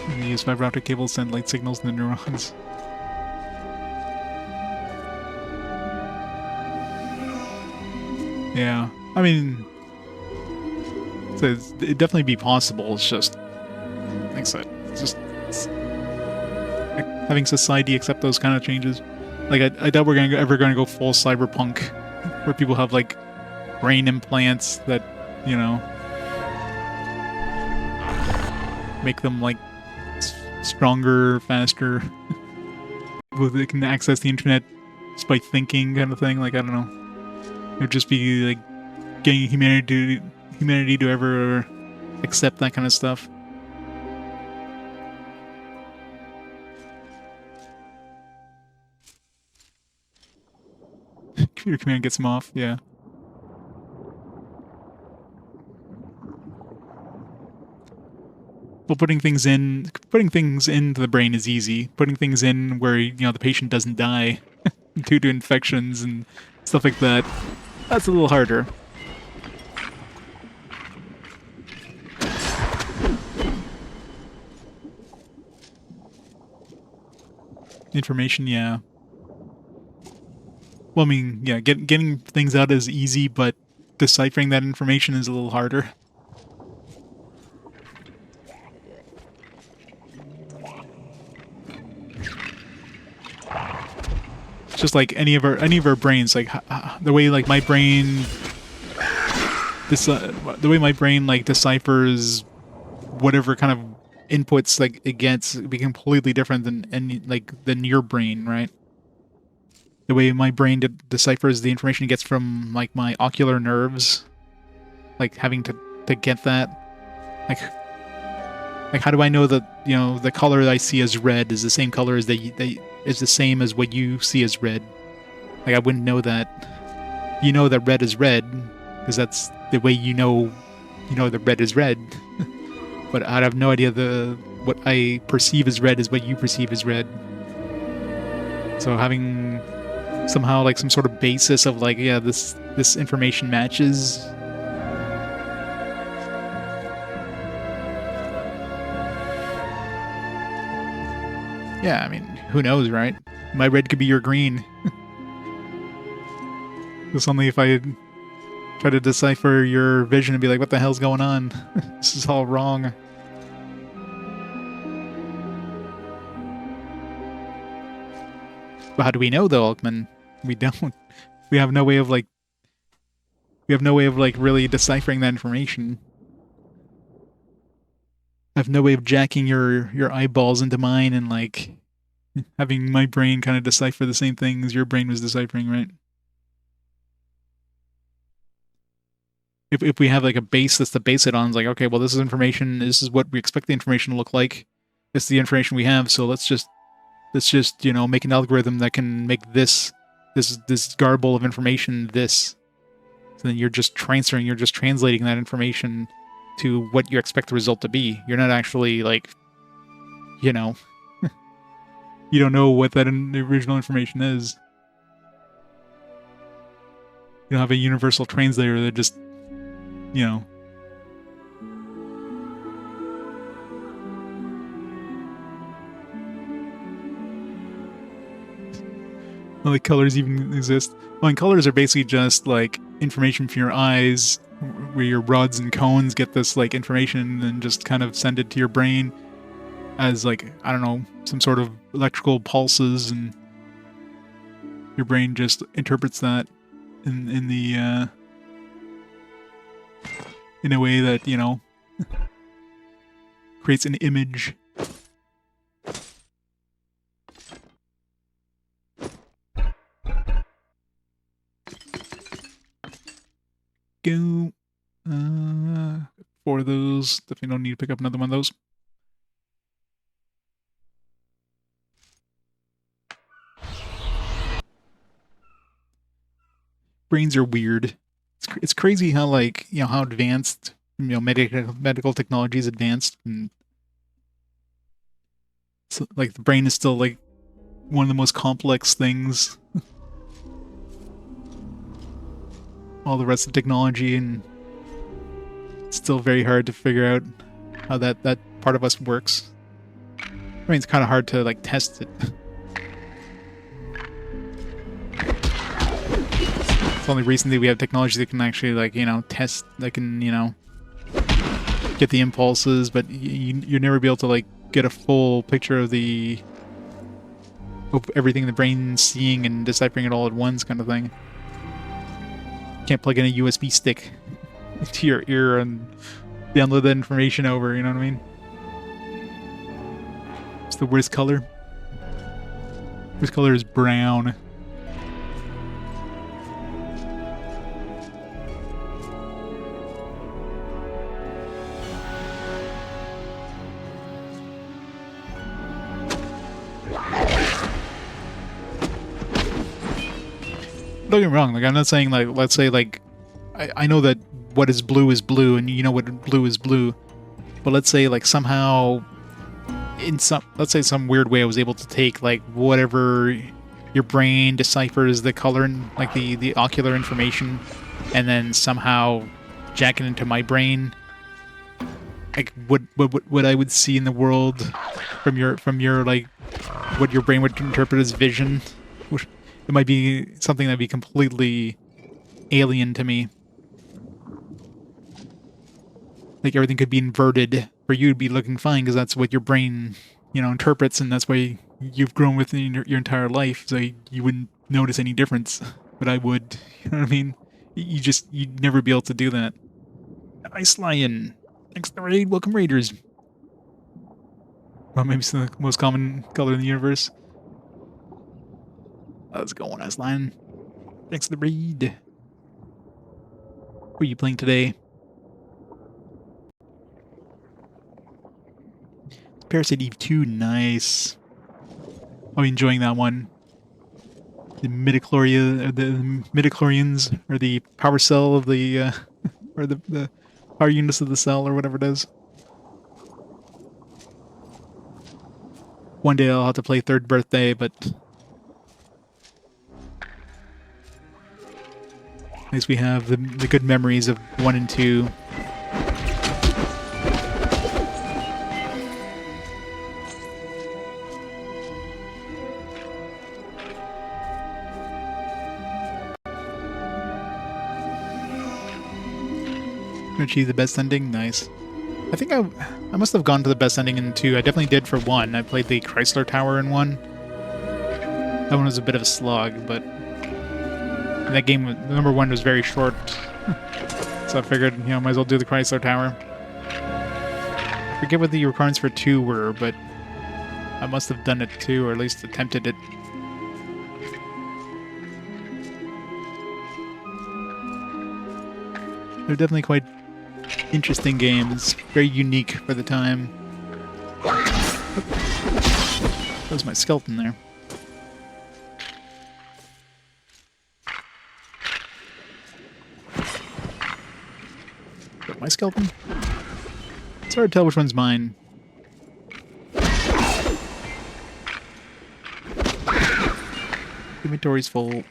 And they use fiber optic cables to send light signals to the neurons. Yeah, I mean, it'd definitely be possible. It's just, like I said, like having society accept those kind of changes. Like, I doubt we're ever gonna go full cyberpunk, where people have like brain implants that, you know, make them like stronger, faster. They can access the internet just by thinking, kind of thing. Like, I don't know. It would just be like getting humanity to ever accept that kind of stuff. Computer command gets him off, yeah. Well, putting things into the brain is easy. Putting things in where, you know, the patient doesn't die due to infections and stuff like that, that's a little harder. Information, yeah. Well, I mean, yeah, getting things out is easy, but deciphering that information is a little harder. It's just like any of our brains, like the way like my brain, the way my brain like deciphers whatever kind of inputs like it gets, it'd be completely different than your brain, right? The way my brain deciphers the information it gets from like my ocular nerves, like having to get that, like how do I know that, you know, the color that I see as red is the same color as is the same as what you see as red? Like, I wouldn't know that. You know that red is red because that's the way you know that red is red. But I'd have no idea what I perceive as red is what you perceive as red. So having somehow like some sort of basis of like, yeah, this information matches. Yeah, I mean, who knows, right? My red could be your green. It's only if I try to decipher your vision and be like, what the hell's going on? This is all wrong. But how do we know, though, Alkman? We don't. We have no way of really deciphering that information. I have no way of jacking your eyeballs into mine and like having my brain kind of decipher the same things your brain was deciphering, right? If we have like a basis to base it on, it's like, okay, well, this is information, this is what we expect the information to look like. This is the information we have, so let's just, you know, make an algorithm that can make this garble of information this. So then you're just translating that information to what you expect the result to be. You're not actually like, you know, you don't know what that the original information is. You don't have a universal translator that just, you know. Well, like colors even exist. Well, and colors are basically just like information from your eyes, where your rods and cones get this like information and just kind of send it to your brain as like, I don't know, some sort of electrical pulses, and your brain just interprets that in the in a way that, you know, creates an image. Go. For those, definitely don't need to pick up another one of those. Brains are weird. It's crazy how, like, you know, how advanced, you know, medical technology is advanced, and so, like, the brain is still like one of the most complex things. All the rest of technology, and it's still very hard to figure out how that part of us works. I mean, it's kind of hard to like test it. It's only recently we have technology that can actually, like, you know, test, that can, you know, get the impulses, but you'll never be able to like get a full picture of everything the brain's seeing and deciphering it all at once, kind of thing. Can't plug in a USB stick to your ear and download that information over, you know what I mean? It's the worst color. Worst color is brown. Don't get me wrong, like, I'm not saying, like, let's say, like, I know that what is blue, and you know what blue is blue, but let's say, like, somehow, let's say some weird way I was able to take, like, whatever your brain deciphers the color and, like, the ocular information, and then somehow jack it into my brain, like, what I would see in the world from your, like, what your brain would interpret as vision. It might be something that'd be completely alien to me. Like, everything could be inverted for you to be looking fine, because that's what your brain, you know, interprets, and that's why you've grown with your entire life, so you wouldn't notice any difference. But I would, you know what I mean? You'd never be able to do that. Nice lion. Thanks to the raid. Welcome, raiders. Well, maybe it's the most common color in the universe. How's it going, Ice Lion? Thanks for the read. What are you playing today? Parasite Eve 2, nice. I'm enjoying that one. The midichlorians, or the power cell of the, or the power units of the cell, or whatever it is. One day I'll have to play Third Birthday, but at least we have the good memories of 1 and 2. Achieve the best ending? Nice. I think I must have gone to the best ending in 2. I definitely did for 1. I played the Chrysler Tower in 1. That one was a bit of a slog, but that game, number 1 was very short, so I figured, you know, might as well do the Chrysler Tower. I forget what the requirements for 2 were, but I must have done it too, or at least attempted it. They're definitely quite interesting games, very unique for the time. That was my skeleton there. My skeleton? It's hard to tell which one's mine. Inventory's full. We're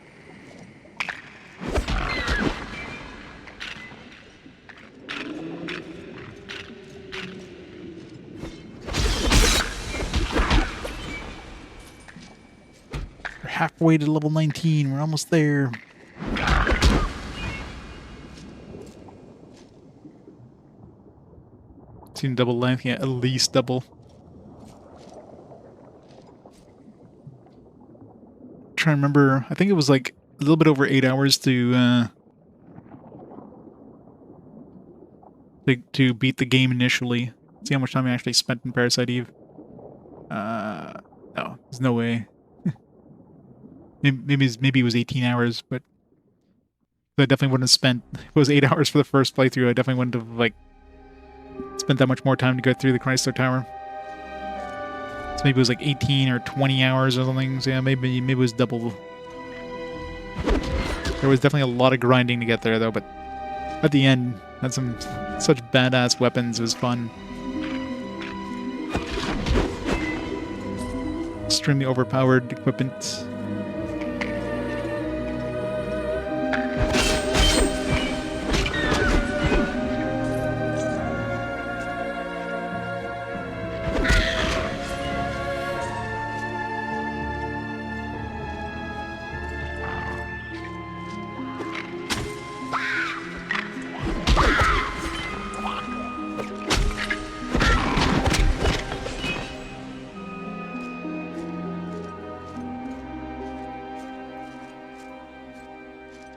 halfway to level 19. We're almost there. Seen double length? Yeah, at least double. Trying to remember. I think it was like a little bit over 8 hours to beat the game initially. See how much time I actually spent in Parasite Eve. No, there's no way. maybe it was 18 hours, but I definitely wouldn't have spent. If it was 8 hours for the first playthrough, I definitely wouldn't have like spent that much more time to go through the Chrysler Tower. So maybe it was like 18 or 20 hours or something. So yeah, maybe it was double. There was definitely a lot of grinding to get there though, but at the end, had some such badass weapons. It was fun. Extremely overpowered equipment.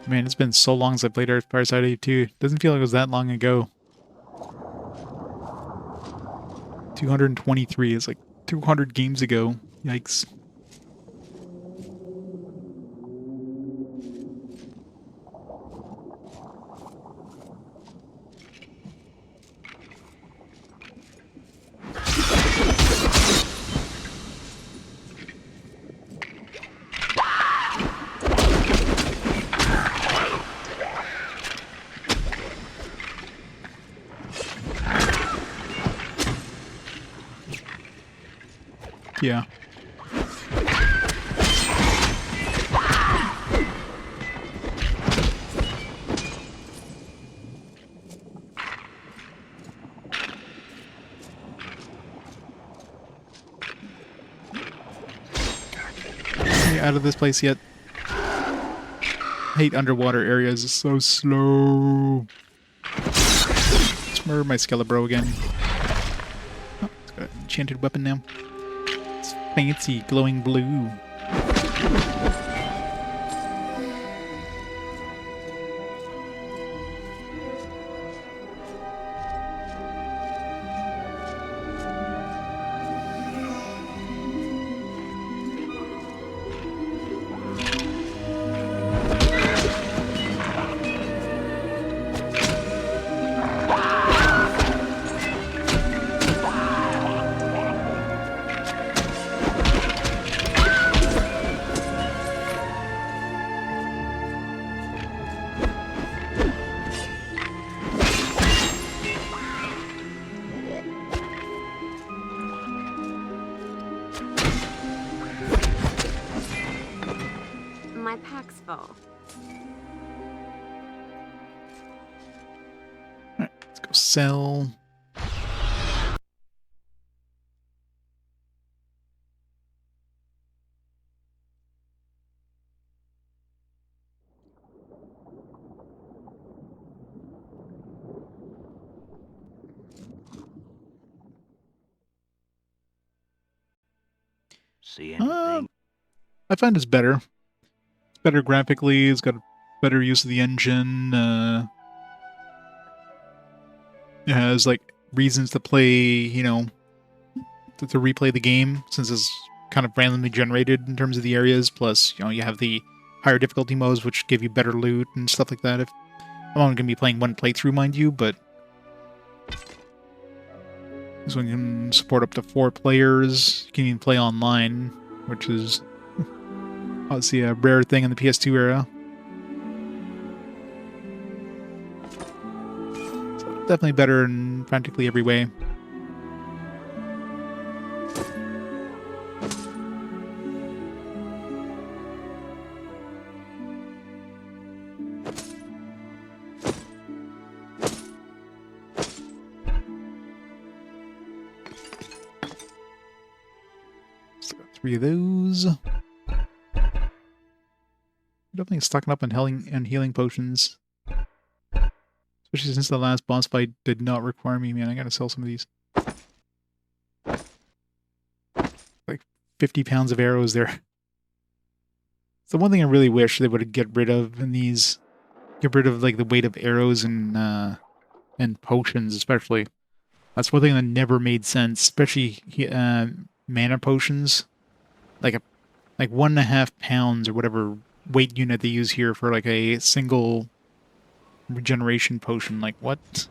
Man, it's been so long since I played Parasite Eve 2. Doesn't feel like it was that long ago. 223 is like 200 games ago. Yikes. Yeah. Out of this place yet. I hate underwater areas. It's so slow. Let's murder my Skelebro again. Oh, it's got an enchanted weapon now. It's fancy, glowing blue. My pack's full. Alright, let's go sell. See anything? I find it's better. It's better graphically. It's got better use of the engine. It has like reasons to play, you know, to replay the game since it's kind of randomly generated in terms of the areas. Plus, you know, you have the higher difficulty modes which give you better loot and stuff like that. I'm only going to be playing one playthrough, mind you, but this one can support up to 4 players. You can even play online, which is obviously a rare thing in the PS2 era. So definitely better in practically every way. 3 of those. Definitely stocking up on healing potions. Especially since the last boss fight did not require me, man. I gotta sell some of these. Like 50 pounds of arrows there. It's the one thing I really wish they would get rid of in these. Get rid of like the weight of arrows and potions, especially. That's one thing that never made sense, especially mana potions. Like 1.5 pounds or whatever weight unit they use here for like a single regeneration potion. Like what?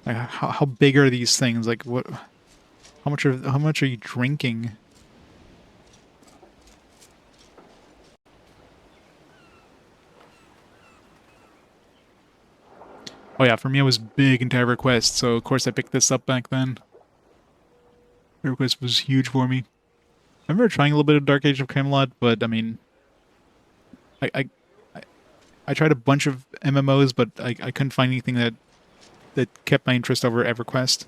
Like how big are these things? Like what? How much are you drinking? Oh yeah, for me I was big into Everquest, so of course I picked this up back then. Everquest was huge for me. I remember trying a little bit of Dark Age of Camelot, but I mean, I tried a bunch of MMOs, but I couldn't find anything that kept my interest over EverQuest.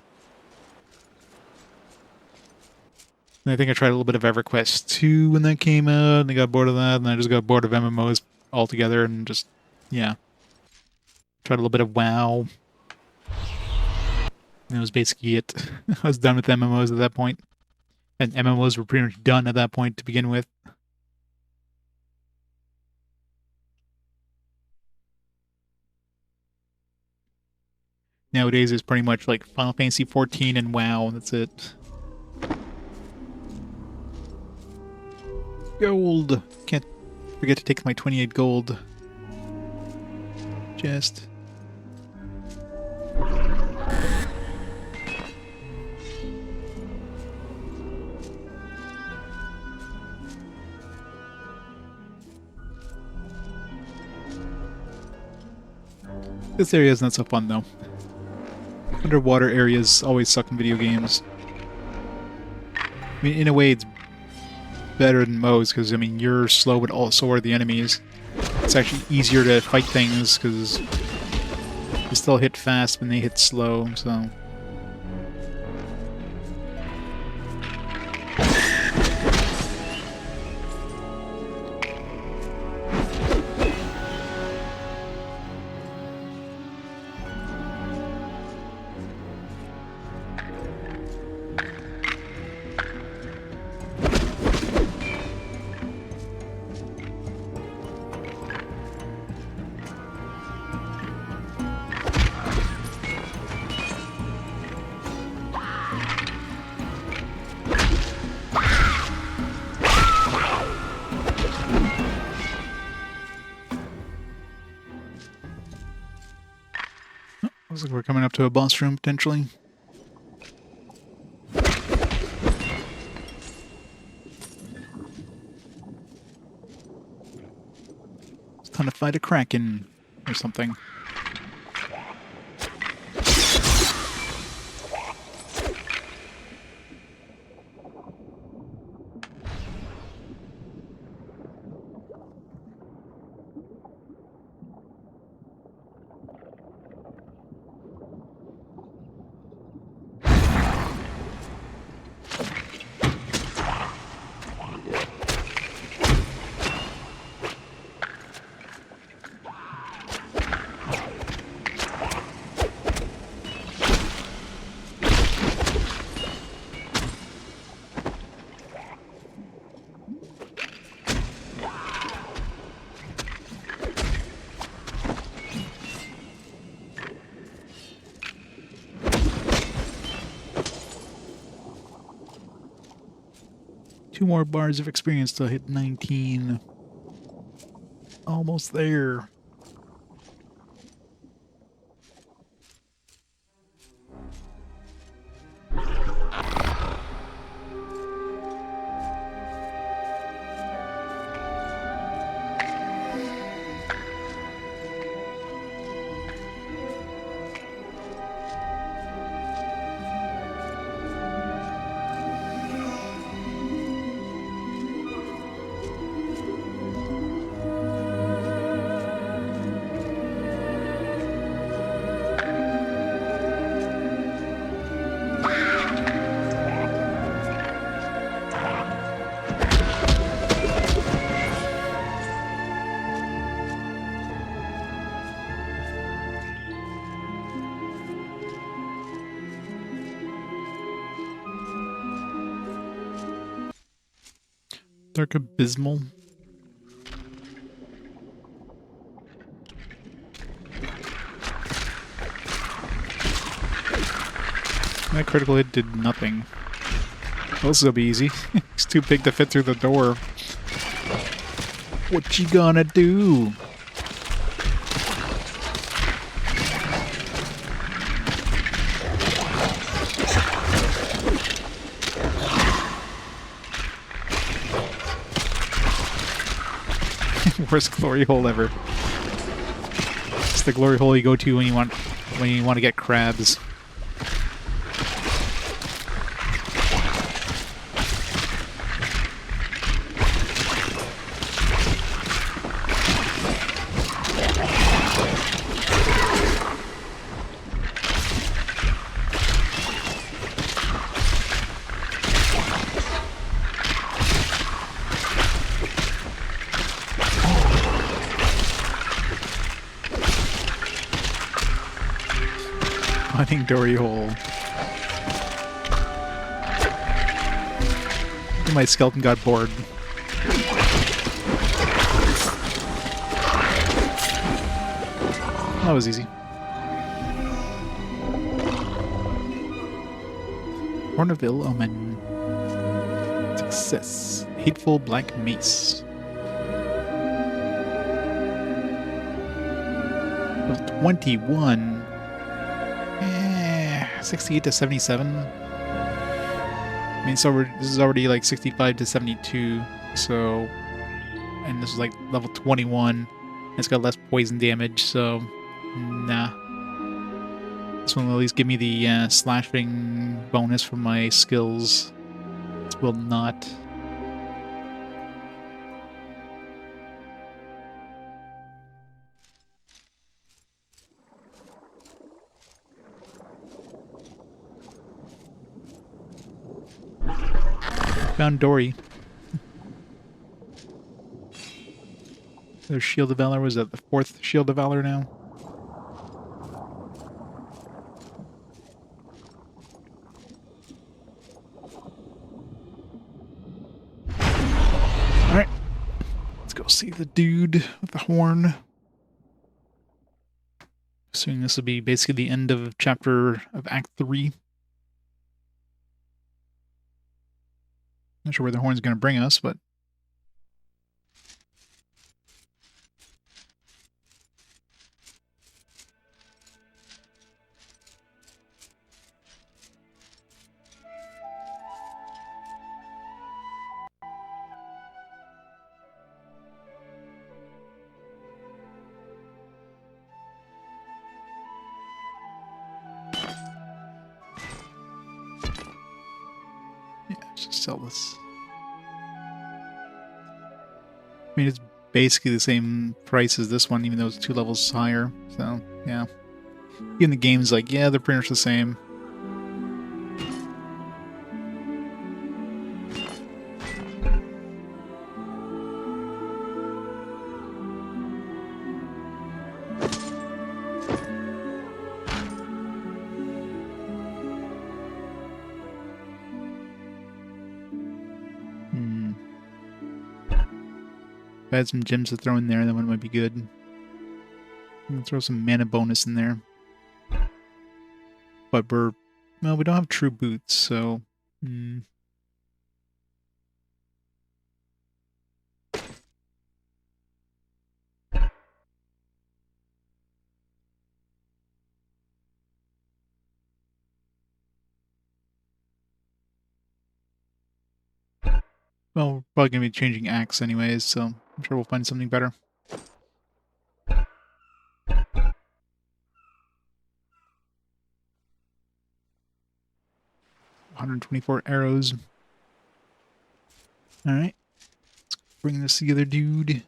And I think I tried a little bit of EverQuest 2 when that came out, and I got bored of that, and I just got bored of MMOs altogether, and just, yeah. Tried a little bit of WoW. And that was basically it. I was done with MMOs at that point. And MMOs were pretty much done at that point to begin with. Nowadays, it's pretty much like Final Fantasy XIV and WoW, and that's it. Gold! Can't forget to take my 28 gold. Chest. This area is not so fun, though. Underwater areas always suck in video games. I mean, in a way, it's better than most, because, I mean, you're slow, but also are the enemies. It's actually easier to fight things, because you still hit fast when they hit slow, so... Looks like we're coming up to a boss room, potentially. It's time to fight a kraken or something. Two more bars of experience to hit 19. Almost there. Dark Abysmal. That critical hit did nothing. This will be easy. It's too big to fit through the door. What you gonna do? Worst glory hole ever. It's the glory hole you go to when you want to get crabs. Hunting dory hole. My skeleton got bored. That was easy. Horn of Ill Omen. Success. Hateful Black Mace. Level 21. 68 to 77. I mean, so this is already like 65 to 72. So, and this is like level 21. It's got less poison damage. So, nah. This one will at least give me the slashing bonus from my skills. This will not. Found Dory. Their Shield of Valor was at the 4th Shield of Valor now. Alright. Let's go see the dude with the horn. Assuming this will be basically the end of Act 3. Not sure where the horn's going to bring us, but... yeah, just sell this. I mean, it's basically the same price as this one, even though it's 2 levels higher. So, yeah. Even the game's like, yeah, they're pretty much the same. If I had some gems to throw in there, that one might be good. I'm gonna throw some mana bonus in there. But well, we don't have true boots, so... Well, we're probably going to be changing axe anyways, so I'm sure we'll find something better. $124 arrows. Alright. Let's bring this together, dude.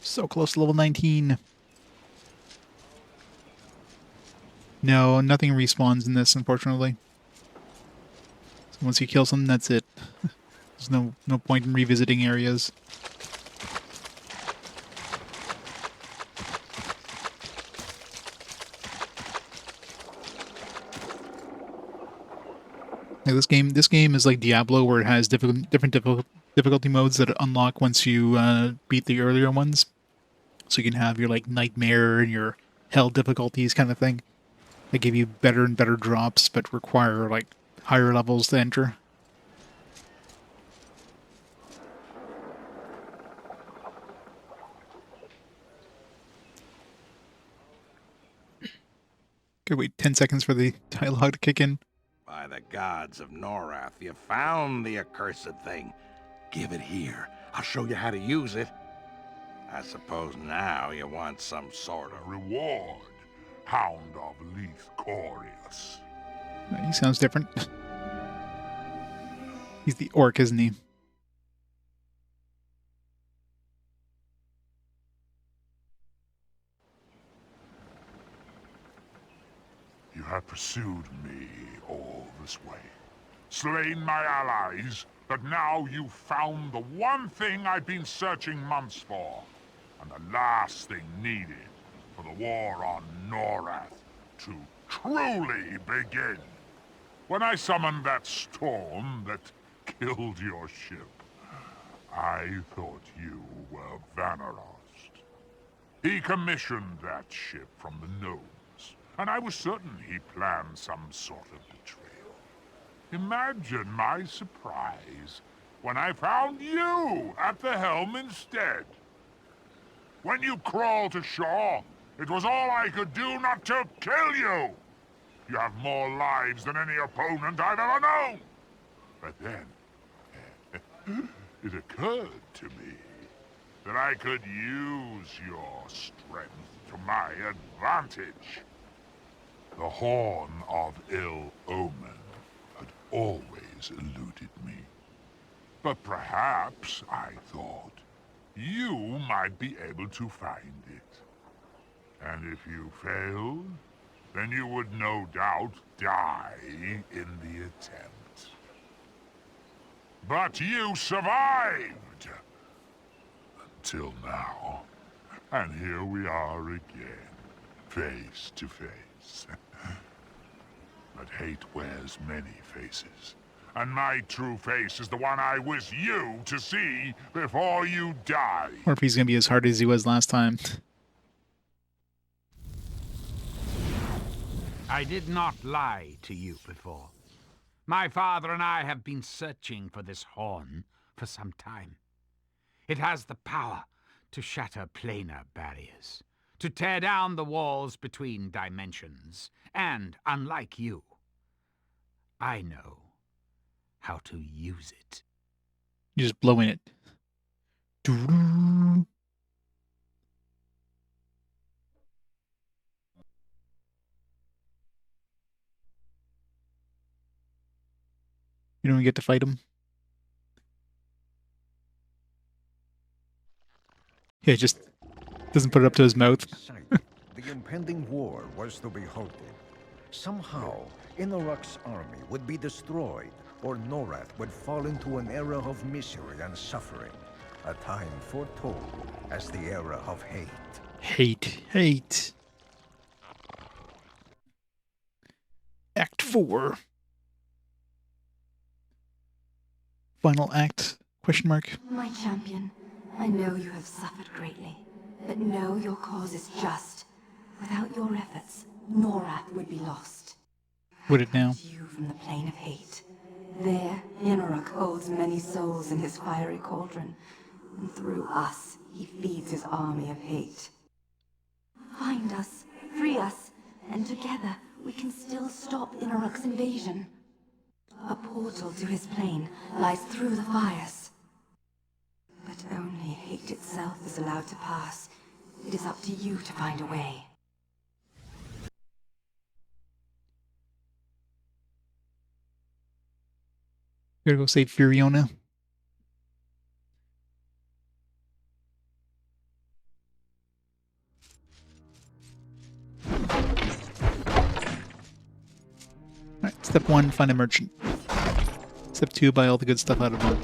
So close to level 19. No, nothing respawns in this, unfortunately. So once you kill something, that's it. There's no point in revisiting areas. Like this game is like Diablo, where it has different difficulty modes that unlock once you beat the earlier ones. So you can have your like nightmare and your hell difficulties kind of thing. They give you better and better drops, but require like higher levels to enter. Okay, wait 10 seconds for the dialogue to kick in. By the gods of Norrath, you found the accursed thing. Give it here. I'll show you how to use it. I suppose now you want some sort of Reward, Hound of Leith Corius. He sounds different. He's the orc, isn't he? You have pursued me all this way, slain my allies, but now you've found the one thing I've been searching months for, and the last thing needed for the war on Norrath to truly begin. When I summoned that storm that killed your ship, I thought you were Vanarost. He commissioned that ship from the gnomes, and I was certain he planned some sort of betrayal. Imagine my surprise when I found you at the helm instead. When you crawled to shore, it was all I could do not to kill you. You have more lives than any opponent I've ever known. But then, it occurred to me that I could use your strength to my advantage. The Horn of Ill Omen had always eluded me. But perhaps, I thought, you might be able to find it. And if you failed, then you would no doubt die in the attempt. But you survived! Until now. And here we are again, face to face. But hate wears many faces. And my true face is the one I wish you to see before you die. Or if he's gonna be as hard as he was last time. I did not lie to you before. My father and I have been searching for this horn for some time. It has the power to shatter planar barriers, to tear down the walls between dimensions, and, unlike you, I know how to use it. You're just blowing it. Doo-doo. You don't get to fight him. Yeah, it just doesn't put it up to his mouth. The impending war was to be halted. Somehow, Inorok's army would be destroyed, or Norrath would fall into an era of misery and suffering. A time foretold as the era of hate. Hate. Act 4. Final act, question mark. My champion, I know you have suffered greatly, but know your cause is just. Without your efforts, Norrath would be lost. Would it now? You from the plane of hate. There, Inorok holds many souls in his fiery cauldron, and through us, he feeds his army of hate. Find us, free us, and together we can still stop Inorok's invasion. A portal to his plane lies through the fires. But only hate itself is allowed to pass. It is up to you to find a way. You gotta go save Furiona. Alright, step 1, find a merchant. Step 2, buy all the good stuff out of him.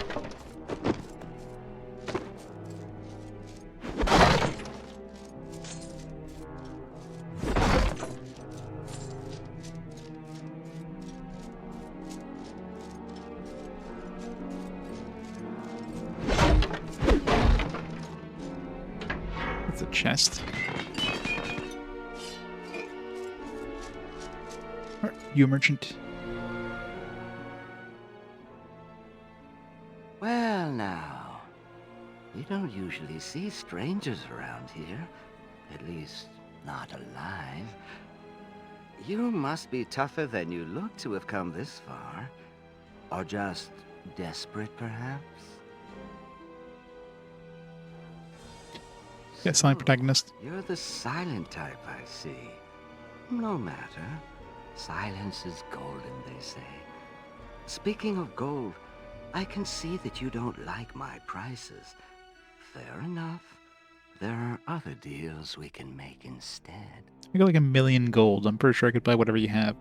It's a chest. Are you a merchant? Well, now, we don't usually see strangers around here. At least, not alive. You must be tougher than you look to have come this far. Or just desperate, perhaps? Yes, I'm protagonist. You're the silent type, I see. No matter. Silence is golden, they say. Speaking of gold, I can see that you don't like my prices. Fair enough. There are other deals we can make instead. I got like 1,000,000 gold. I'm pretty sure I could buy whatever you have.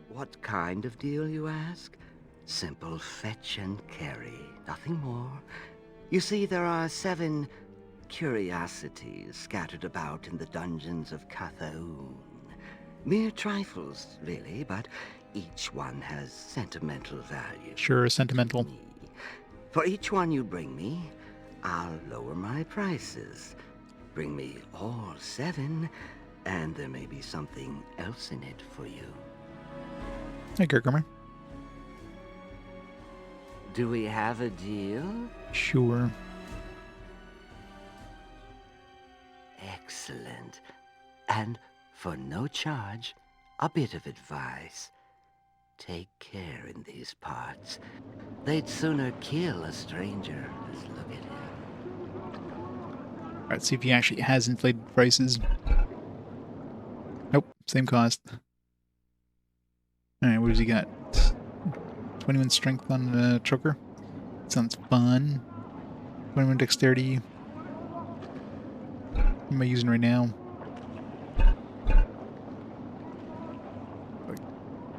What kind of deal, you ask? Simple fetch and carry, nothing more. You see, there are 7 curiosities scattered about in the dungeons of Cathaoon. Mere trifles, really, but each one has sentimental value. Sure, sentimental. For each one you bring me, I'll lower my prices. Bring me all 7, and there may be something else in it for you. Hey, Gergrimer. Do we have a deal? Sure. Excellent. And for no charge, a bit of advice. Take care in these parts. They'd sooner kill a stranger as look at him. Alright, see if he actually has inflated prices. Nope, same cost. Alright, what does he got? 21 strength on choker. Sounds fun. 21 dexterity. What am I using right now?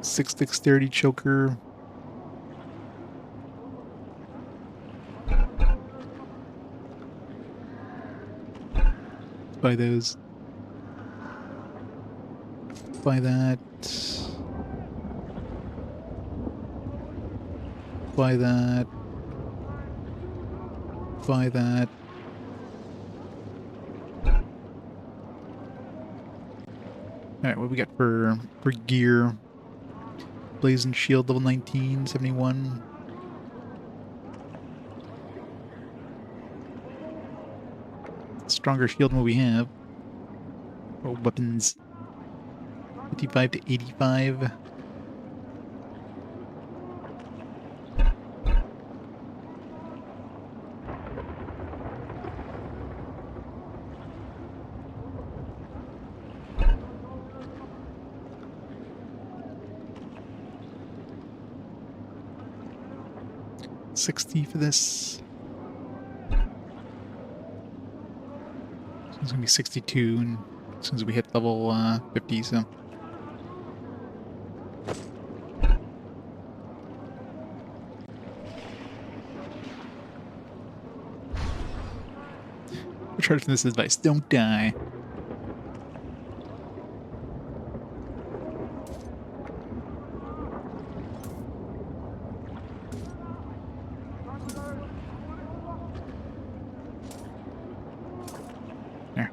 6 dexterity choker. Buy those. Buy that. Buy that. Buy that. Alright, what we got for gear? Blazing shield level 19, 71. Stronger shield than what we have. Oh, weapons. 55 to 85. $60 for this. It's gonna be 62 and as soon as we hit level 50, so. We're charging this advice. Don't die. There.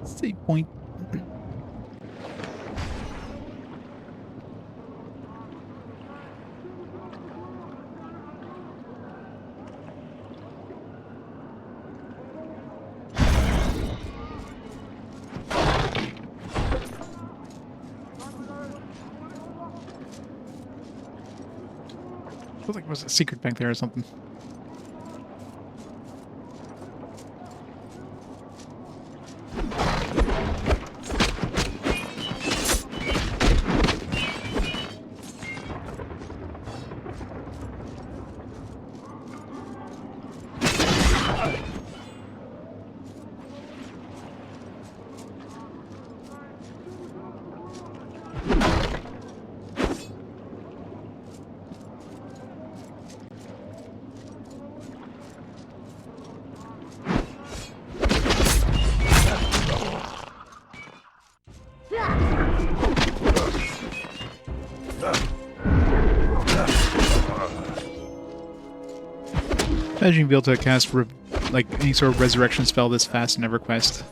Save point. Feels like there was a secret back there or something. Imagine you'd be able to cast like any sort of resurrection spell this fast in EverQuest.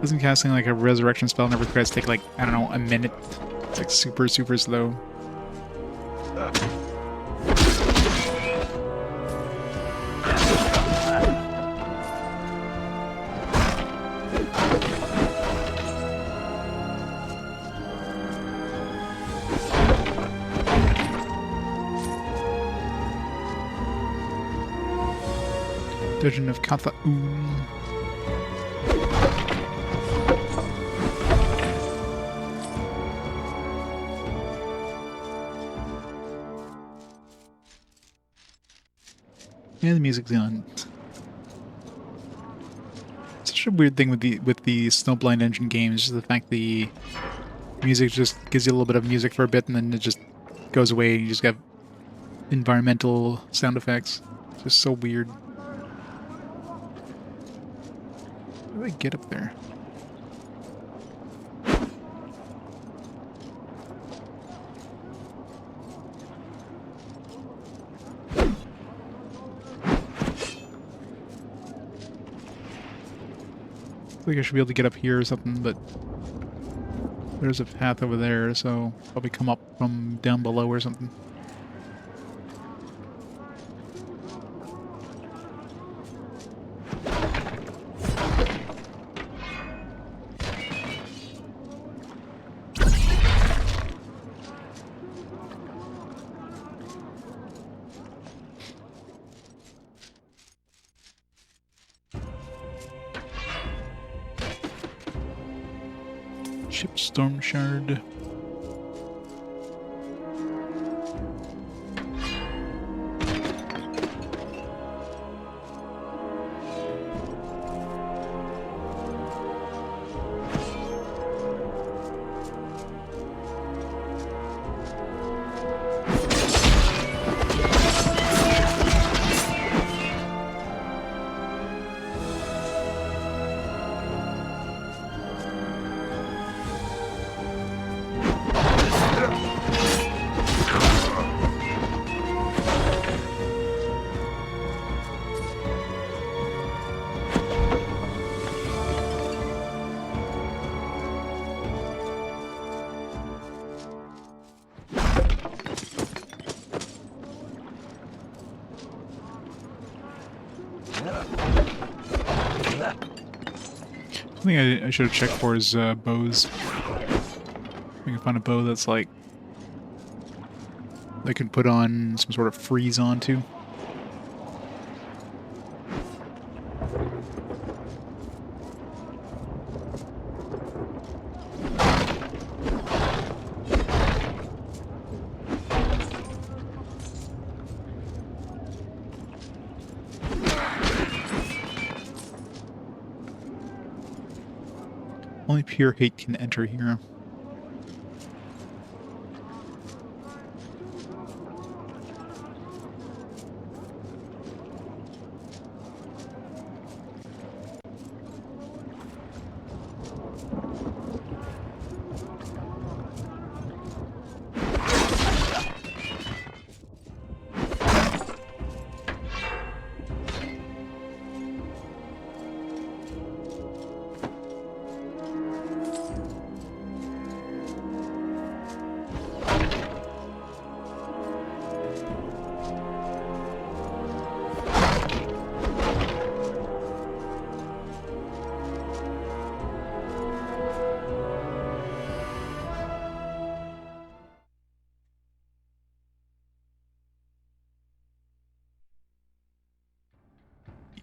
Doesn't casting like a resurrection spell in EverQuest take like, I don't know, a minute? It's like super, super slow. Dungeon of Katha-un. And the music's on. Such a weird thing with the Snowblind Engine games, is the fact the music just gives you a little bit of music for a bit and then it just goes away and you just got environmental sound effects. It's just so weird. How do I get up there? I think I should be able to get up here or something, but there's a path over there, so probably come up from down below or something. Ship Storm Shard. Something I should have checked for is bows. I can find a bow that's like I can put on some sort of freeze onto. Only pure hate can enter here.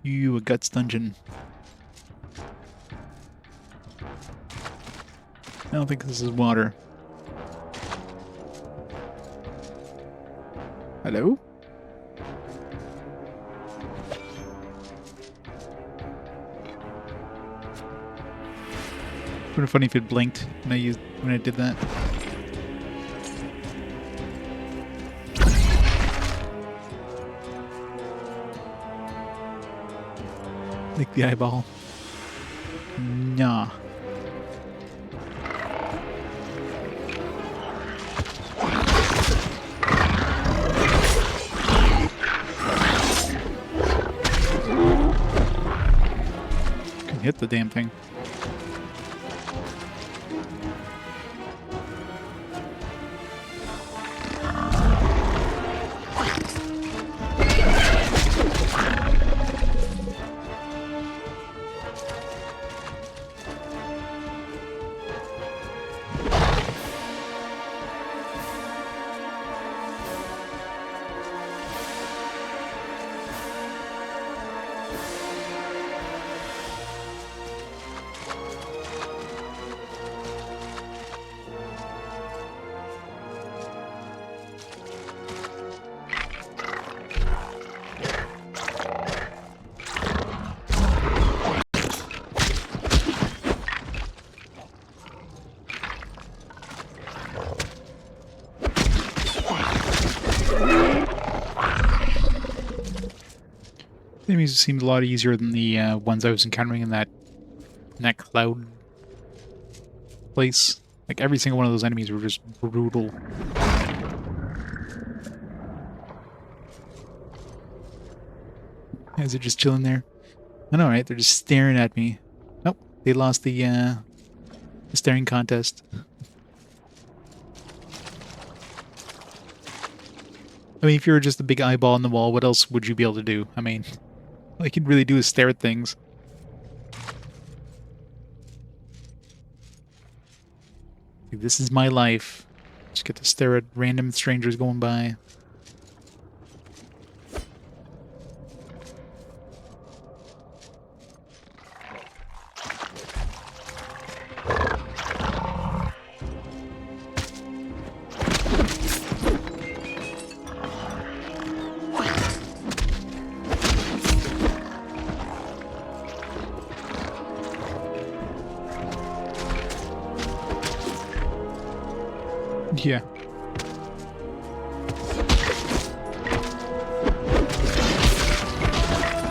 You, a guts dungeon. I don't think this is water. Hello? Would have been funny if it blinked when I did that. Like the eyeball. Nah. hit the damn thing. Enemies seemed a lot easier than the ones I was encountering in that cloud place. Like, every single one of those enemies were just brutal. Is it just chilling there? I know, right? They're just staring at me. Nope, they lost the staring contest. I mean, if you were just a big eyeball on the wall, what else would you be able to do? I mean, all you can really do is stare at things. This is my life. Just get to stare at random strangers going by. Yeah.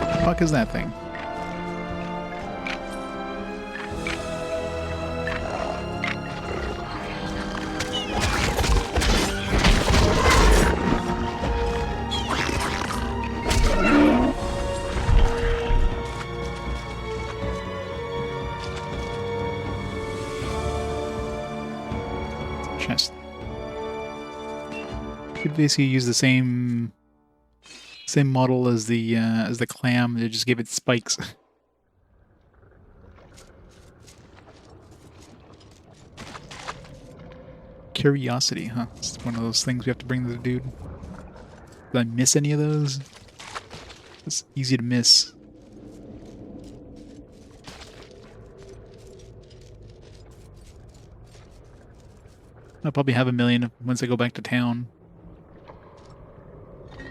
The fuck is that thing? Chest. Could basically use the same model as the clam. They just give it spikes. Curiosity, huh? It's one of those things we have to bring to the dude. Did I miss any of those? It's easy to miss. I'll probably have 1,000,000 once I go back to town.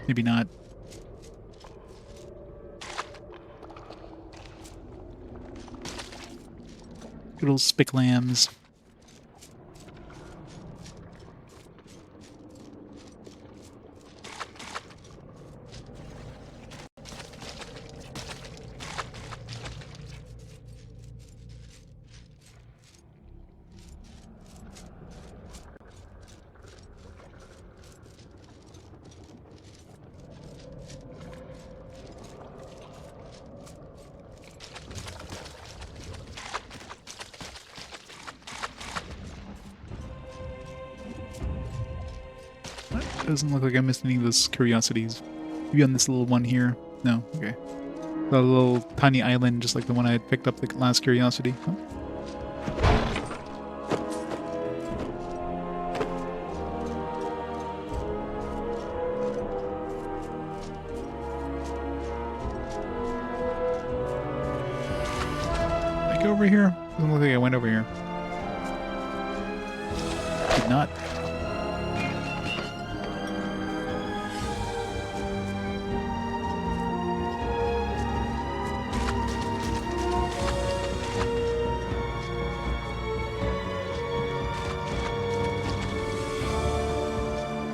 Maybe not. Good old spick lambs. Doesn't look like I missed any of those curiosities. Maybe on this little one here. No, okay. The little tiny island, just like the one I had picked up the last curiosity. Oh. Did I go over here? Doesn't look like I went over here. Did not.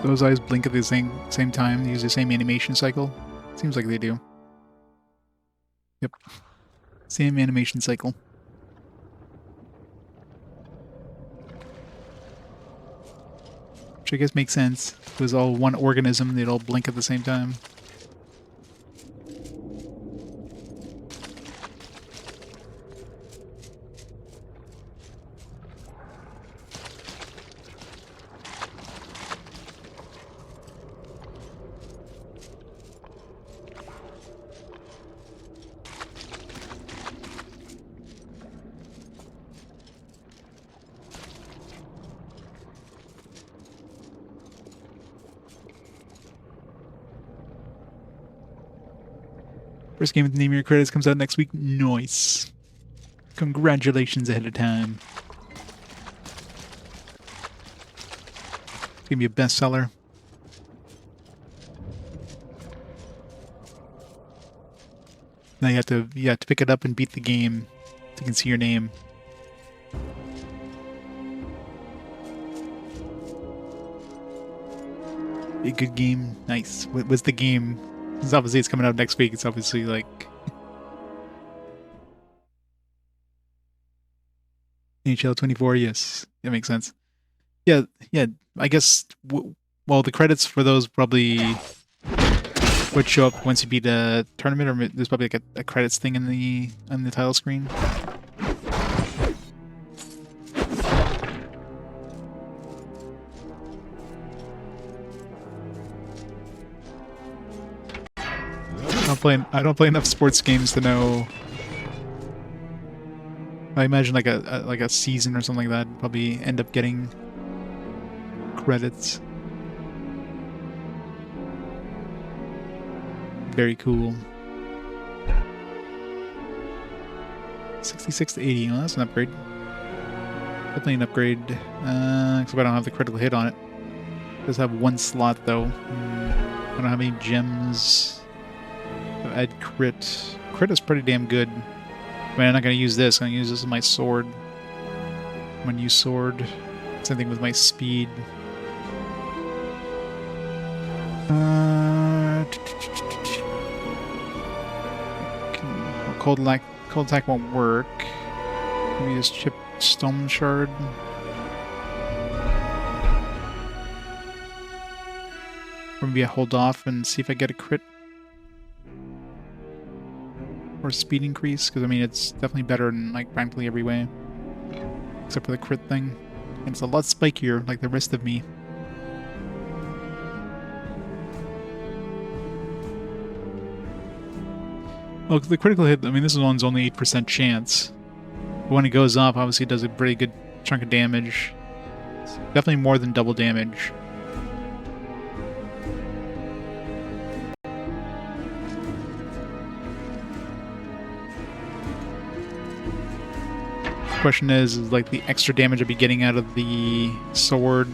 Those eyes blink at the same time. They use the same animation cycle. Seems like they do. Yep. Same animation cycle. Which I guess makes sense. If it was all one organism, they'd all blink at the same time. First game with the name of your credits comes out next week. Nice. Congratulations ahead of time. It's gonna be a bestseller. Now you have to pick it up and beat the game so you can see your name. A good game. Nice. What's the game? Because obviously it's coming out next week. It's obviously like NHL 24. Yes, that makes sense. Yeah. I guess. Well, the credits for those probably would show up once you beat a tournament, or there's probably like a credits thing in the title screen. I don't play enough sports games to know. I imagine like a season or something like that probably end up getting credits. Very cool. 66 to 80. Well, that's an upgrade. Definitely an upgrade. Except I don't have the critical hit on it. It does have one slot though. I don't have any gems. Add crit. Crit is pretty damn good. I mean, I'm not going to use this. I'm going to use this with my sword. I'm going to use sword. Same thing with my speed. Cold attack won't work. Maybe just chip stone shard. Or maybe I hold off and see if I get a crit. Or speed increase, because I mean it's definitely better in like practically every way. Except for the crit thing. And it's a lot spikier like the rest of me. Well, the critical hit, I mean this one's only 8% chance. But when it goes up, obviously it does a pretty good chunk of damage. It's definitely more than double damage. Question is like the extra damage I'd be getting out of the sword,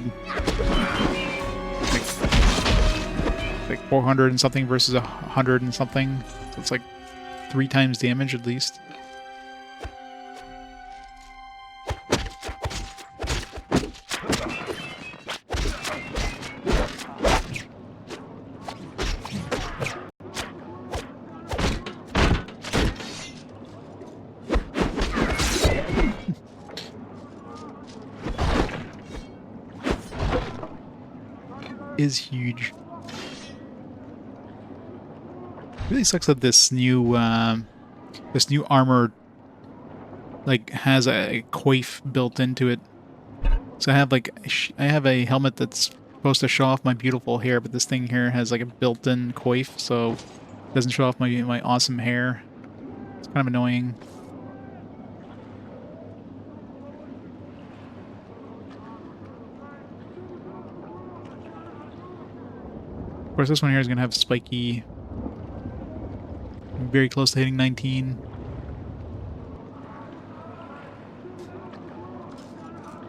like 400 and something versus 100 and something. So it's like 3 times damage at least. Is huge. Really sucks that this new armor like has a coif built into it. So I have a helmet that's supposed to show off my beautiful hair, but this thing here has like a built-in coif, so it doesn't show off my awesome hair. It's kind of annoying. Of course, this one here is going to have spiky. Very close to hitting 19.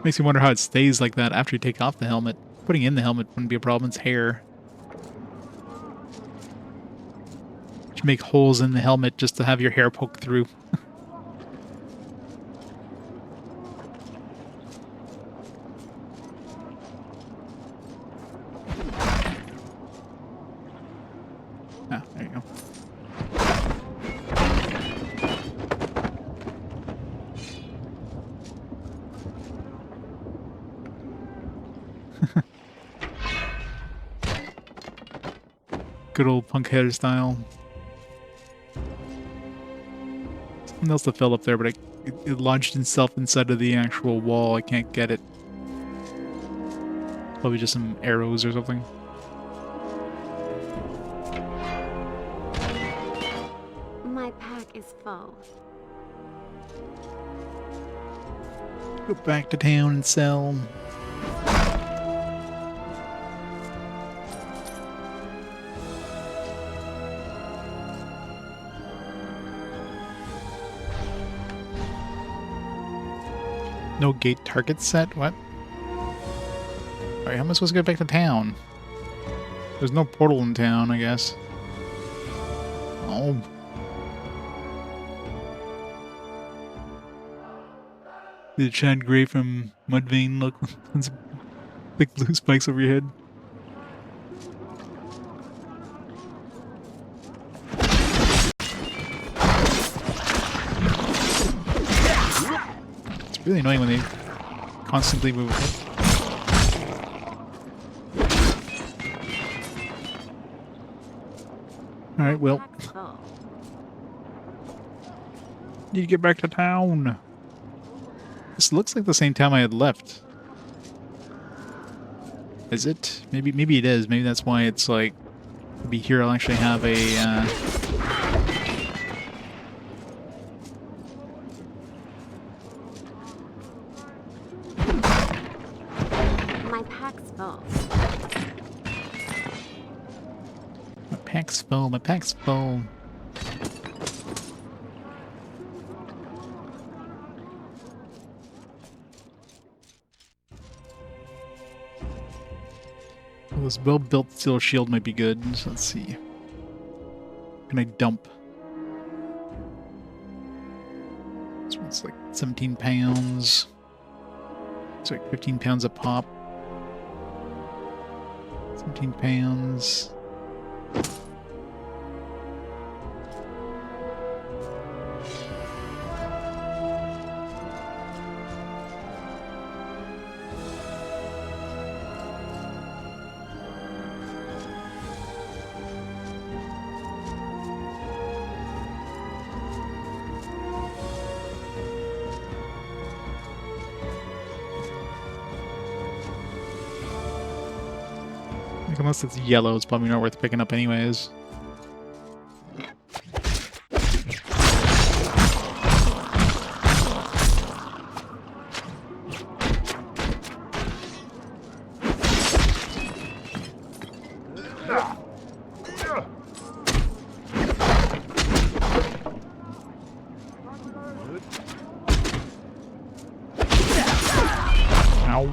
Makes you wonder how it stays like that after you take off the helmet. Putting in the helmet wouldn't be a problem. It's hair. You should make holes in the helmet just to have your hair poke through. Ah, there you go. Good old punk hairstyle. Something else to fill up there, but it lodged itself inside of the actual wall. I can't get it. Probably just some arrows or something. My pack is full. Go back to town and sell. No gate target set? What? Alright, how am I supposed to get back to town? There's no portal in town, I guess. Oh. The Chad Gray from Mudvayne, look. Big blue spikes over your head. It's really annoying when they constantly move. Alright, well. Need to get back to town. This looks like the same town I had left. Is it? Maybe it is. Maybe that's why it's like... Maybe here I'll actually have a... My pack's full. My pack's full. My pack's full. Well, this well-built steel shield might be good. So let's see. Can I dump? This one's like 17 pounds. It's like 15 pounds a pop. 17 pounds. Unless it's yellow, it's probably not worth picking up anyways. Ow.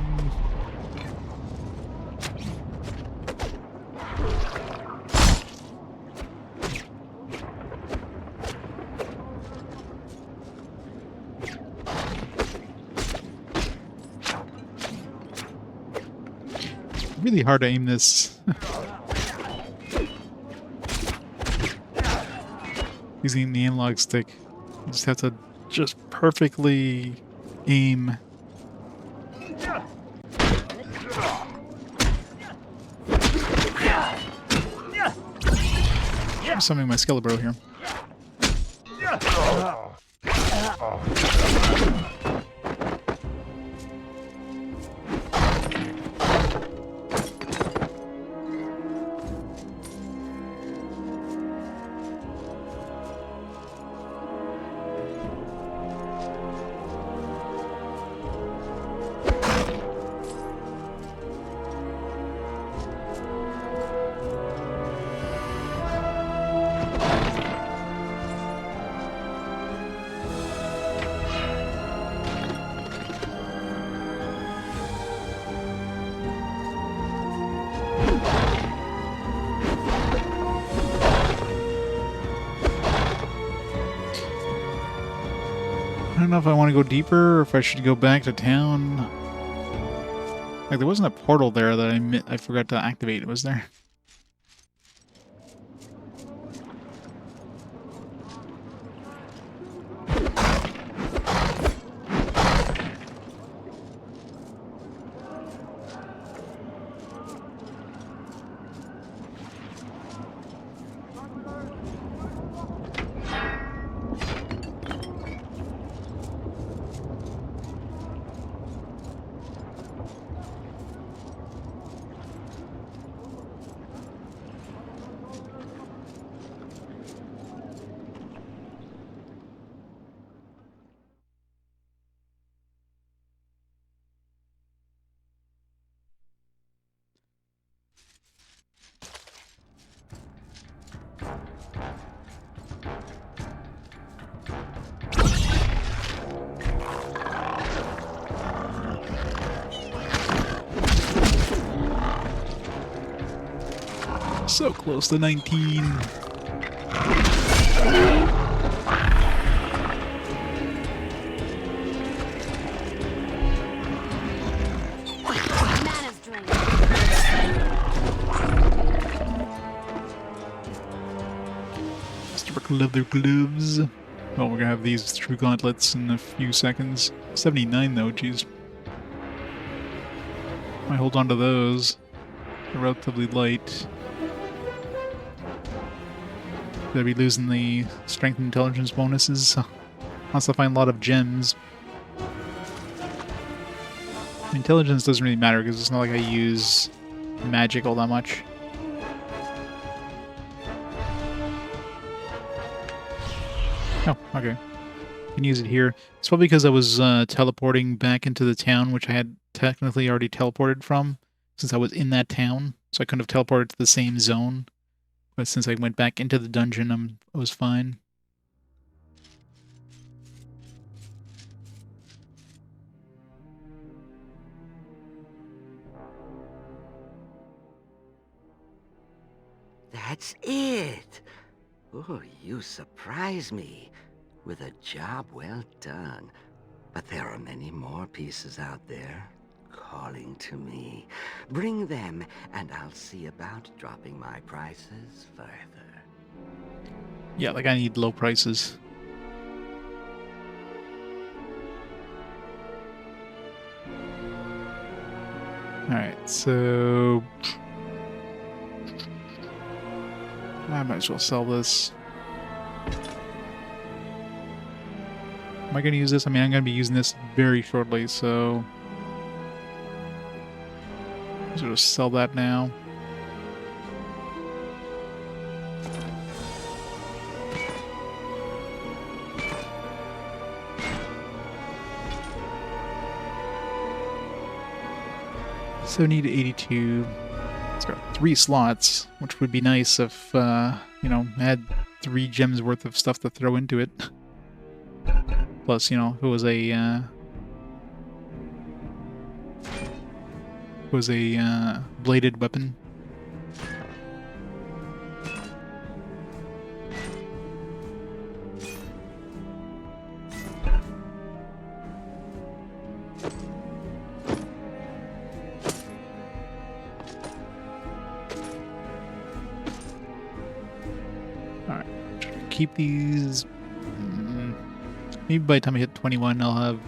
Really hard to aim this. Using the analog stick. You just have to just perfectly aim. I'm summoning my Skelebro here. I don't know if I want to go deeper or if I should go back to town. Like, there wasn't a portal there that I forgot to activate, was there? So close to 19. Mana's drained. Stark leather gloves. Well, we're gonna have these true gauntlets in a few seconds. 79 though, jeez. Might hold on to those. They're relatively light. Gonna be losing the strength and intelligence bonuses. So unless I find a lot of gems. Intelligence doesn't really matter because it's not like I use magic all that much. Oh, okay. Can use it here. It's probably because I was teleporting back into the town, which I had technically already teleported from, since I was in that town. So I couldn't have teleported to the same zone. But since I went back into the dungeon, I was fine. That's it! Oh, you surprise me with a job well done. But there are many more pieces out there calling to me. Bring them, and I'll see about dropping my prices further. Yeah, like I need low prices. Alright, so I might as well sell this. Am I going to use this? I mean, I'm going to be using this very shortly, so I'll just sell that now. $70 to 82. It's got 3 slots, which would be nice if, you know, I had 3 gems worth of stuff to throw into it. Plus, you know, if it was a bladed weapon. Alright, keep these. Maybe by the time I hit 21, I'll have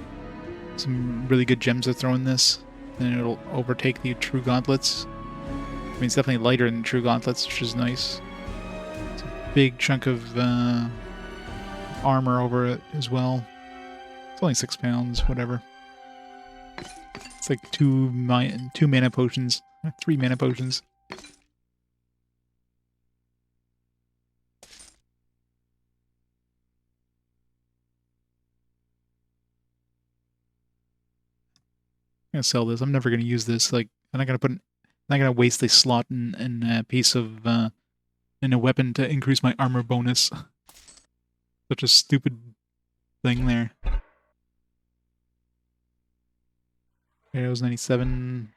some really good gems to throw in this. And it'll overtake the True Gauntlets. I mean, it's definitely lighter than True Gauntlets, which is nice. It's a big chunk of armor over it as well. It's only 6 pounds, whatever. It's like 2 mana potions. 3 mana potions. I'm gonna sell this. I'm never gonna use this. Like, I'm not gonna waste a slot in a piece of in a weapon to increase my armor bonus. Such a stupid thing there. Arrows 97.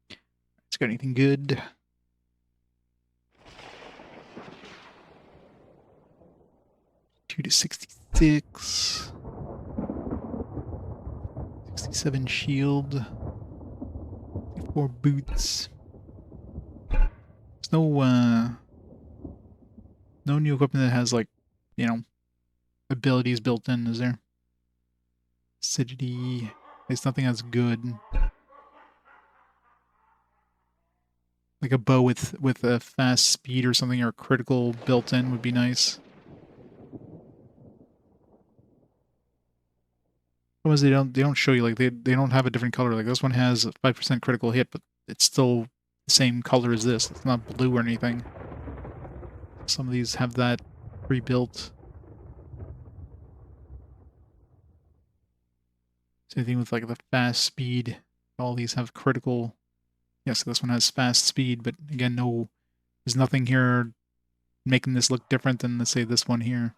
It's got anything good? To 66. 67 shield. 4 boots. There's no new equipment that has, like, you know, abilities built in, is there? Acidity. There's nothing that's good. Like a bow with a fast speed or something, or critical built in would be nice. Otherwise, they don't show you, like, they don't have a different color. Like, this one has a 5% critical hit, but it's still the same color as this. It's not blue or anything. Some of these have that pre-built. Same thing with, like, the fast speed. All these have critical. Yes, so this one has fast speed, but again, there's nothing here making this look different than, let's say, this one here.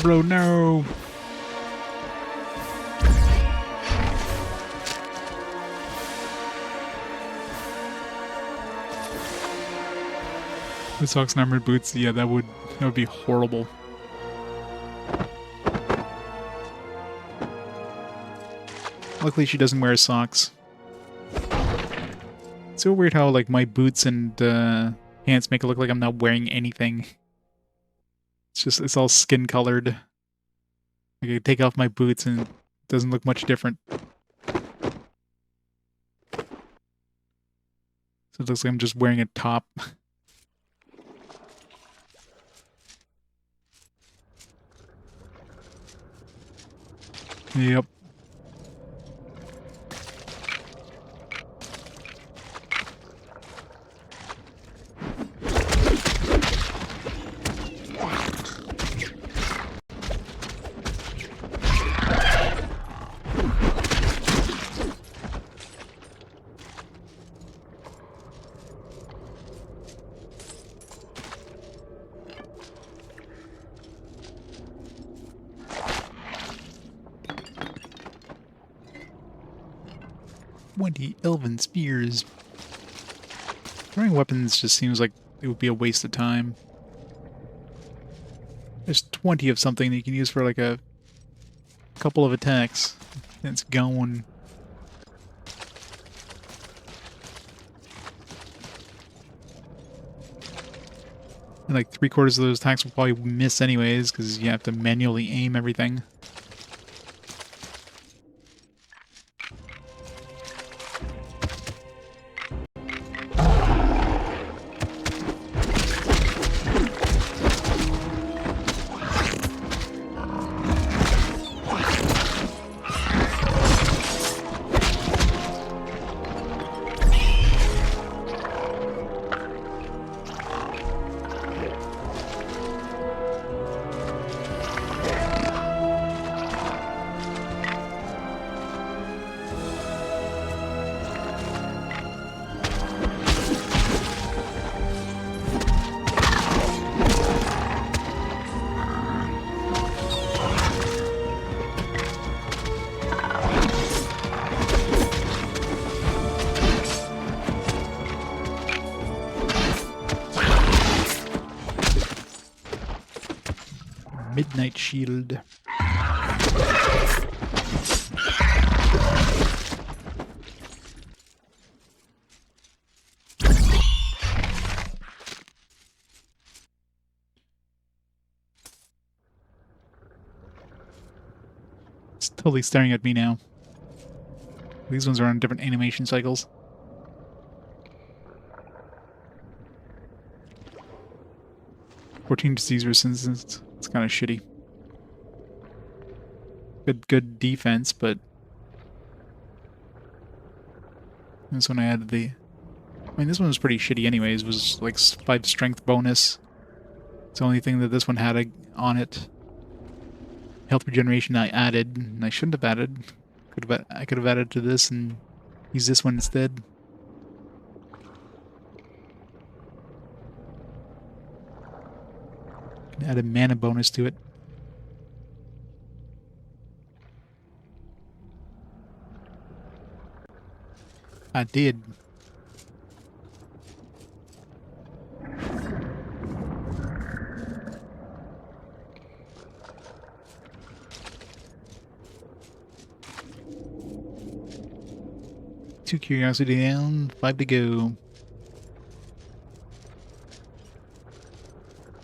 Bro, no. With socks and armored boots, yeah, that would be horrible. Luckily, she doesn't wear socks. It's so weird how like my boots and pants make it look like I'm not wearing anything. It's all skin colored. Like I take off my boots and it doesn't look much different. So it looks like I'm just wearing a top. Yep. Elven spears. Throwing weapons just seems like it would be a waste of time. There's 20 of something that you can use for like a couple of attacks. And it's going. And like 3/4 of those attacks will probably miss anyways, because you have to manually aim everything. Midnight Shield. It's totally staring at me now. These ones are on different animation cycles. "14 disease resistance." It's kind of shitty. Good defense, but this one I added the. I mean, this one was pretty shitty anyways. It was like 5 strength bonus. It's the only thing that this one had on it. Health regeneration I added, and I shouldn't have added. I could have added to this and used this one instead. Add a mana bonus to it. I did. Two curiosity down, 5 to go.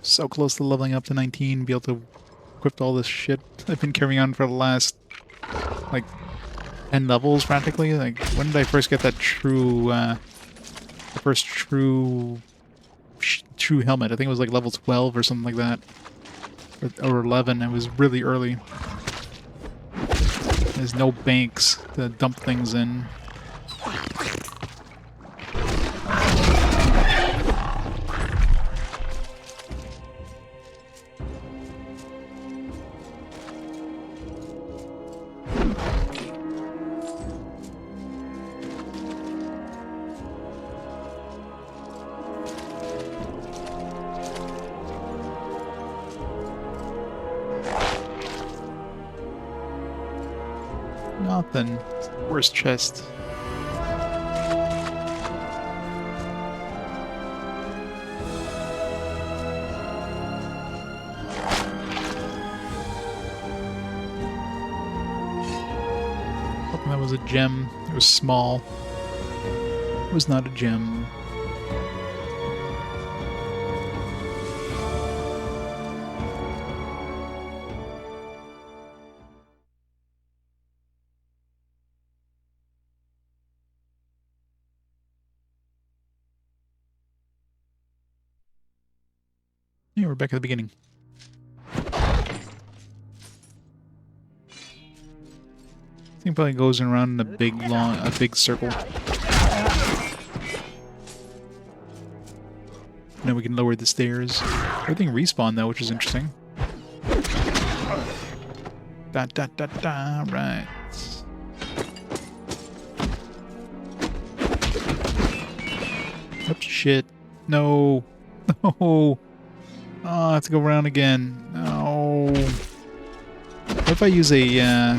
So close to leveling up to 19, be able to equip all this shit I've been carrying on for the last, like, 10 levels practically. Like, when did I first get that true, the first true helmet? I think it was like level 12 or something like that. Or 11, it was really early. There's no banks to dump things in. Nothing. Worst chest. Hoping that was a gem. It was small. It was not a gem. Yeah, we're back at the beginning. I think probably goes around in a big circle. Then we can lower the stairs. Everything respawned though, which is interesting. Da da da da. Right. Oh shit! No! No! Oh, I have to go around again. No. What if I use a,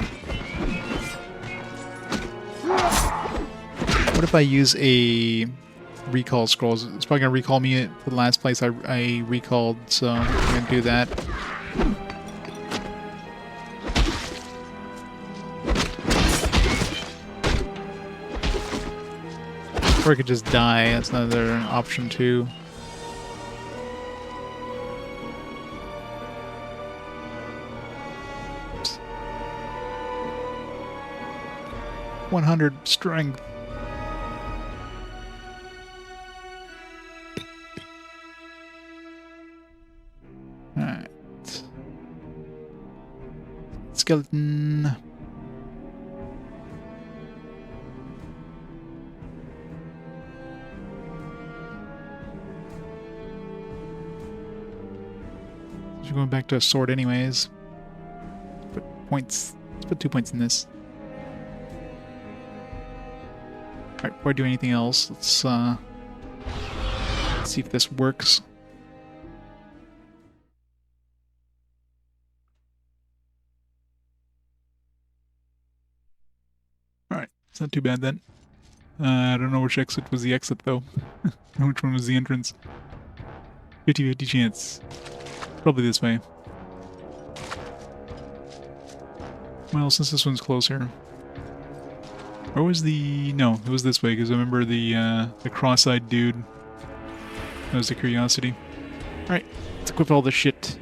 what if I use a recall scroll? It's probably gonna recall me to the last place I recalled, so I'm gonna do that. Or I could just die. That's another option too. .100 strength. Alright. Skeleton. You're going back to a sword anyways. Put points. Let's put 2 points in this. Alright, before I do anything else, let's see if this works. Alright, it's not too bad then. I don't know which exit was the exit though. Which one was the entrance? 50-50 chance. Probably this way. Well, since this one's closer. Or was the... No, it was this way, because I remember the cross-eyed dude. That was the curiosity. Alright, let's equip all this shit.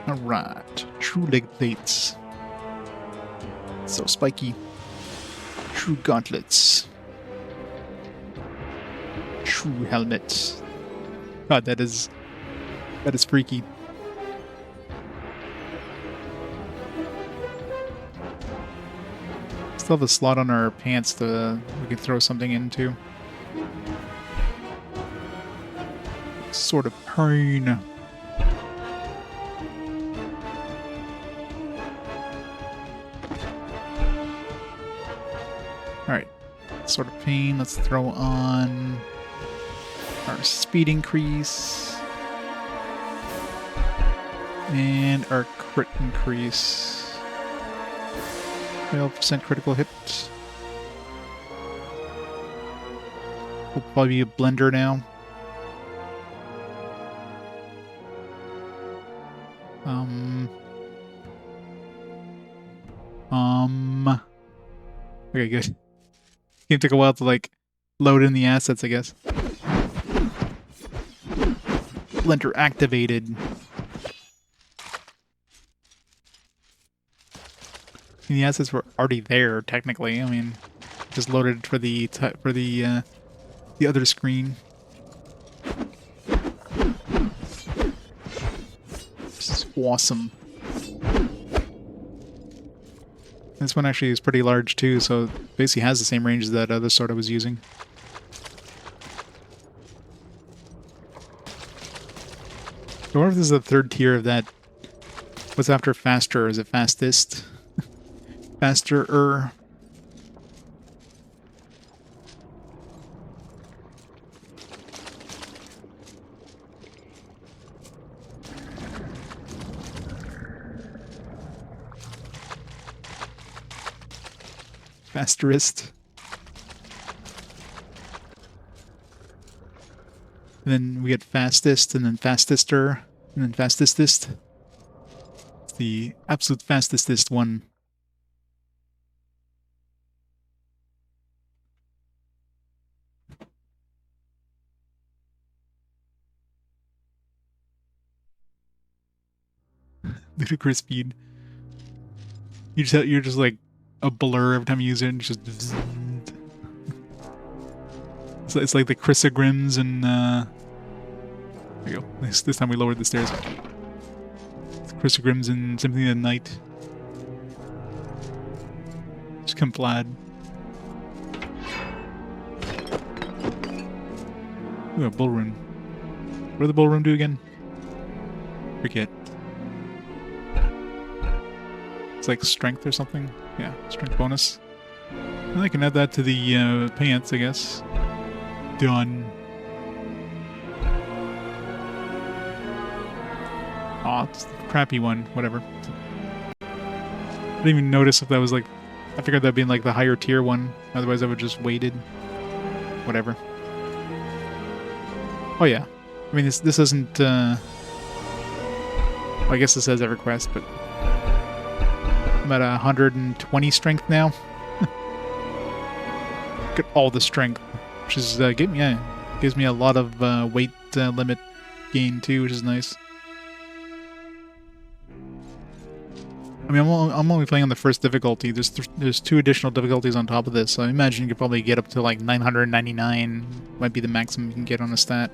Alright, true leg plates. So spiky. True gauntlets. True helmet. God, that is freaky. Still have a slot on our pants to we can throw something into. Sort of pain. Alright. Sort of pain. Let's throw on our speed increase. And our crit increase. 12% critical hit. Will probably be a blender now. Okay, good. Game took a while to like load in the assets, I guess. Blender activated. And the assets were already there, technically. I mean, just loaded for the other screen. This is awesome. This one actually is pretty large too, so it basically has the same range as that other sword I was using. I wonder if this is the third tier of that. What's after faster? Is it fastest? Faster-er. Fasterest. And then we get fastest, and then fastester, and then fastestest. It's the absolute fastestest one. Ludicrous speed. You're just like a blur every time you use it. And just it's like the Chrysogrims and there you go. This time we lowered the stairs. It's Chrysogrims and Symphony of the Night. Just come flat. Ooh, a bull rune. What did the bull rune do again? Forget. It's like strength or something. Yeah, strength bonus. And I can add that to the pants, I guess. Done. Aw, it's the crappy one. Whatever. I didn't even notice if that was like... I figured that'd be like the higher tier one. Otherwise I would just waited. Whatever. Oh yeah. I mean, this isn't... Well, I guess it says Everquest, but... I'm at 120 strength now. Get all the strength, which is gives me a lot of weight limit gain too, which is nice. I mean, I'm only playing on the first difficulty. There's 2 additional difficulties on top of this, so I imagine you could probably get up to like 999. Might be the maximum you can get on a stat.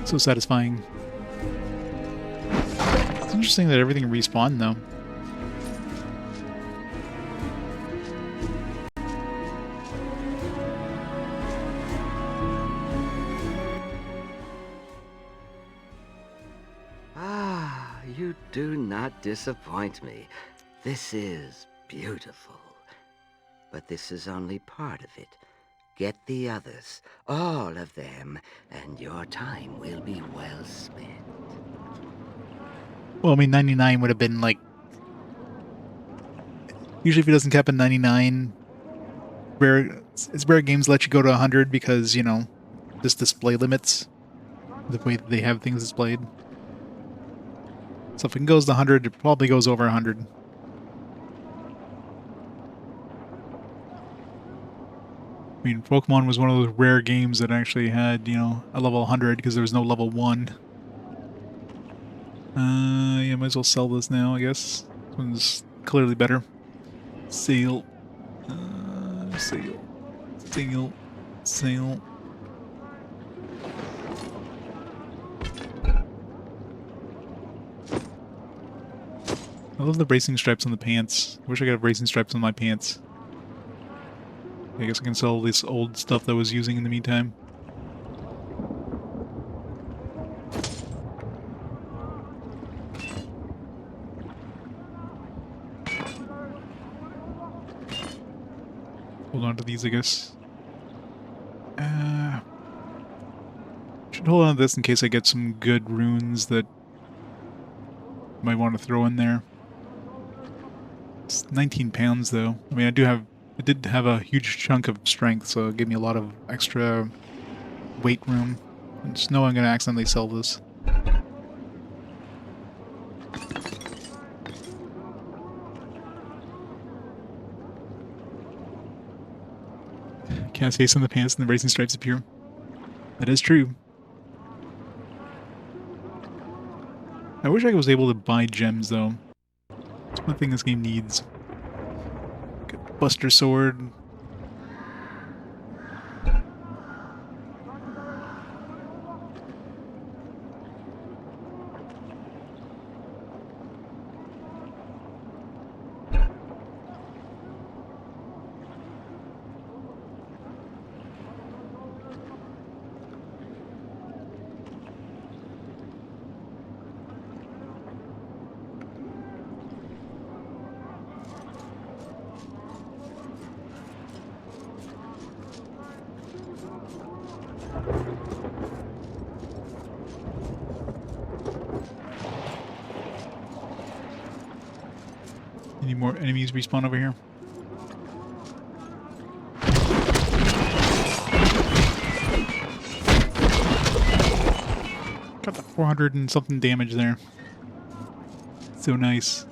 So satisfying. It's interesting that everything respawned though. Ah, you do not disappoint me. This is beautiful. But this is only part of it. Get the others, all of them, and your time will be well spent. Well, I mean, 99 would have been like... Usually if it doesn't cap at 99, rare games let you go to 100 because, you know, just display limits. The way that they have things displayed. So if it goes to 100, it probably goes over 100. I mean, Pokemon was one of those rare games that actually had, you know, a level 100 because there was no level 1. Yeah, might as well sell this now, I guess. This one's clearly better. Sale. Sale. Sale. Sale. I love the racing stripes on the pants. I wish I could have racing stripes on my pants. I guess I can sell this old stuff that I was using in the meantime. Hold on to these, I guess. Should hold on to this in case I get some good runes that I might want to throw in there. It's 19 pounds though. I mean, I did have a huge chunk of strength, so it gave me a lot of extra weight room. I just know I'm going to accidentally sell this. Can't face on the pants and the racing stripes appear. That is true. I wish I was able to buy gems though. That's one thing this game needs. Good Buster Sword. Any more enemies respawn over here? Got the 400 and something damage there. So nice.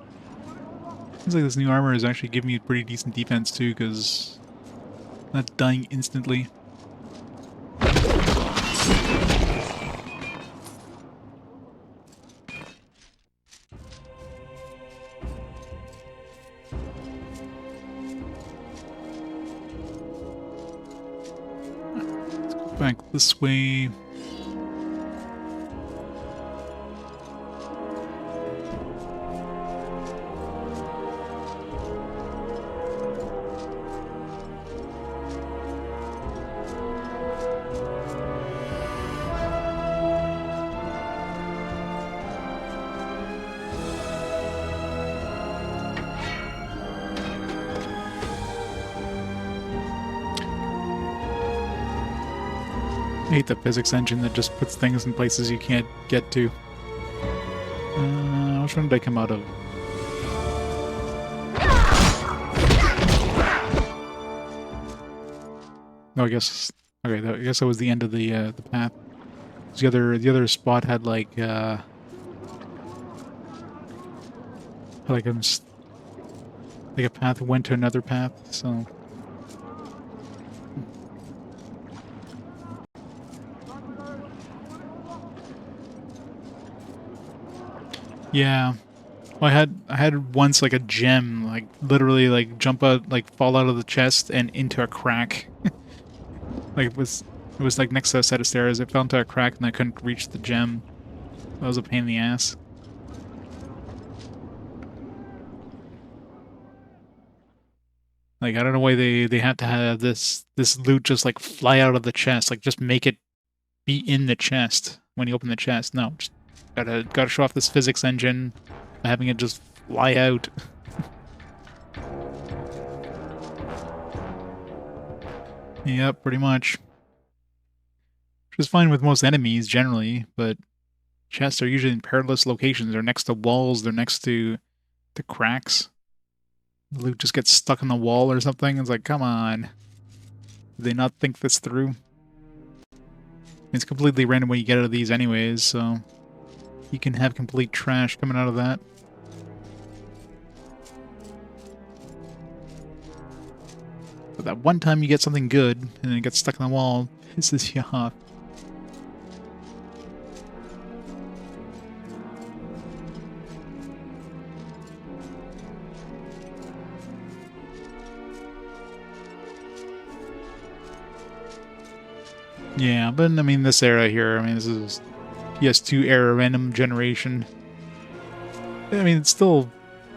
Seems like this new armor is actually giving me pretty decent defense too, because not dying instantly. Let's go back this way. I hate the physics engine that just puts things in places you can't get to. Which one did I come out of? Oh, I guess. Okay, I guess that was the end of the path. The other spot had like a path went to another path. So. Yeah. Well, I had once like a gem, like literally like jump out, like fall out of the chest and into a crack. Like it was like next to a set of stairs. It fell into a crack and I couldn't reach the gem. That was a pain in the ass. Like I don't know why they have to have this loot just like fly out of the chest. Like just make it be in the chest when you open the chest. No, just gotta show off this physics engine by having it just fly out. Yep, pretty much. Which is fine with most enemies generally, but chests are usually in perilous locations. They're next to walls, they're next to cracks. The loot just gets stuck on the wall or something. It's like, come on. Did they not think this through? It's completely random what you get out of these anyways, so you can have complete trash coming out of that. But that one time you get something good, and then it gets stuck on the wall, pisses you off. Yeah, but I mean this era here, I mean this is PS2 era random generation. I mean it's still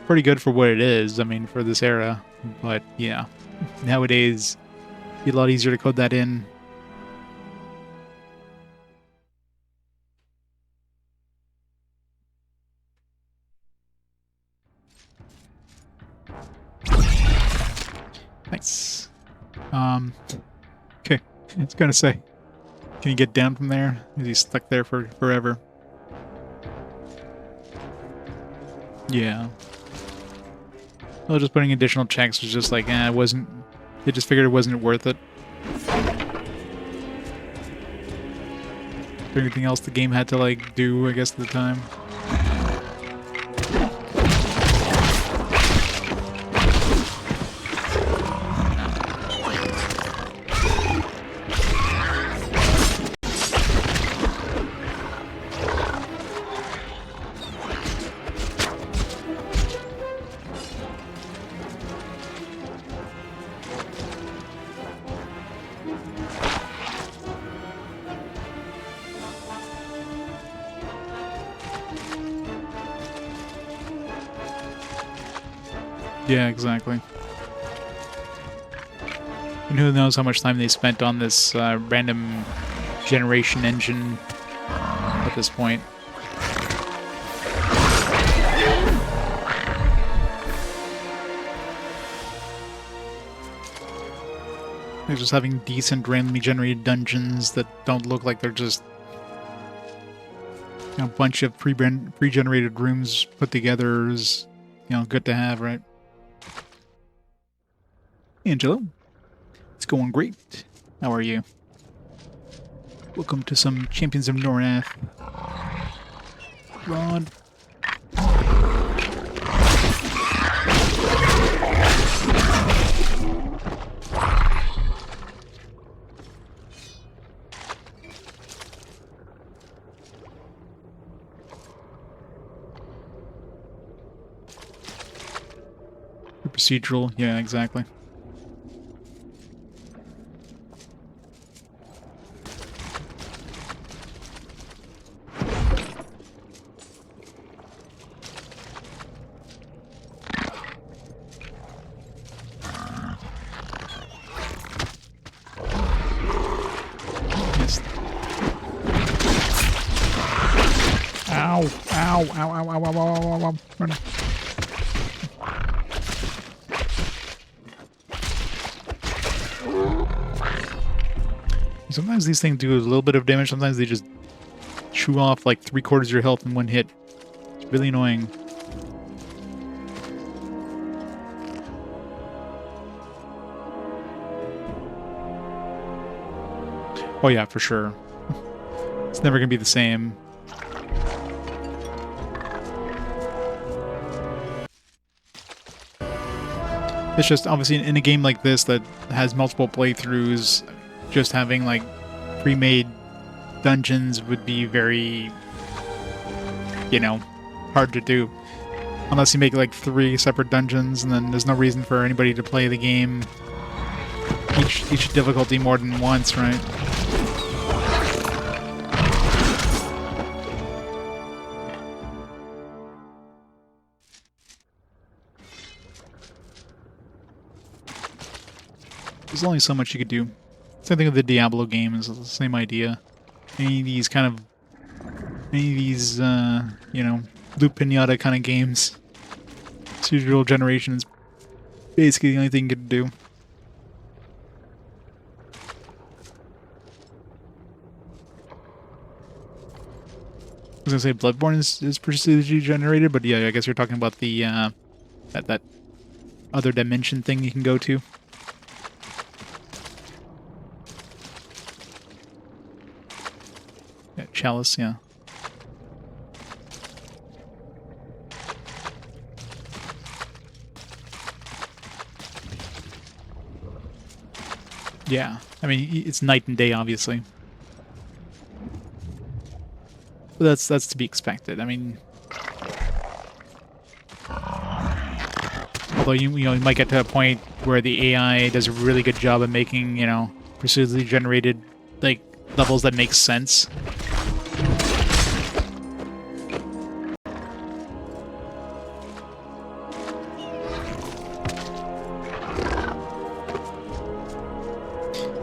pretty good for what it is, I mean for this era, but yeah. Nowadays it'd be a lot easier to code that in. Nice. Okay. I was gonna say, can you get down from there? Is he stuck there for forever? Yeah. Well, just putting additional checks was just like, it wasn't... They just figured it wasn't worth it. Everything else the game had to, like, do, I guess, at the time. Yeah, exactly. And who knows how much time they spent on this random generation engine at this point. They're just having decent randomly generated dungeons that don't look like they're just a bunch of pre-generated rooms put together is, good to have, right? Angelo, it's going great. How are you? Welcome to some Champions of Norrath. Ron. Procedural, yeah, exactly. Yes. Ow, ow, ow, ow, ow, ow, ow, ow, ow. Run. Sometimes these things do a little bit of damage, sometimes they just chew off like 3/4 of your health in one hit. It's really annoying. Oh yeah, for sure. It's never gonna be the same. It's just obviously in a game like this that has multiple playthroughs, just having like pre-made dungeons would be very, hard to do. Unless you make like 3 separate dungeons, and then there's no reason for anybody to play the game each difficulty more than once, right? There's only so much you could do. Same thing with the Diablo games, it's the same idea. Any of these, loop pinata kind of games. Procedural generation is basically the only thing you could do. I was gonna say Bloodborne is procedurally generated, but yeah, I guess you're talking about the that other dimension thing you can go to. Yeah, Chalice, yeah. Yeah, I mean, it's night and day, obviously. But that's to be expected. I mean, although you might get to a point where the AI does a really good job of making procedurally generated like levels that make sense.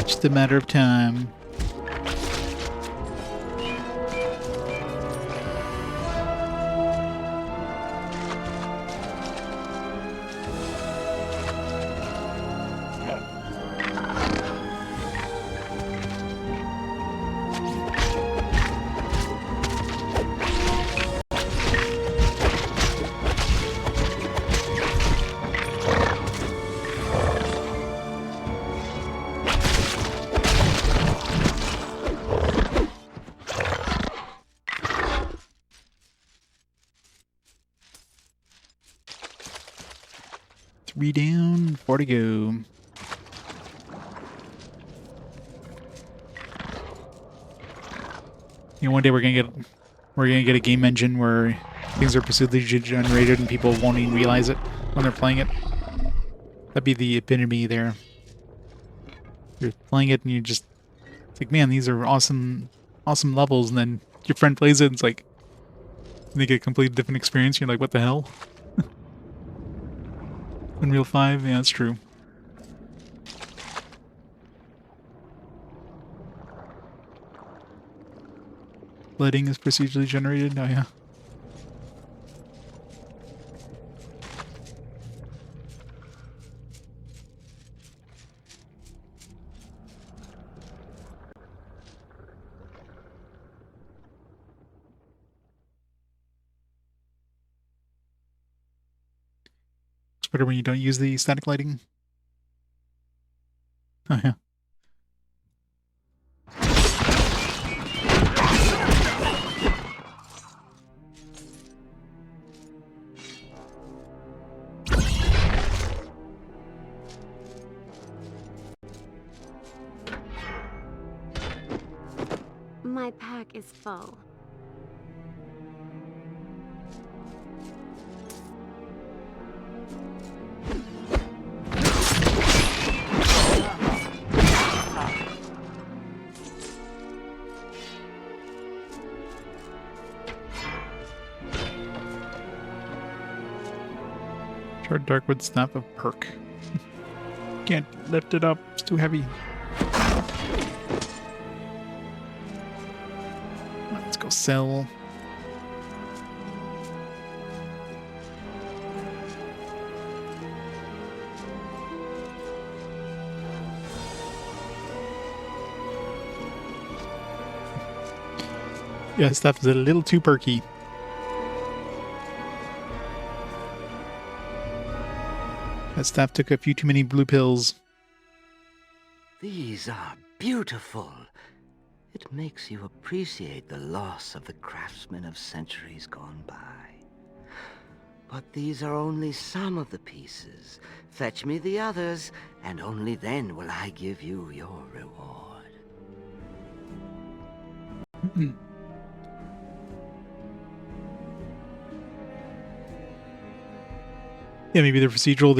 Just a matter of time. 3 down, 4 to go. You know, one day we're gonna get a game engine where things are procedurally generated and people won't even realize it when they're playing it. That'd be the epitome there. You're playing it and you just, it's like, man, these are awesome levels, and then your friend plays it and it's like, they get a completely different experience. You're like, what the hell? Unreal 5? Yeah, that's true. Lighting is procedurally generated? Oh, yeah. It's better when you don't use the static lighting. Oh, yeah. My pack is full. Short Darkwood Staff of Perk. Can't lift it up, it's too heavy. Let's go sell. Yeah, stuff is a little too perky. That staff took a few too many blue pills. These are beautiful. It makes you appreciate the loss of the craftsmen of centuries gone by. But these are only some of the pieces. Fetch me the others, and only then will I give you your reward. Yeah, maybe they're procedural.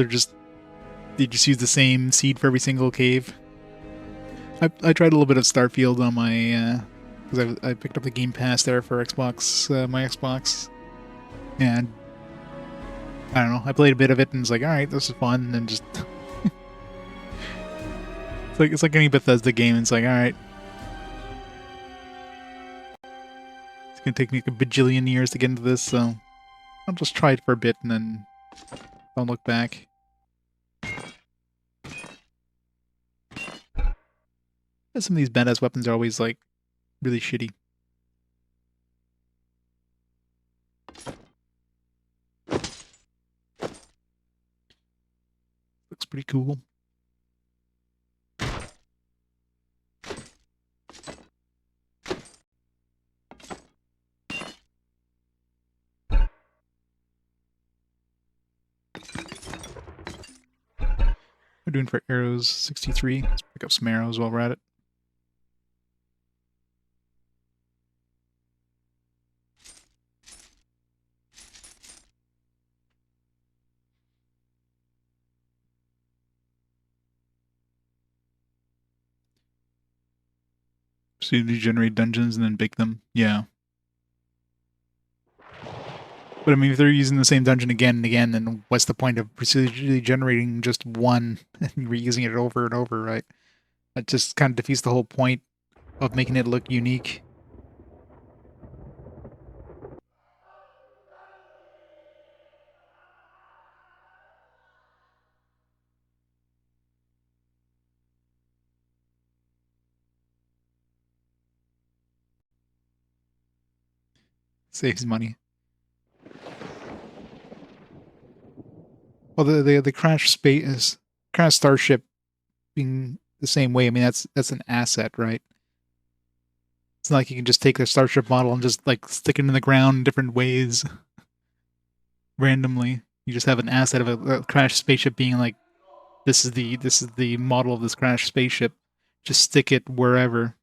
They just use the same seed for every single cave. I tried a little bit of Starfield on my because I picked up the Game Pass there for Xbox, my Xbox, and I don't know. I played a bit of it and was like, all right, this is fun, and then just it's like any Bethesda game. And it's like, all right, it's gonna take me a bajillion years to get into this, so I'll just try it for a bit and then don't look back. Some of these badass weapons are always like really shitty. Looks pretty cool. We're doing for arrows 63. Let's pick up some arrows while we're at it. So you generate dungeons and then bake them. Yeah. But I mean, if they're using the same dungeon again and again, then what's the point of procedurally generating just one and reusing it over and over, right? That just kind of defeats the whole point of making it look unique. Saves money. Well, the crash starship being the same way. I mean, that's an asset, right? It's not like you can just take the starship model and just like stick it in the ground in different ways randomly. You just have an asset of a crashed spaceship being like, this is the model of this crashed spaceship. Just stick it wherever.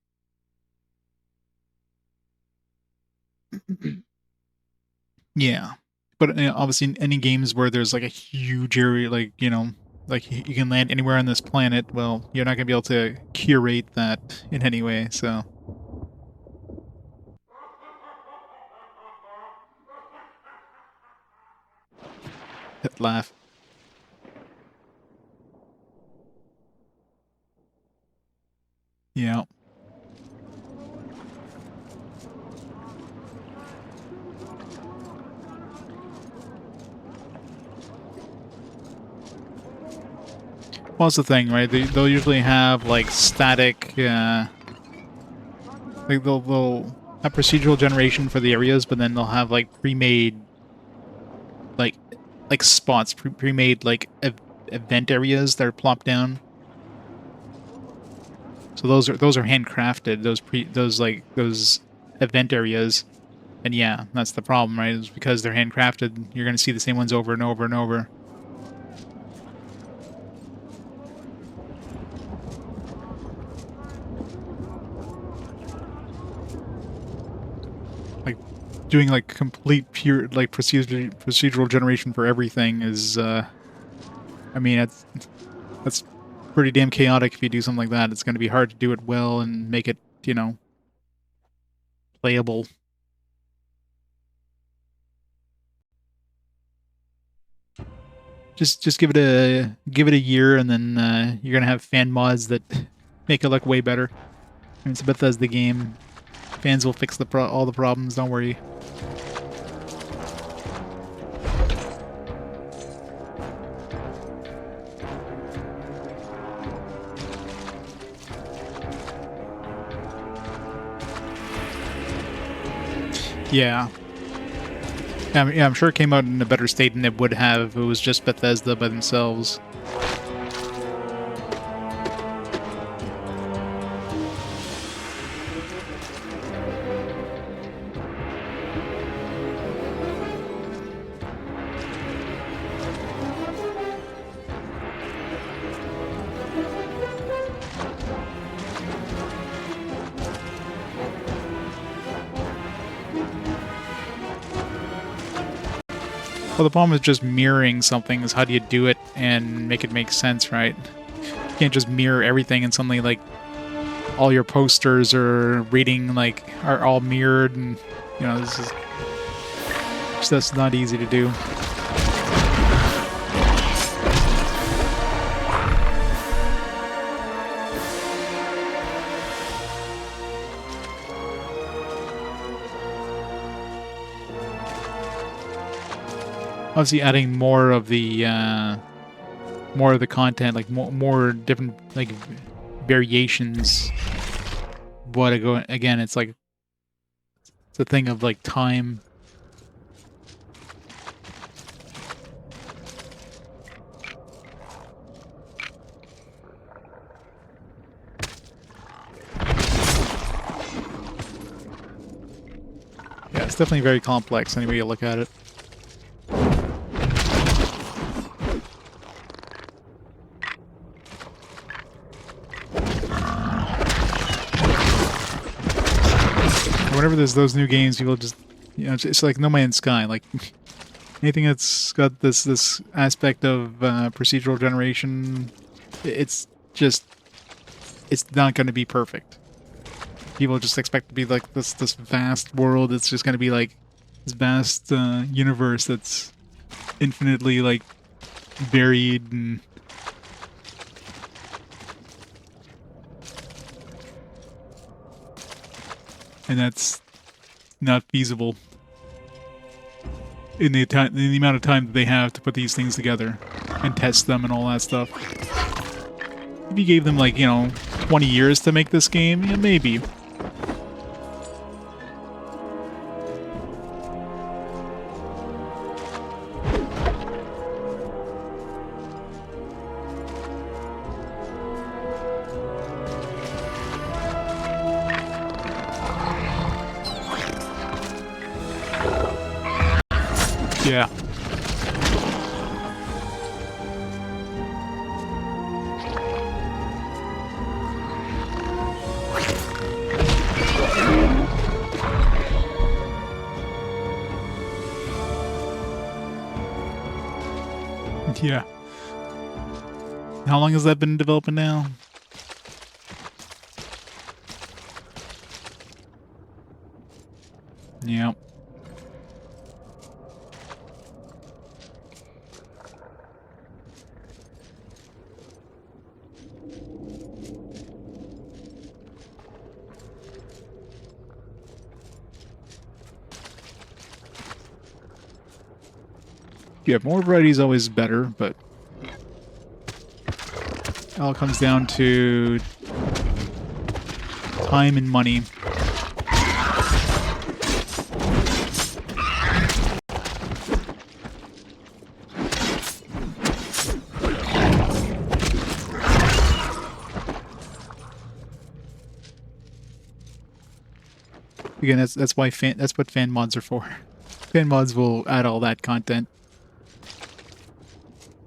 Yeah, but obviously, in any games where there's like a huge area, like like you can land anywhere on this planet, well, you're not gonna be able to curate that in any way. So, that laugh. Yeah. Well, that's the thing, right? They'll usually have like static, like they'll have procedural generation for the areas, but then they'll have like pre-made, like spots, pre-made like event areas that are plopped down. So those are handcrafted. Those event areas, and yeah, that's the problem, right? Is because they're handcrafted, you're going to see the same ones over and over and over. Doing like complete pure like procedural generation for everything is I mean that's pretty damn chaotic. If you do something like that, it's going to be hard to do it well and make it, playable. Just give it a year, and then you're going to have fan mods that make it look way better. I mean, it's Bethesda game. Fans will fix all the problems, don't worry. Yeah. Yeah, I'm sure it came out in a better state than it would have if it was just Bethesda by themselves. Well, the problem with just mirroring something is how do you do it and make it make sense, right? You can't just mirror everything and suddenly, like, all your posters or reading, like, are all mirrored, and, this is just not easy to do. Obviously, adding more of the content, like more different like variations. But again, it's like it's a thing of like time. Yeah, it's definitely very complex. Any way you look at it. Whenever there's those new games, people just, it's like No Man's Sky. Like anything that's got this aspect of procedural generation, it's not going to be perfect. People just expect to be like this vast world. It's just going to be like this vast universe that's infinitely like varied and. And that's not feasible in the amount of time that they have to put these things together and test them and all that stuff. If you gave them, like, 20 years to make this game, yeah, maybe. Yeah. Yeah. How long has that been developing now? Yeah. Yeah, more variety is always better, but it all comes down to time and money. Again, that's why that's what fan mods are for. Fan mods will add all that content.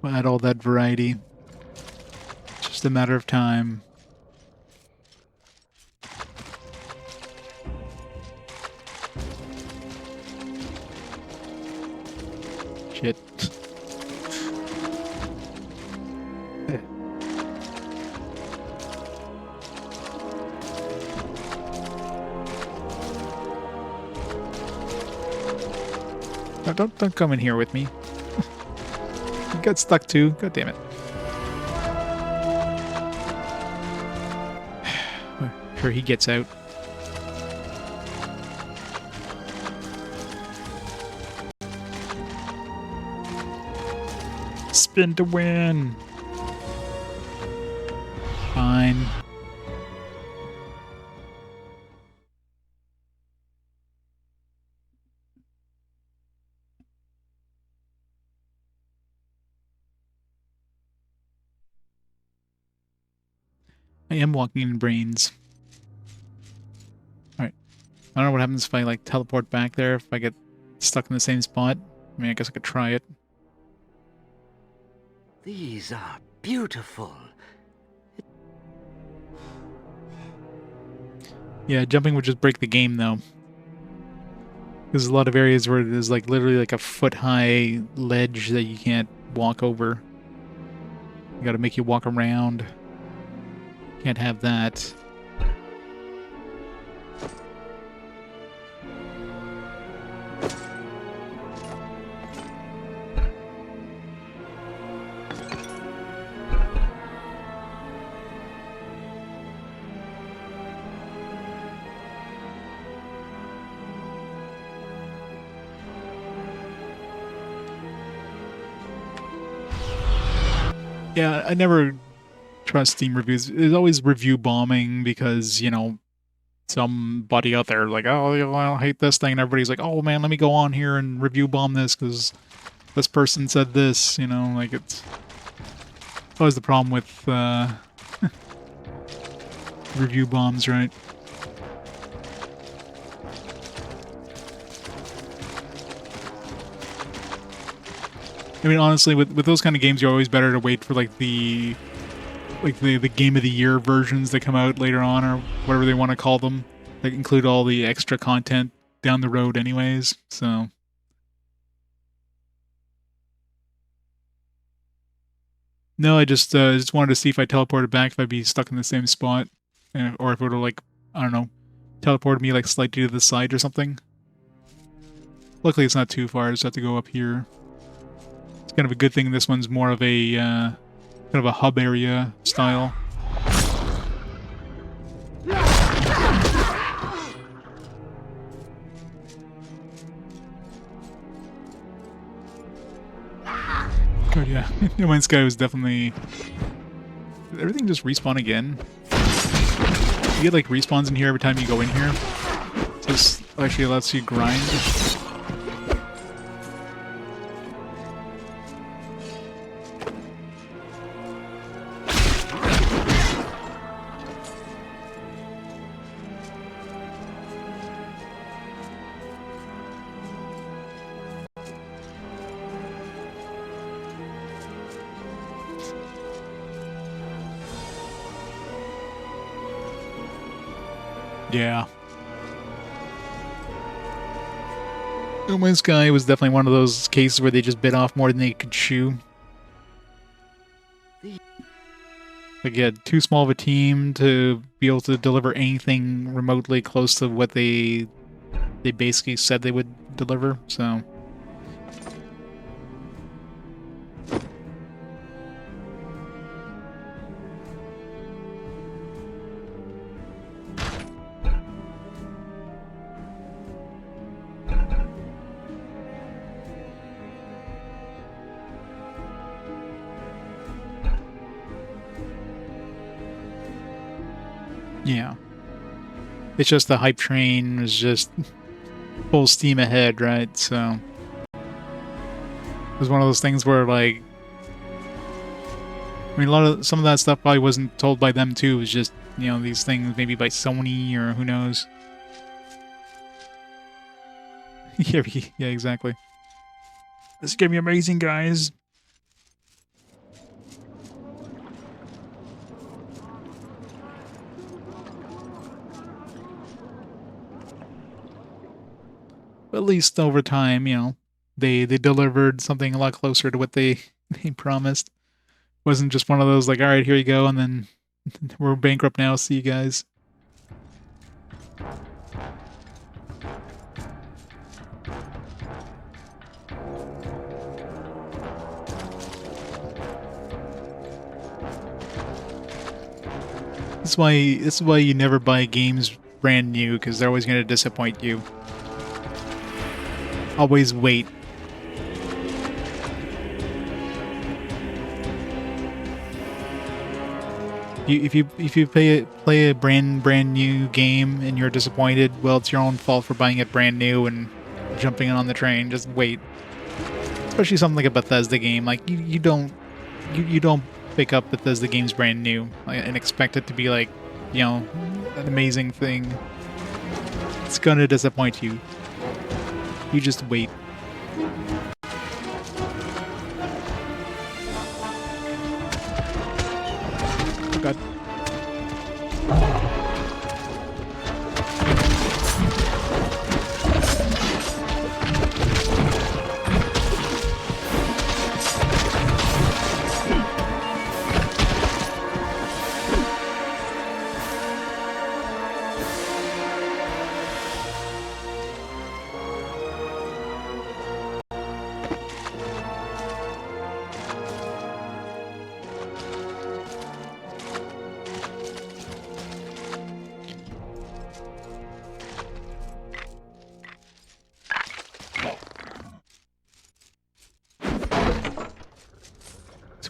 Will add all that variety. Just a matter of time. Shit. No, don't come in here with me. You got stuck too. God damn it. Sure he gets out. Spin to win. Fine. I am walking in brains. Alright. I don't know what happens if I, like, teleport back there, if I get stuck in the same spot. I mean, I guess I could try it. These are beautiful. Yeah, jumping would just break the game, though. There's a lot of areas where there's, like, literally, like, a foot-high ledge that you can't walk over. You gotta make you walk around. Can't have that. Yeah, I never trust Steam reviews. There's always review bombing because, you know, somebody out there like, oh, you know, I hate this thing, and everybody's like, oh man, let me go on here and review bomb this because this person said this, you know, like it's always the problem with review bombs, right? I mean, honestly, with those kind of games, you're always better to wait for like the Game of the Year versions that come out later on, or whatever they want to call them, that include all the extra content down the road anyways, so... No, I just wanted to see if I teleported back, if I'd be stuck in the same spot, or if it would have, like, I don't know, teleported me, like, slightly to the side or something. Luckily, it's not too far, I just have to go up here. It's kind of a good thing this one's more of a, kind of a hub area style. God, yeah. No Man's Sky was definitely... Did everything just respawn again? You get, like, respawns in here every time you go in here. So this actually lets you grind. Yeah. No Man's Sky was definitely one of those cases where they just bit off more than they could chew. Like, yeah, too small of a team to be able to deliver anything remotely close to what they basically said they would deliver, so... Yeah. It's just the hype train was just full steam ahead, right? So it was one of those things where, like, I mean, some of that stuff probably wasn't told by them too. It was just, you know, these things maybe by Sony or who knows. Yeah, exactly. This is gonna be amazing, guys. At least over time, you know, they delivered something a lot closer to what they promised. Wasn't just one of those like, all right, here you go, and then we're bankrupt now. See you guys. This is why you never buy games brand new, because they're always going to disappoint you. Always wait. If you play a brand new game and you're disappointed, well, it's your own fault for buying it brand new and jumping on the train. Just wait. Especially something like a Bethesda game. Like you don't pick up Bethesda games brand new and expect it to be like, you know, an amazing thing. It's gonna disappoint you. You just wait. Oh god.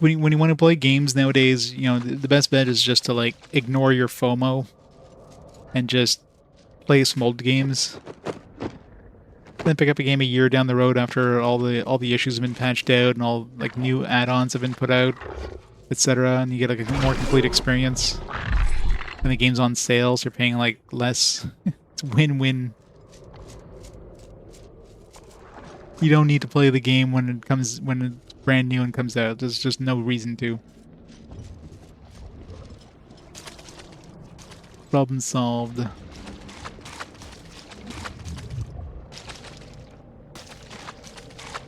When you want to play games nowadays, you know, the best bet is just to, like, ignore your FOMO and just play some old games. Then pick up a game a year down the road after all the issues have been patched out and all, like, new add-ons have been put out, etc., and you get, like, a more complete experience. And the game's on sale, so you're paying, like, less. It's win-win. You don't need to play the game when it's brand new and comes out. There's just no reason to. Problem solved.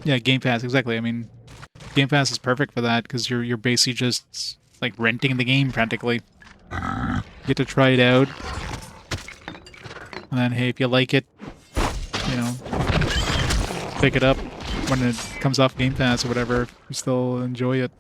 Yeah, Game Pass, exactly. I mean, Game Pass is perfect for that because you're basically just like renting the game practically. You get to try it out, and then hey, if you like it, you know, pick it up when it comes off Game Pass or whatever, if you still enjoy it.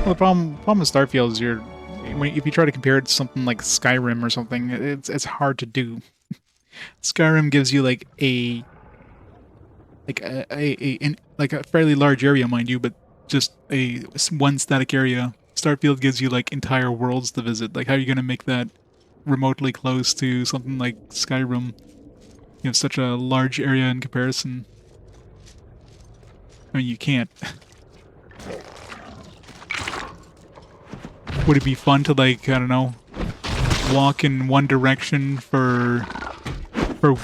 Well, the problem with Starfield is if you try to compare it to something like Skyrim or something, it's hard to do. Skyrim gives you like a fairly large area, mind you, but just one static area. Starfield gives you like entire worlds to visit. Like, how are you gonna make that remotely close to something like Skyrim? You have such a large area in comparison. I mean, you can't. Would it be fun to, like, I don't know, walk in one direction for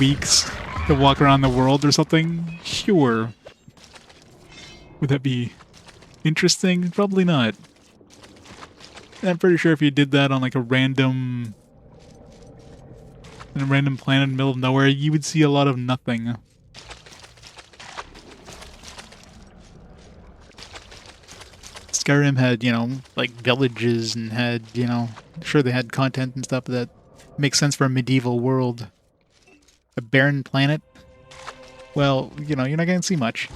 weeks to walk around the world or something? Sure. Would that be interesting? Probably not. I'm pretty sure if you did that on like a random planet in the middle of nowhere, you would see a lot of nothing. Skyrim had, you know, like villages and had, you know, sure they had content and stuff that makes sense for a medieval world. A barren planet? Well, you know, you're not going to see much.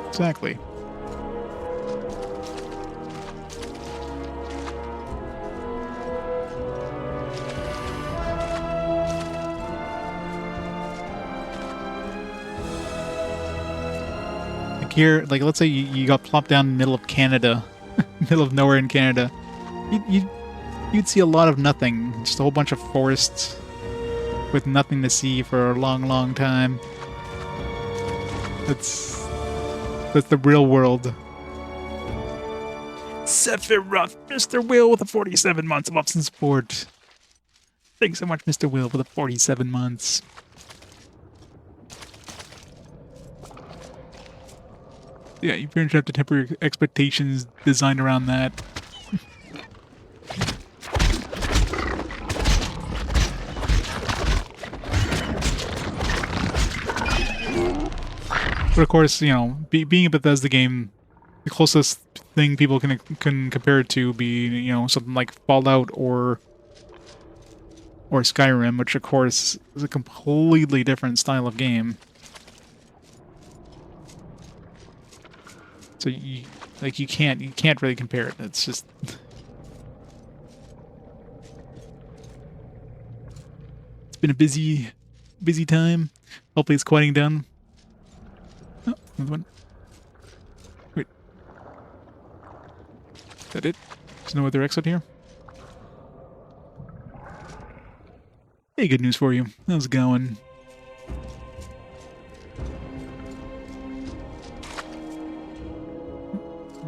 Exactly. Like here, like let's say you got plopped down in the middle of Canada, middle of nowhere in Canada, you'd see a lot of nothing, just a whole bunch of forests with nothing to see for a long, long time. That's the real world. Sephiroth, Mr. Will with the 47 months of ups and support. Thanks so much, Mr. Will, for the 47 months. Yeah, you pretty much have to temper your expectations designed around that. But of course, you know, being a Bethesda game, the closest thing people can compare it to be, you know, something like Fallout or Skyrim, which of course is a completely different style of game. So you can't really compare it. It's just it's been a busy time. Hopefully it's quieting down. Oh, another one. Wait. Is that it? There's no other exit here? Hey, good news for you. How's it going?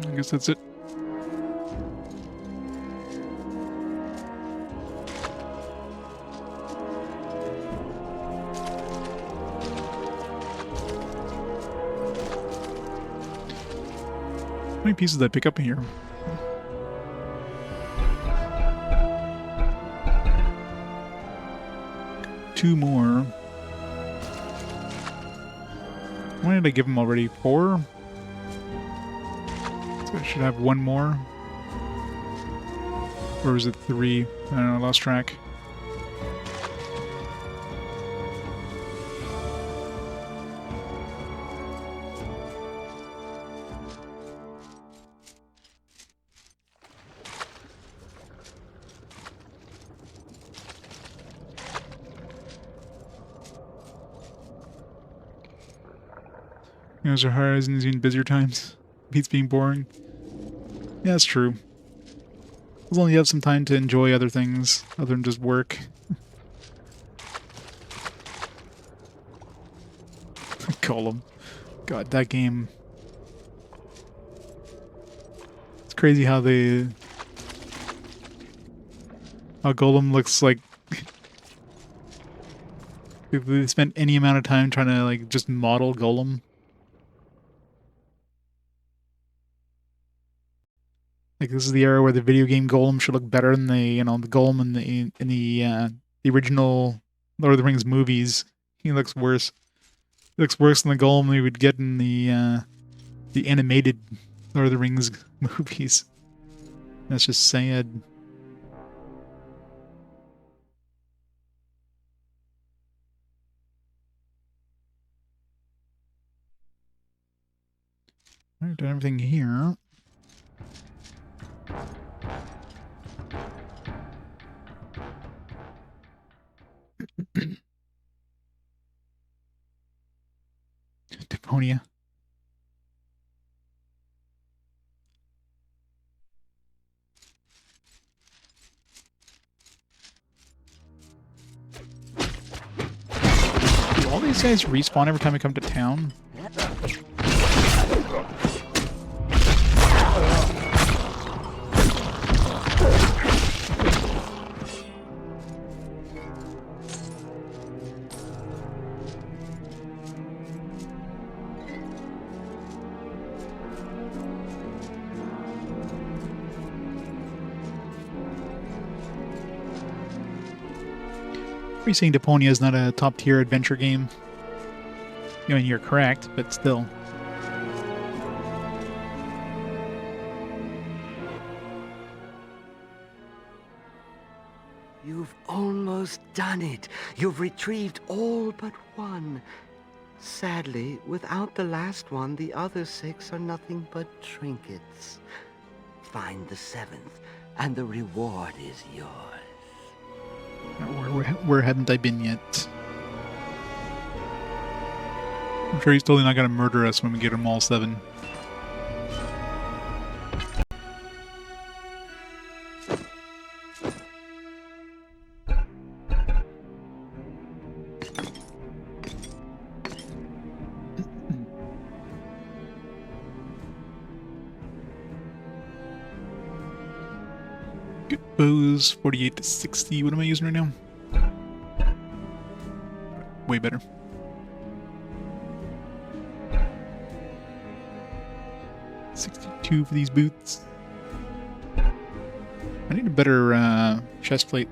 I guess that's it. How many pieces did I pick up here? Two more. Why did I give them already? 4? So I should have one more. Or is it 3? I don't know, I lost track. Those are horizons in busier times. Beats being boring. Yeah, that's true. As long as you have some time to enjoy other things other than just work. Golem. God, that game. It's crazy how Golem looks like if they spent any amount of time trying to like just model Golem. Like this is the era where the video game Golem should look better than the the Golem in the original Lord of the Rings movies. He looks worse. He looks worse than the Golem we would get in the animated Lord of the Rings movies. That's just sad. Done everything here. Deponia. Do all these guys respawn every time I come to town? Are you saying Deponia is not a top-tier adventure game? I mean, you're correct, but still. You've almost done it. You've retrieved all but one. Sadly, without the last one, the other 6 are nothing but trinkets. Find the 7th, and the reward is yours. Where haven't I been yet? I'm sure he's totally not going to murder us when we get him all 7. Good bows, 48 to 60. What am I using right now? Way better. $62 for these boots. I need a better chest plate.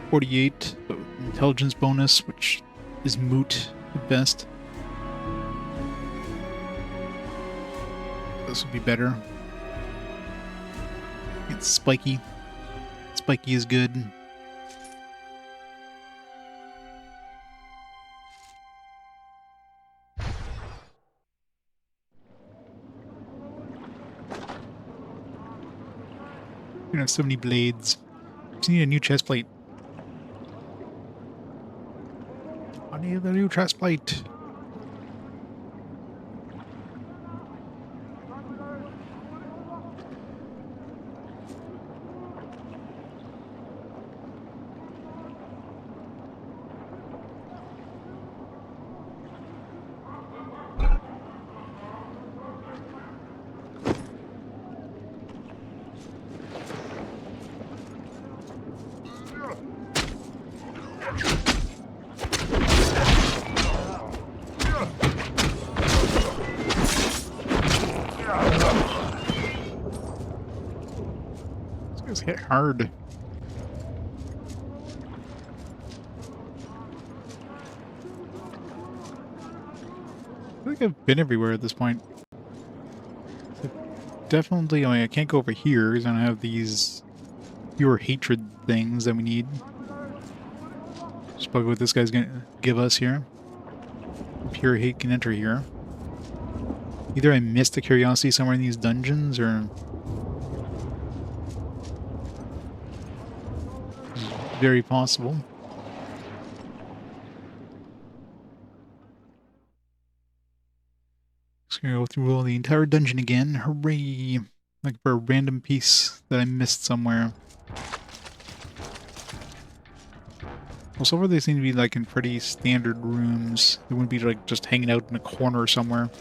48 intelligence bonus, which is moot at best. This would be better. It's spiky. Spiky is good. You have so many blades. Just need a new chest plate. I need a new chest plate. Hit hard. I think I've been everywhere at this point. So definitely, I can't go over here because I don't have these pure hatred things that we need. Just probably what this guy's gonna give us here. Pure hate can enter here. Either I missed a curiosity somewhere in these dungeons, or very possible. Just gonna go through the entire dungeon again. Hooray! Like for a random piece that I missed somewhere. Well, so far they seem to be like in pretty standard rooms. They wouldn't be like just hanging out in a corner somewhere.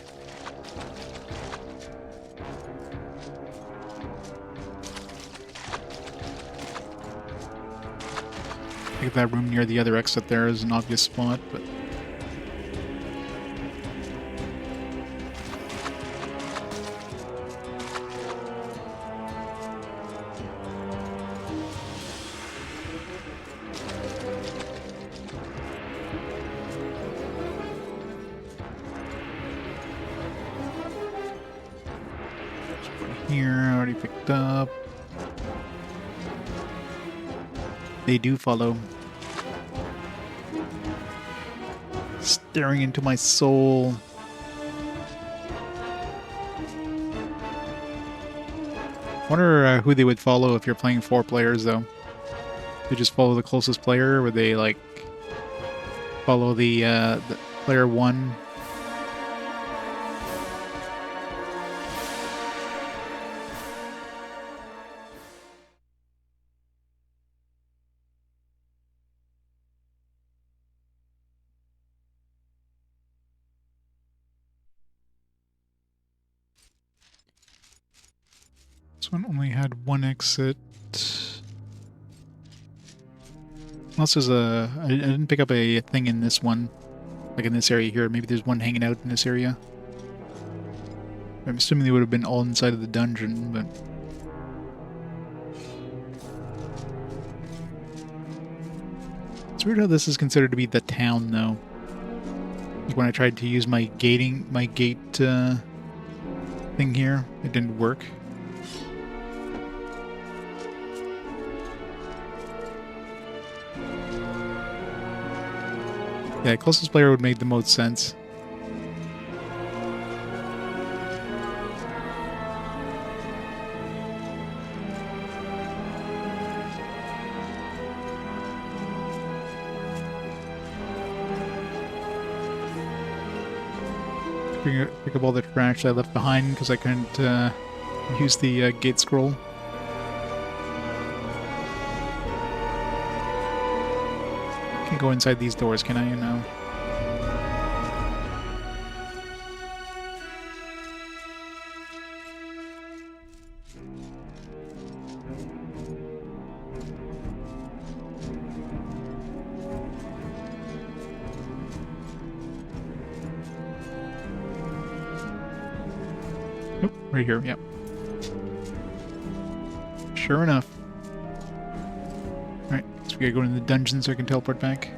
I think that room near the other exit there is an obvious spot, but... Here, already picked up. They do follow. Staring into my soul. Wonder who they would follow if you're playing 4 players, though. They just follow the closest player, or would they, like, follow the player 1? This one only had 1 exit. Unless there's I didn't pick up a thing in this one. Like in this area here. Maybe there's one hanging out in this area. I'm assuming they would have been all inside of the dungeon, but... It's weird how this is considered to be the town, though. Like when I tried to use my gate thing here, it didn't work. Yeah, closest player would make the most sense. Pick up all the trash I left behind because I couldn't use the gate scroll. Can't go inside these doors, can I? No. Nope, right here, yep. Sure enough. Alright, so we gotta go into the dungeon so I can teleport back.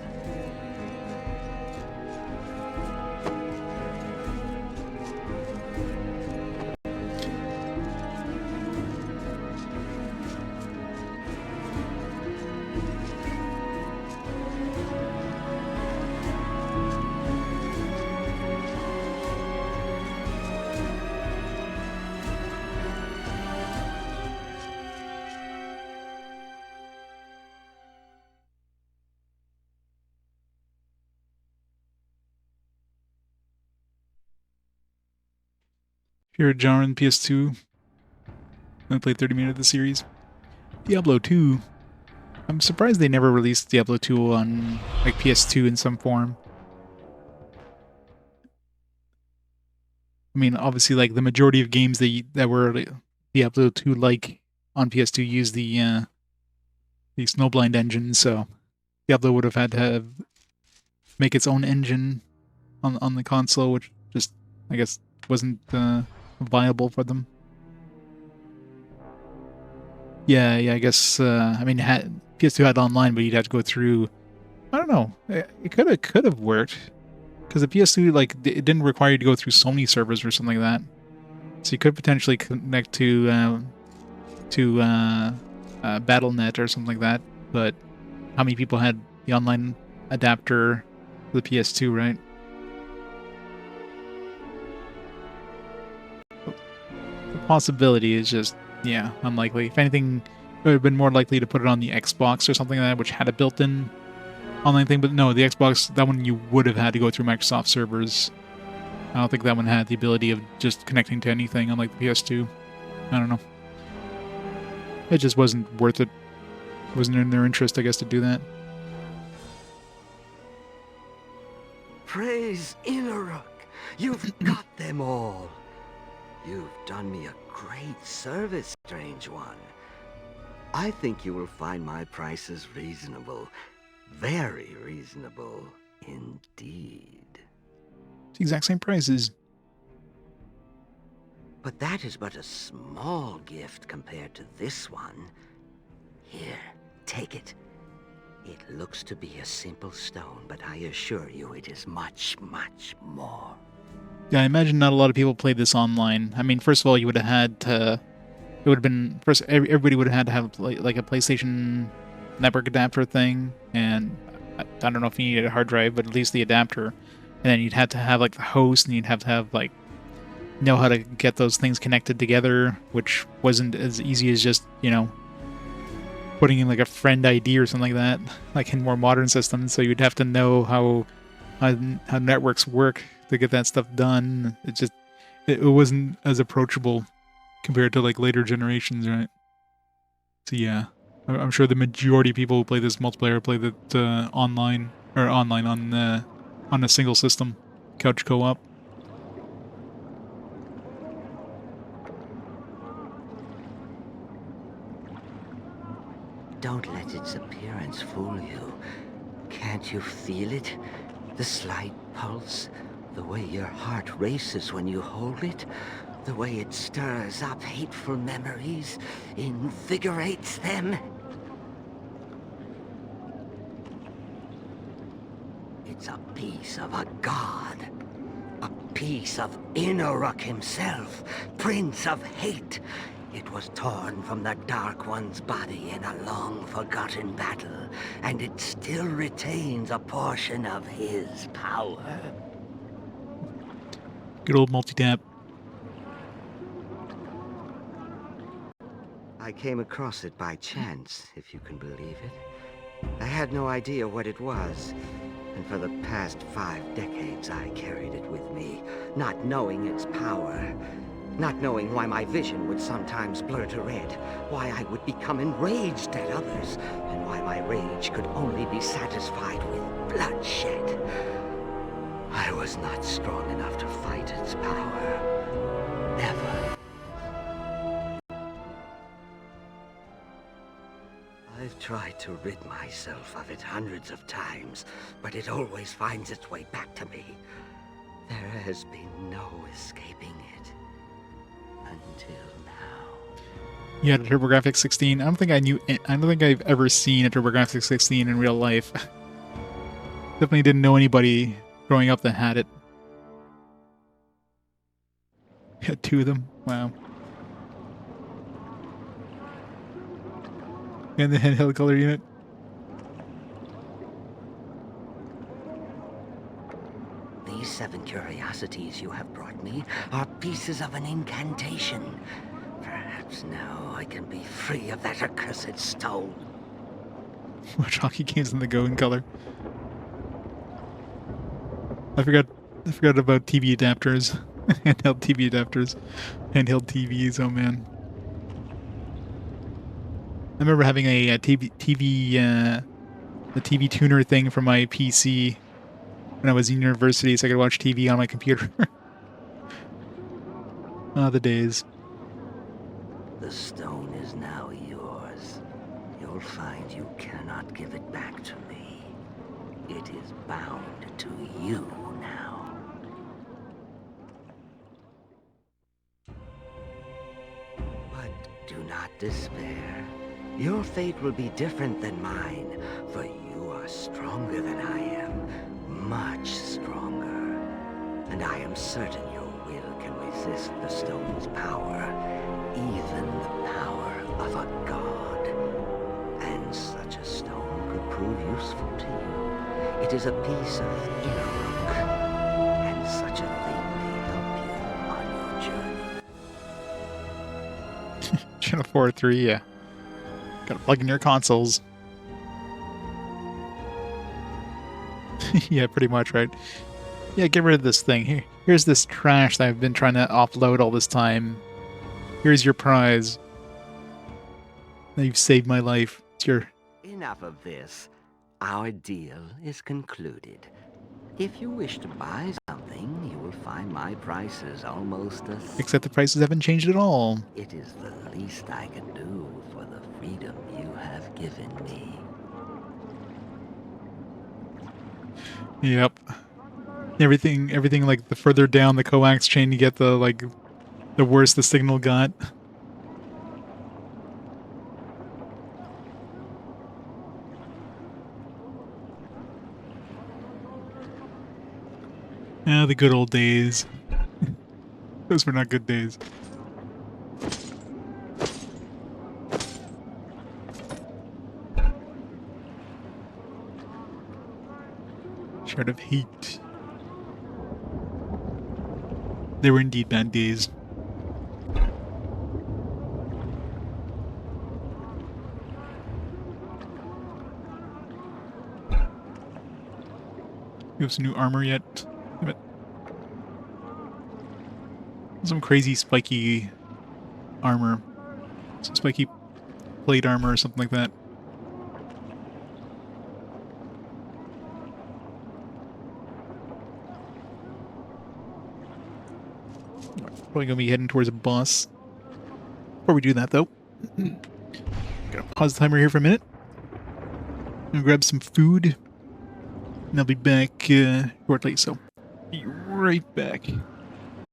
If you're a genre in PS2, I played 30 minutes of the series. Diablo 2. I'm surprised they never released Diablo 2 on like PS2 in some form. I mean, obviously, like the majority of games that were Diablo 2 like on PS2 used the Snowblind Engine, so Diablo would have had to make its own engine on the console, which just I guess wasn't viable for them. Yeah, I guess. I mean, PS2 had online, but you'd have to go through. I don't know. It could have worked because the PS2 it didn't require you to go through Sony servers or something like that. So you could potentially connect to BattleNet or something like that. But how many people had the online adapter for the PS2, right? The possibility is just, yeah, unlikely. If anything, it would have been more likely to put it on the Xbox or something like that, which had a built-in online thing. But no, the Xbox, that one you would have had to go through Microsoft servers. I don't think that one had the ability of just connecting to anything, unlike the PS2. I don't know. It just wasn't worth it. It wasn't in their interest, I guess, to do that. Praise Inaruk! You've got them all! You've done me a great service, strange one. I think you will find my prices reasonable. Very reasonable indeed. It's the exact same prices. But that is but a small gift compared to this one. Here, take it. It looks to be a simple stone, but I assure you it is much, much more. Yeah, I imagine not a lot of people played this online. I mean, first of all, you would have had to... It would have been... First, everybody would have had to have like a PlayStation Network adapter thing, and I don't know if you needed a hard drive, but at least the adapter. And then you'd have to have like the host, and you'd have to have like know how to get those things connected together, which wasn't as easy as just, you know, putting in like a friend ID or something like that, like in more modern systems. So you'd have to know how networks work to get that stuff done. It wasn't as approachable compared to like later generations, right? So yeah, I'm sure the majority of people who play this multiplayer play that online on a single system, couch co-op. Don't let its appearance fool you. Can't you feel it? The slight pulse? The way your heart races when you hold it? The way it stirs up hateful memories? Invigorates them? It's a piece of a god. A piece of Inaruk himself, Prince of Hate. It was torn from the Dark One's body in a long-forgotten battle, and it still retains a portion of his power. Good old multi-tap. I came across it by chance, if you can believe it. I had no idea what it was, and for the past 5 decades I carried it with me, not knowing its power. Not knowing why my vision would sometimes blur to red, why I would become enraged at others, and why my rage could only be satisfied with bloodshed. I was not strong enough to fight its power. Never. I've tried to rid myself of it hundreds of times, but it always finds its way back to me. There has been no escaping it. Until now. You had a TurboGrafx 16. I don't think I've ever seen a TurboGrafx 16 in real life. Definitely didn't know anybody growing up that had it. Had 2 of them. Wow. And the handheld color unit. These 7 curiosities you have brought me are pieces of an incantation. Perhaps now I can be free of that accursed stone. Watch hockey games in the Go in color. I forgot about TV adapters. Handheld TV adapters. Handheld TVs, oh man. I remember having a TV tuner thing for my PC when I was in university, so I could watch TV on my computer. Ah, the days. The stone is now yours. You'll find you cannot give it back to me. It is bound to you now. But do not despair. Your fate will be different than mine, for you are stronger than I am, much stronger. And I am certain your will can resist the stone's power, even the power of a god. And such a stone could prove useful to you. It is a piece of Inaruk, and such a thing may help you on your journey. Channel 4-3, yeah. Gotta plug in your consoles. Yeah, pretty much, right? Yeah, get rid of this thing. Here's this trash that I've been trying to offload all this time. Here's your prize. Now you've saved my life. It's your... Enough of this. Our deal is concluded. If you wish to buy something, you will find my prices almost the same. Except the prices haven't changed at all. It is the least I can do for the freedom you have given me. Yep. Everything like the further down the coax chain you get, the worse the signal got. Ah, the good old days. Those were not good days. Shard of Hate. They were indeed bad days. You have some new armor yet? Damn it. Some crazy spiky armor. Some spiky plate armor or something like that. Probably gonna be heading towards a boss. Before we do that, though, gonna pause the timer here for a minute. Gonna grab some food, and I'll be back shortly. So, be right back.